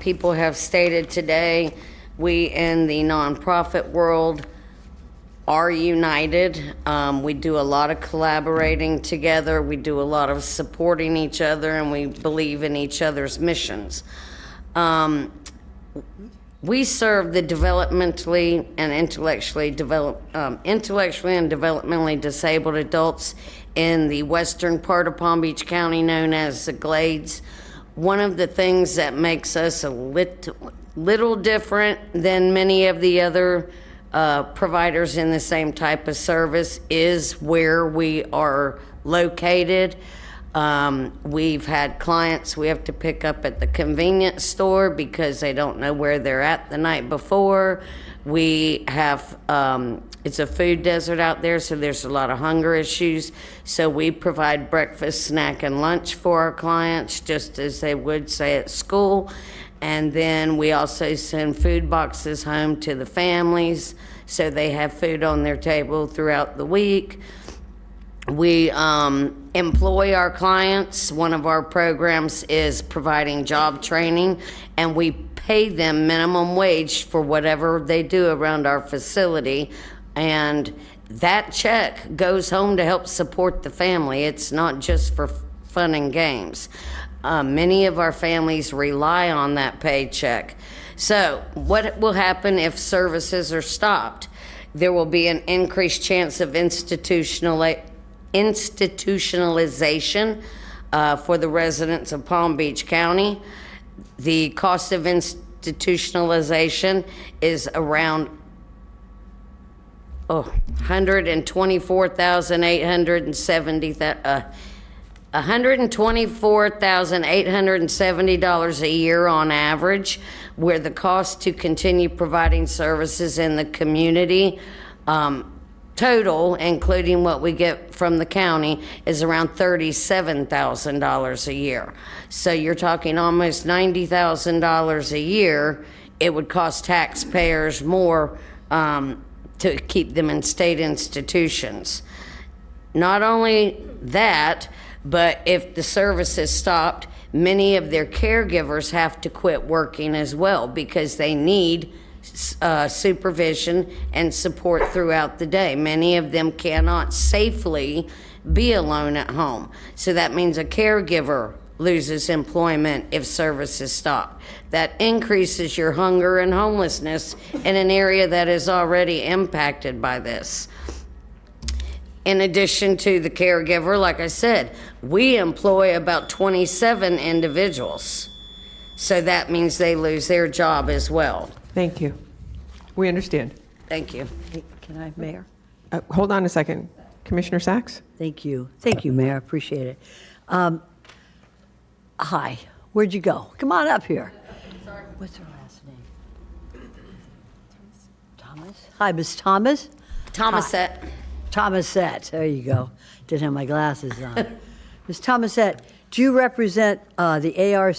people have stated today, we in the nonprofit world are united. We do a lot of collaborating together. We do a lot of supporting each other, and we believe in each other's missions. We serve the developmentally and intellectually and developmentally disabled adults in the western part of Palm Beach County, known as the Glades. One of the things that makes us a little different than many of the other providers in the same type of service is where we are located. We've had clients we have to pick up at the convenience store because they don't know where they're at the night before. We have, it's a food desert out there, so there's a lot of hunger issues. So we provide breakfast, snack, and lunch for our clients, just as they would say at school. And then we also send food boxes home to the families so they have food on their table throughout the week. We employ our clients. One of our programs is providing job training, and we pay them minimum wage for whatever they do around our facility. And that check goes home to help support the family. It's not just for fun and games. Many of our families rely on that paycheck. So what will happen if services are stopped? There will be an increased chance of institutionalization for the residents of Palm Beach County. The cost of institutionalization is around $124,870 a year on average, where the cost to continue providing services in the community total, including what we get from the county, is around $37,000 a year. So you're talking almost $90,000 a year. It would cost taxpayers more to keep them in state institutions. Not only that, but if the service is stopped, many of their caregivers have to quit working as well because they need supervision and support throughout the day. Many of them cannot safely be alone at home. So that means a caregiver loses employment if service is stopped. That increases your hunger and homelessness in an area that is already impacted by this. In addition to the caregiver, like I said, we employ about 27 individuals. So that means they lose their job as well.
Thank you. We understand.
Thank you.
Can I, Mayor?
Hold on a second. Commissioner Sachs?
Thank you. Thank you, Mayor. I appreciate it. Hi. Where'd you go? Come on up here. What's her last name? Thomas? Hi, Miss Thomas?
Thomasette.
Thomasette. There you go. Didn't have my glasses on. Miss Thomasette, Do you represent the ARC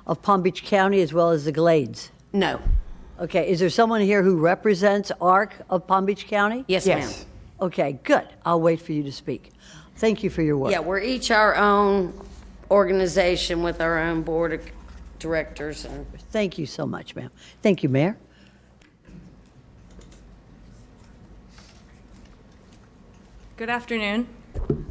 of Palm Beach County as well as the Glades?
No.
Okay, is there someone here who represents ARC of Palm Beach County?
Yes, ma'am.
Okay, good. I'll wait for you to speak. Thank you for your work.
Yeah, we're each our own organization with our own board of directors. And
Thank you so much, ma'am. Thank you, Mayor.
Good afternoon.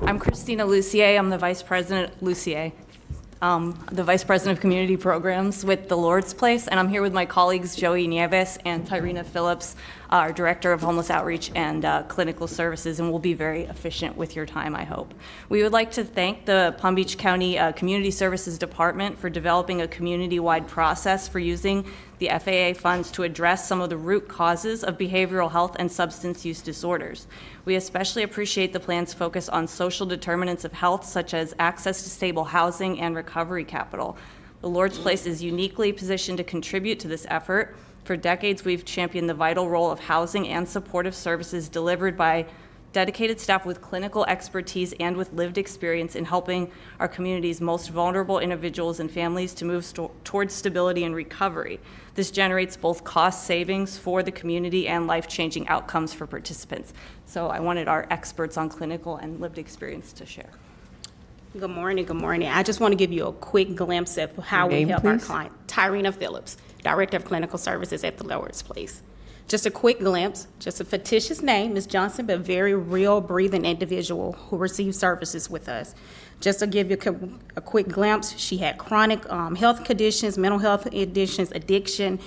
I'm Christina Lucier. I'm the Vice President the Vice President of Community Programs with the Lord's Place, and I'm here with my colleagues Joey Nieves and Tyrena Phillips, our Director of Homeless Outreach and Clinical Services, and we'll be very efficient with your time, I hope. We would like to thank the Palm Beach County Community Services Department for developing a community-wide process for using the FAA funds to address some of the root causes of behavioral health and substance use disorders. We especially appreciate the plan's focus on social determinants of health, such as access to stable housing and recovery capital. The Lord's Place is uniquely positioned to contribute to this effort. For decades, we've championed the vital role of housing and supportive services delivered by dedicated staff with clinical expertise and with lived experience in helping our community's most vulnerable individuals and families to move towards stability and recovery. This generates both cost savings for the community and life-changing outcomes for participants. So I wanted our experts on clinical and lived experience to share.
Good morning, good morning. I just want to give you a quick glimpse of how we help our client. Tyrena Phillips, Director of Clinical Services at the Lord's Place. Just a quick glimpse, just a fictitious name, Ms. Johnson, but very real, breathing individual who receives services with us. Just to give you a quick glimpse, she had chronic health conditions, mental health conditions, addiction.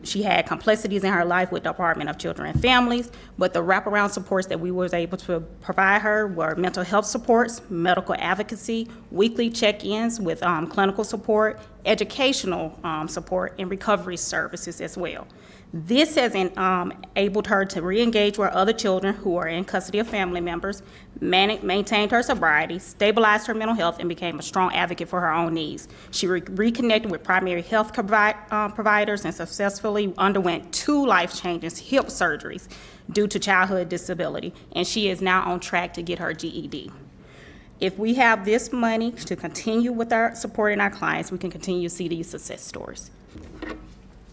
She had complexities in her life with the Department of Children and Families, but the wraparound supports that we was able to provide her were mental health supports, medical advocacy, weekly check-ins with clinical support, educational support, and recovery services as well. This has enabled her to re-engage with other children who are in custody of family members, maintained her sobriety, stabilized her mental health, and became a strong advocate for her own needs. She reconnected with primary health providers and successfully underwent 2 life-changing hip surgeries due to childhood disability, and she is now on track to get her GED. If we have this money to continue with our supporting our clients, we can continue to see these success stories.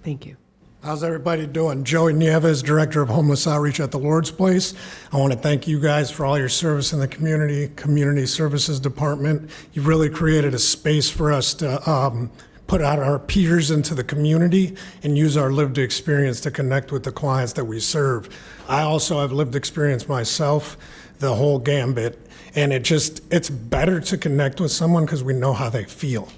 Thank you.
How's everybody doing? Joey Nieves, Director of Homeless Outreach at the Lord's Place. I want to thank you guys for all your service in the Community Services Department. You've really created a space for us to put out our peers into the community and use our lived experience to connect with the clients that we serve. I also have lived experience myself, the whole gambit, and it's better to connect with someone because we know how they feel.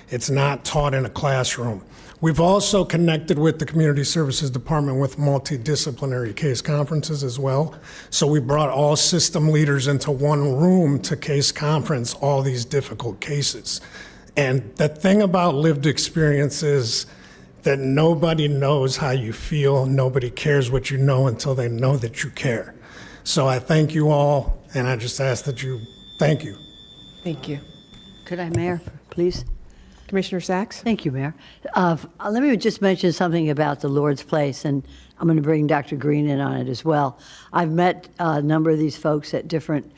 It's not taught in a classroom. We've also connected with the Community Services Department with multidisciplinary case conferences as well. So we brought all system leaders into one room to case conference all these difficult cases. And the thing about lived experience is that nobody knows how you feel, nobody cares what you know until they know that you care. So I thank you all, and I just ask that you thank you.
Thank you.
Could I, Mayor, please?
Commissioner Sachs?
Thank you, Mayor. Let me just mention something about the Lord's Place, and I'm going to bring Dr. Green in on it as well. I've met a number of these folks at different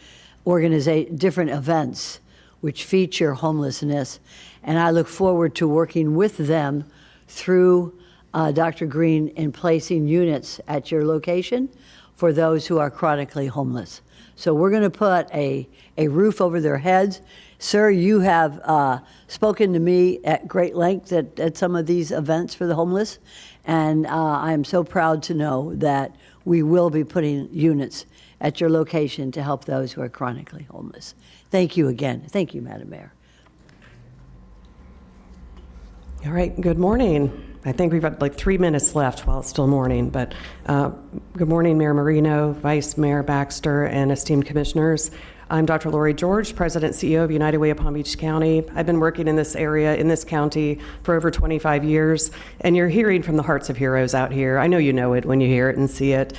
events which feature homelessness, and I look forward to working with them through Dr. Green in placing units at your location for those who are chronically homeless. So we're going to put a roof over their heads. Sir, you have spoken to me at great length at some of these events for the homeless, and I am so proud to know that we will be putting units at your location to help those who are chronically homeless. Thank you again. Thank you, Madam Mayor.
All right, good morning. I think we've got like 3 minutes left while it's still morning, but good morning, Mayor Marino, Vice Mayor Baxter, and esteemed commissioners. I'm Dr. Lori George, President CEO of United Way of Palm Beach County. I've been working in this area, in this county, for over 25 years, and you're hearing from the hearts of heroes out here. I know you know it when you hear it and see it.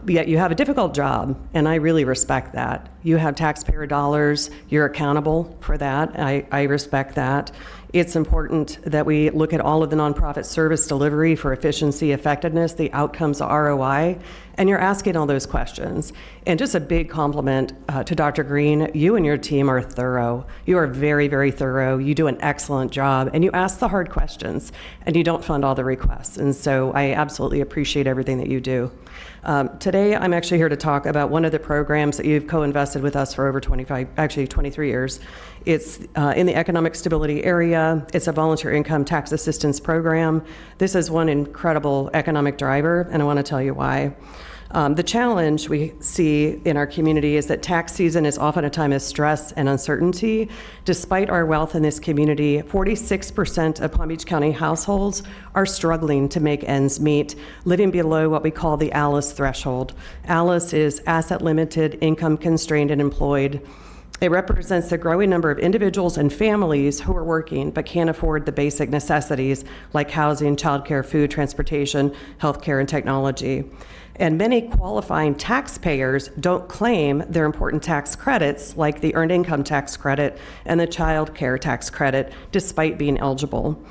Yet you have a difficult job, and I really respect that. You have taxpayer dollars. You're accountable for that. I respect that. It's important that we look at all of the nonprofit service delivery for efficiency, effectiveness, the outcomes, the ROI, and you're asking all those questions. And just a big compliment to Dr. Green. You and your team are thorough. You are very, very thorough. You do an excellent job, and you ask the hard questions, and you don't fund all the requests. And so I absolutely appreciate everything that you do. Today, I'm actually here to talk about one of the programs that you've co-invested with us for over 23 years. It's in the economic stability area. It's a volunteer income tax assistance program. This is one incredible economic driver, and I want to tell you why. The challenge we see in our community is that tax season is often a time of stress and uncertainty. Despite our wealth in this community, 46% of Palm Beach County households are struggling to make ends meet, living below what we call the ALICE threshold. ALICE is asset limited, income constrained, and employed. It represents the growing number of individuals and families who are working but can't afford the basic necessities like housing, childcare, food, transportation, healthcare, and technology. And many qualifying taxpayers don't claim their important tax credits like the Earned Income Tax Credit and the Child Care Tax Credit, despite being eligible.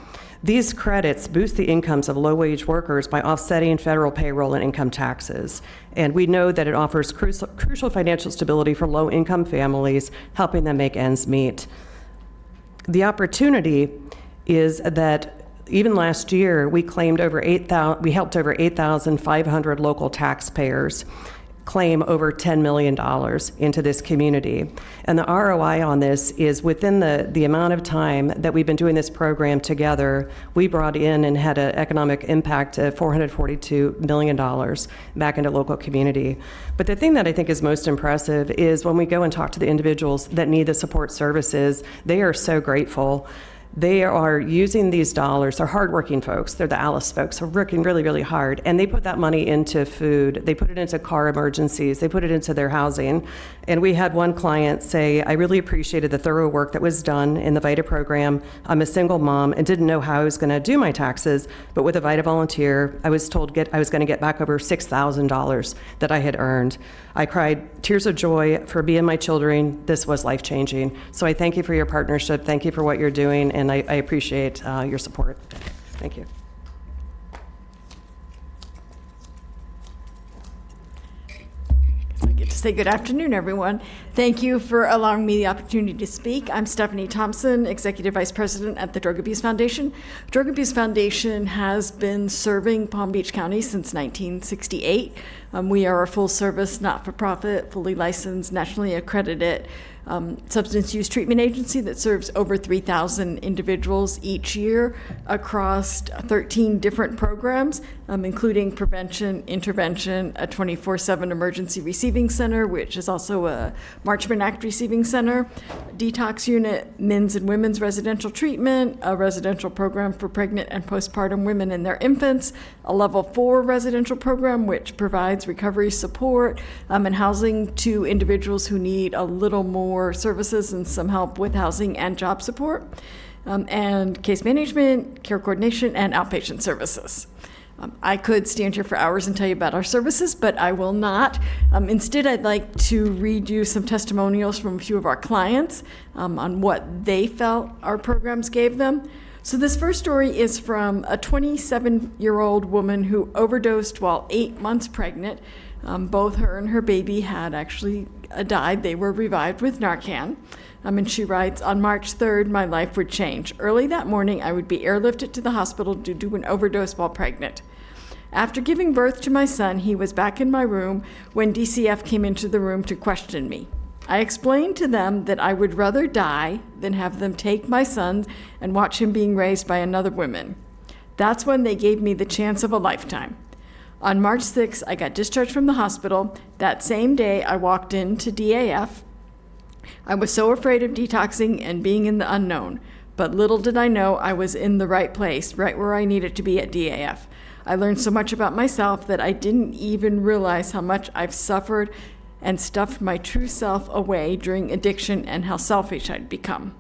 These credits boost the incomes of low-wage workers by offsetting federal payroll and income taxes. And we know that it offers crucial financial stability for low-income families, helping them make ends meet. The opportunity is that even last year, we helped over 8,500 local taxpayers claim over $10 million into this community. And the ROI on this is within the amount of time that we've been doing this program together, we brought in and had an economic impact of $442 million back into local community. But the thing that I think is most impressive is when we go and talk to the individuals that need the support services, they are so grateful. They are using these dollars. They're hardworking folks. They're the ALICE folks. They're working really, really hard. And they put that money into food. They put it into car emergencies. They put it into their housing. And we had one client say, I really appreciated the thorough work that was done in the VITA program. I'm a single mom and didn't know how I was going to do my taxes. But with a VITA volunteer, I was told I was going to get back over $6,000 that I had earned. I cried tears of joy for being my children. This was life-changing. So I thank you for your partnership. Thank you for what you're doing. And I appreciate your support. Thank you.
I get to say good afternoon, everyone. Thank you for allowing me the opportunity to speak. I'm Stephanie Thompson, Executive Vice President at the Drug Abuse Foundation. Drug Abuse Foundation has been serving Palm Beach County since 1968. We are a full-service, not-for-profit, fully licensed, nationally accredited substance use treatment agency that serves over 3,000 individuals each year across 13 different programs, including prevention, intervention, a 24/7 emergency receiving center, which is also a Marchman Act receiving center, detox unit, men's and women's residential treatment, a residential program for pregnant and postpartum women and their infants, a level 4 residential program, which provides recovery support and housing to individuals who need a little more services and some help with housing and job support, and case management, care coordination, and outpatient services. I could stand here for hours and tell you about our services, but I will not. Instead, I'd like to read you some testimonials from a few of our clients on what they felt our programs gave them. So this first story is from a 27-year-old woman who overdosed while 8 months pregnant. Both her and her baby had actually died. They were revived with Narcan. And she writes, on March 3rd, my life would change. Early that morning, I would be airlifted to the hospital due to an overdose while pregnant. After giving birth to my son, he was back in my room when DCF came into the room to question me. I explained to them that I would rather die than have them take my son and watch him being raised by another woman. That's when they gave me the chance of a lifetime. On March 6th, I got discharged from the hospital. That same day, I walked into DAF. I was so afraid of detoxing and being in the unknown, but little did I know I was in the right place, right where I needed to be at DAF. I learned so much about myself that I didn't even realize how much I've suffered and stuffed my true self away during addiction and how selfish I'd become.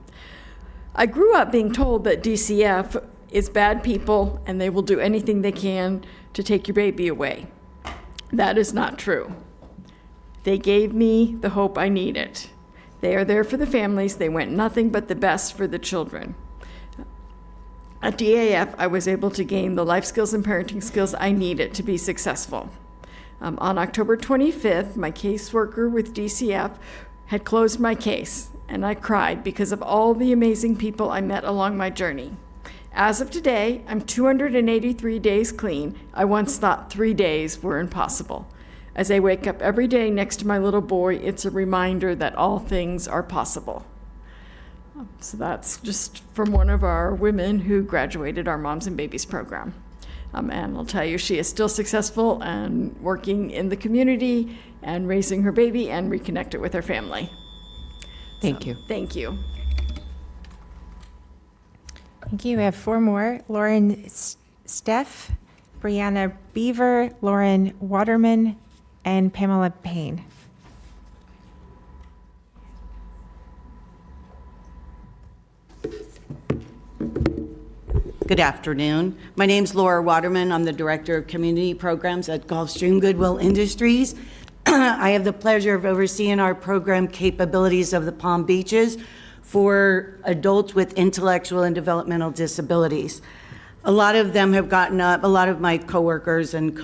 I grew up being told that DCF is bad people and they will do anything they can to take your baby away. That is not true. They gave me the hope I needed. They are there for the families. They want nothing but the best for the children. At DAF, I was able to gain the life skills and parenting skills I needed to be successful. On October 25th, my caseworker with DCF had closed my case, and I cried because of all the amazing people I met along my journey. As of today, I'm 283 days clean. I once thought 3 days were impossible. As I wake up every day next to my little boy, it's a reminder that all things are possible. So that's just from one of our women who graduated our Moms and Babies program. And I'll tell you, she is still successful and working in the community and raising her baby and reconnected with her family.
Thank you.
Thank you.
Thank you. We have 4 more. Lauren Steff, Brianna Beaver, Lauren Waterman, and Pamela Payne.
Good afternoon. My name's Laura Waterman. I'm the Director of Community Programs at Gulfstream Goodwill Industries. I have the pleasure of overseeing our program capabilities of the Palm Beaches for adults with intellectual and developmental disabilities. A lot of them have gotten up, a lot of my coworkers and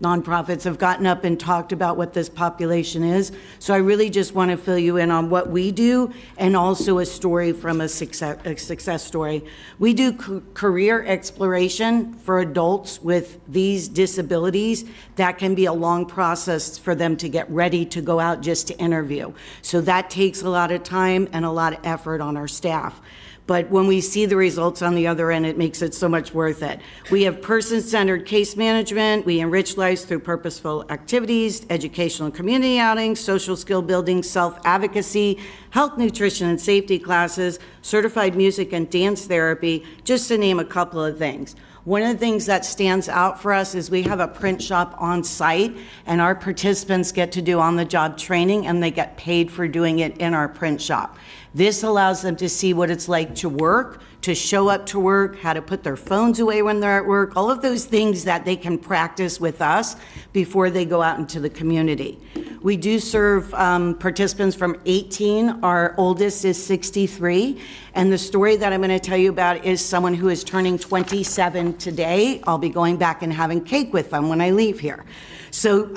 nonprofits have gotten up and talked about what this population is. So I really just want to fill you in on what we do and also a story from a success story. We do career exploration for adults with these disabilities. That can be a long process for them to get ready to go out just to interview. So that takes a lot of time and a lot of effort on our staff. But when we see the results on the other end, it makes it so much worth it. We have person-centered case management. We enrich lives through purposeful activities, educational and community outings, social skill building, self-advocacy, health, nutrition, and safety classes, certified music and dance therapy, just to name a couple of things. One of the things that stands out for us is we have a print shop on site, and our participants get to do on-the-job training, and they get paid for doing it in our print shop. This allows them to see what it's like to work, to show up to work, how to put their phones away when they're at work, all of those things that they can practice with us before they go out into the community. We do serve participants from 18. Our oldest is 63. And the story that I'm going to tell you about is someone who is turning 27 today. I'll be going back and having cake with them when I leave here. So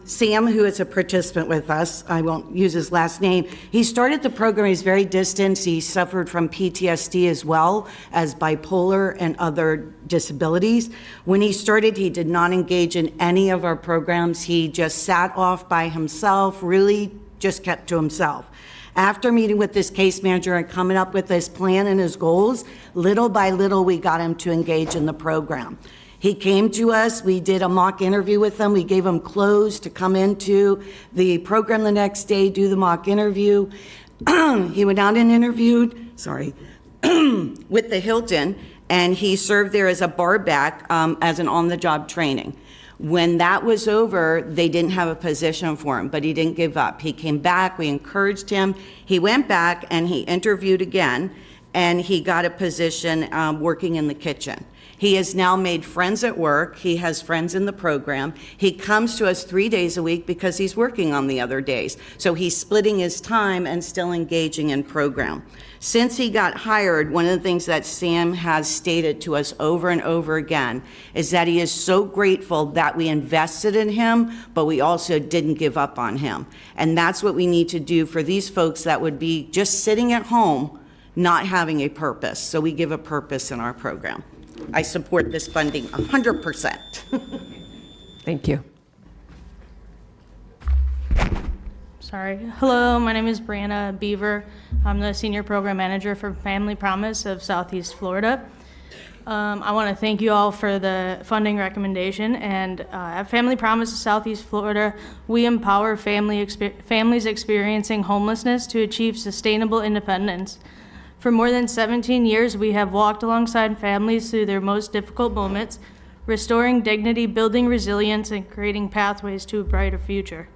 Sam, who is a participant with us, I won't use his last name, he started the program. He's very distant. He suffered from PTSD as well as bipolar and other disabilities. When he started, he did not engage in any of our programs. He just sat off by himself, really just kept to himself. After meeting with this case manager and coming up with his plan and his goals, little by little, we got him to engage in the program. He came to us, we did a mock interview with him, we gave him clothes to come into the program the next day, do the mock interview. He went out and interviewed, with the Hilton, and he served there as a bar back as an on-the-job training. When that was over, they didn't have a position for him, but he didn't give up. He came back, we encouraged him. He went back and he interviewed again, and he got a position working in the kitchen. He has now made friends at work. He has friends in the program. He comes to us 3 days a week because he's working on the other days. So he's splitting his time and still engaging in program. Since he got hired, one of the things that Sam has stated to us over and over again is that he is so grateful that we invested in him, but we also didn't give up on him. And that's what we need to do for these folks that would be just sitting at home, not having a purpose. So we give a purpose in our program. I support this funding 100%.
Thank you.
Sorry. Hello, my name is Brianna Beaver. I'm the Senior Program Manager for Family Promise of Southeast Florida. I want to thank you all for the funding recommendation. And at Family Promise of Southeast Florida, we empower families experiencing homelessness to achieve sustainable independence. For more than 17 years, we have walked alongside families through their most difficult moments, restoring dignity, building resilience, and creating pathways to a brighter future.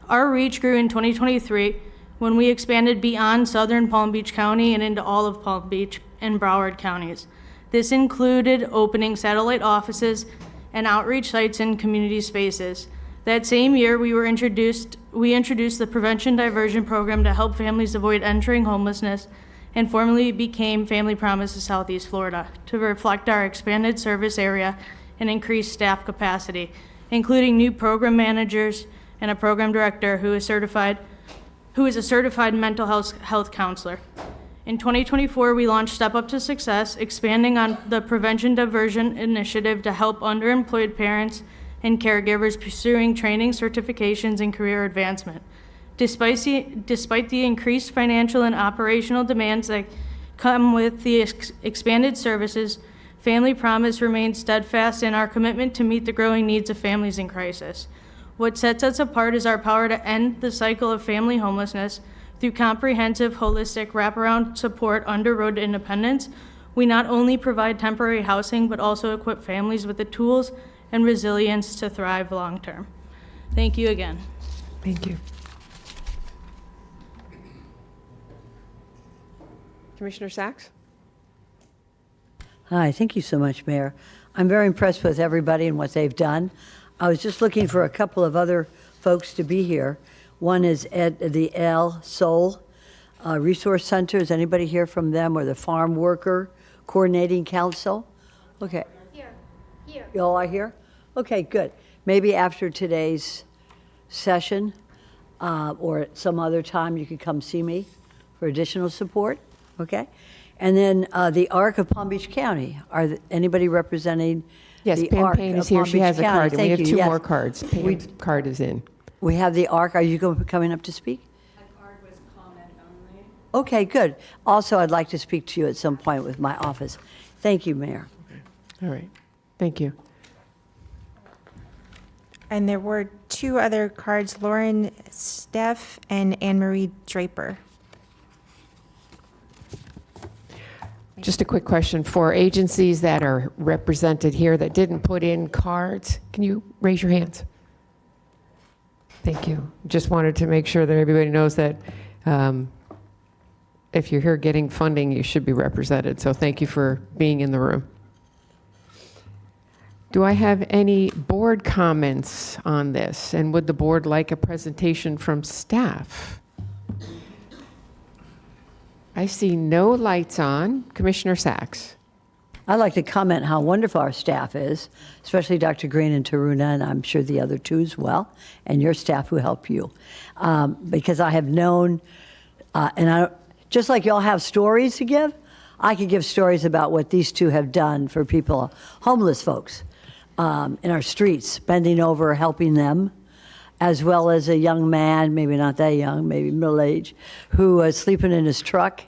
Our reach grew in 2023 when we expanded beyond southern Palm Beach County and into all of Palm Beach and Broward counties. This included opening satellite offices and outreach sites in community spaces. That same year, we introduced the Prevention Diversion Program to help families avoid entering homelessness, and formally became Family Promise of Southeast Florida to reflect our expanded service area and increased staff capacity, including new program managers and a program director who is a certified mental health counselor. In 2024, we launched Step Up to Success, expanding on the Prevention Diversion Initiative to help underemployed parents and caregivers pursuing training, certifications, and career advancement. Despite the increased financial and operational demands that come with the expanded services, Family Promise remains steadfast in our commitment to meet the growing needs of families in crisis. What sets us apart is our power to end the cycle of family homelessness through comprehensive, holistic, wraparound support under Road to Independence. We not only provide temporary housing, but also equip families with the tools and resilience to thrive long-term. Thank you again.
Thank you. Commissioner Sachs?
Hi, thank you so much, Mayor. I'm very impressed with everybody and what they've done. I was just looking for a couple of other folks to be here. One is at the El Sol Resource Center. Is anybody here from them, or the Farm Worker Coordinating Council? Okay. Here. You all are here? Okay, good. Maybe after today's session or at some other time you could come see me for additional support, okay? And then the ARC of Palm Beach County. Anybody representing
Yes,
the
Pam
ARC
Payne is
of
here.
Palm
She
Beach
has a
County?
card, and we
Thank
have
you.
two
Yes.
more cards. Pam's card is in.
We have the ARC. Are you coming up to speak?
My card was comment only.
Okay, good. Also, I'd like to speak to you at some point with my office. Thank you, Mayor.
All right. Thank you.
And there were two other cards, Lauren Steff and Anne Marie Draper.
Just a quick question for agencies that are represented here that didn't put in cards. Can you raise your hands? Thank you. Just wanted to make sure that everybody knows that if you're here getting funding, you should be represented. So thank you for being in the room. Do I have any board comments on this? And would the board like a presentation from staff? I see no lights on. Commissioner Sachs.
I'd like to comment how wonderful our staff is, especially Dr. Green and Taruna, and I'm sure the other two as well, and your staff who help you. Because I have known, just like y'all have stories to give, I could give stories about what these two have done for people, homeless folks in our streets, bending over, helping them, as well as a young man, maybe not that young, maybe middle age, who was sleeping in his truck,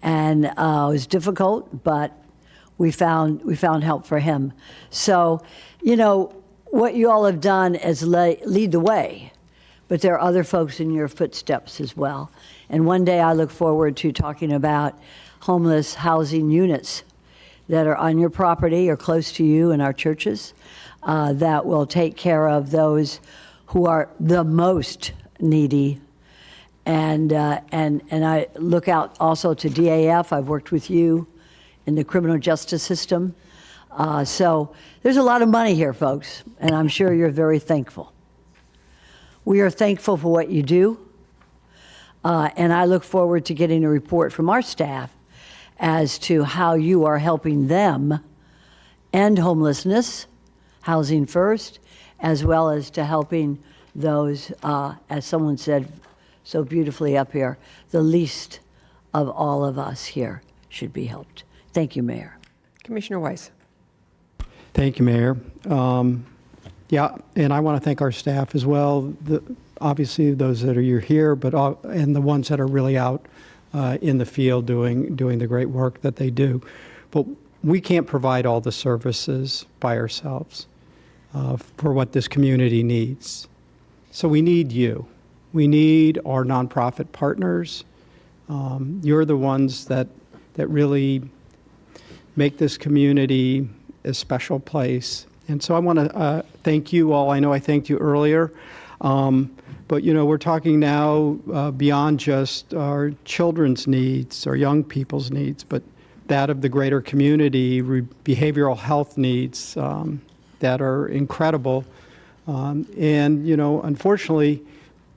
and it was difficult, but we found help for him. So, you know, what you all have done is lead the way, but there are other folks in your footsteps as well. And one day I look forward to talking about homeless housing units that are on your property or close to you in our churches that will take care of those who are the most needy. And I look out also to DAF. I've worked with you in the criminal justice system. So there's a lot of money here, folks, and I'm sure you're very thankful. We are thankful for what you do, and I look forward to getting a report from our staff as to how you are helping them end homelessness, housing first, as well as to helping those, as someone said so beautifully up here, the least of all of us here should be helped. Thank you, Mayor.
Commissioner Weiss.
Thank you, Mayor. Yeah, and I want to thank our staff as well. Obviously, those that are here, but and the ones that are really out in the field doing the great work that they do. But we can't provide all the services by ourselves for what this community needs. So we need you. We need our nonprofit partners. You're the ones that really make this community a special place. And so I want to thank you all. I know I thanked you earlier, but you know, we're talking now beyond just our children's needs, our young people's needs, but that of the greater community, behavioral health needs, that are incredible. And, unfortunately,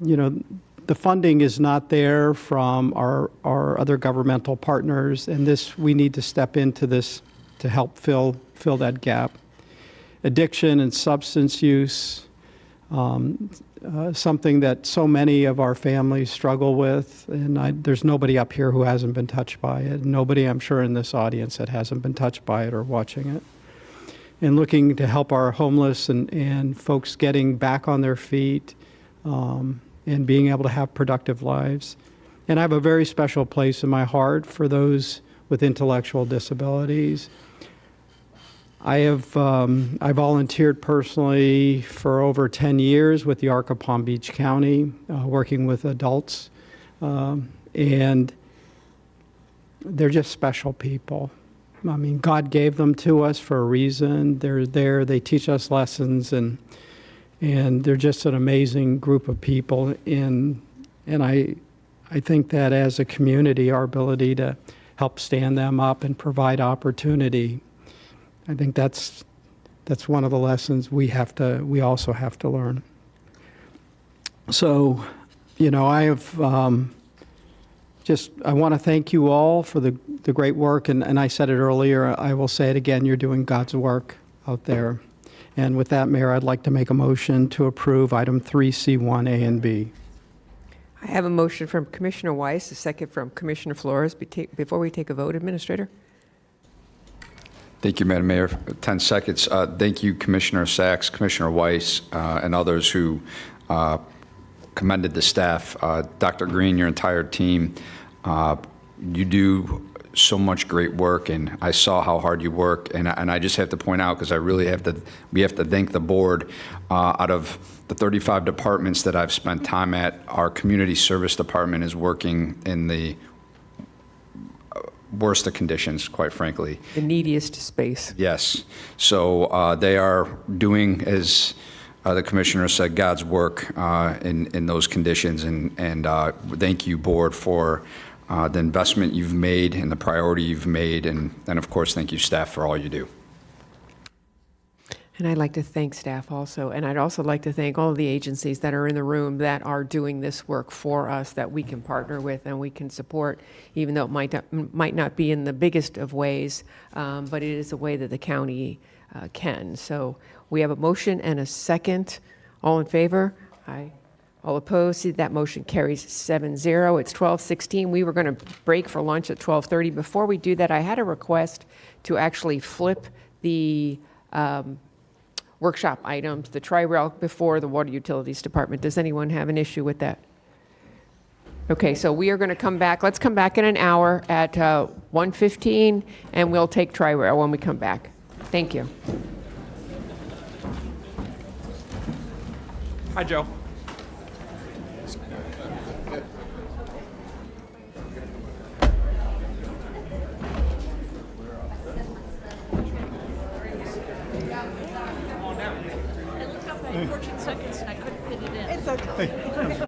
the funding is not there from our other governmental partners, and we need to step into this to help fill that gap. Addiction and substance use, something that so many of our families struggle with, and there's nobody up here who hasn't been touched by it. Nobody, I'm sure, in this audience that hasn't been touched by it or watching it. And looking to help our homeless and folks getting back on their feet and being able to have productive lives. And I have a very special place in my heart for those with intellectual disabilities. I volunteered personally for over 10 years with the ARC of Palm Beach County, working with adults, and they're just special people. I mean, God gave them to us for a reason. They're there, they teach us lessons, and they're just an amazing group of people. And I think that as a community, our ability to help stand them up and provide opportunity, I think that's one of the lessons we also have to learn. So, I have I want to thank you all for the great work, and I said it earlier, I will say it again, you're doing God's work out there. And with that, Mayor, I'd like to make a motion to approve item 3C1A and B.
I have a motion from Commissioner Weiss, a second from Commissioner Flores. Before we take a vote, Administrator?
Thank you, Madam Mayor. 10 seconds. Thank you, Commissioner Sachs, Commissioner Weiss, and others who commended the staff. Dr. Green, your entire team, you do so much great work, and I saw how hard you work, and I just have to point out, because we have to thank the board. Out of the 35 departments that I've spent time at, our community service department is working in the worst of conditions, quite frankly.
The neediest space.
Yes. So they are doing, as the commissioner said, God's work in those conditions. And thank you, board, for the investment you've made and the priority you've made. And of course, thank you, staff, for all you do.
And I'd like to thank staff also. And I'd also like to thank all of the agencies that are in the room that are doing this work for us, that we can partner with and we can support, even though it might not be in the biggest of ways, but it is a way that the county can. So we have a motion and a second. All in favor? Aye. All opposed? See, that motion carries 7-0. It's 12:16. We were going to break for lunch at 12:30. Before we do that, I had a request to actually flip the workshop items, the tri-rail, before the Water Utilities Department. Does anyone have an issue with that? Okay, so we are going to come back. Let's come back in an hour at 1:15, and we'll take tri-rail when we come back. Thank you.
Hi, Joe.
I looked up at 14 seconds and I couldn't fit it in.
It's okay.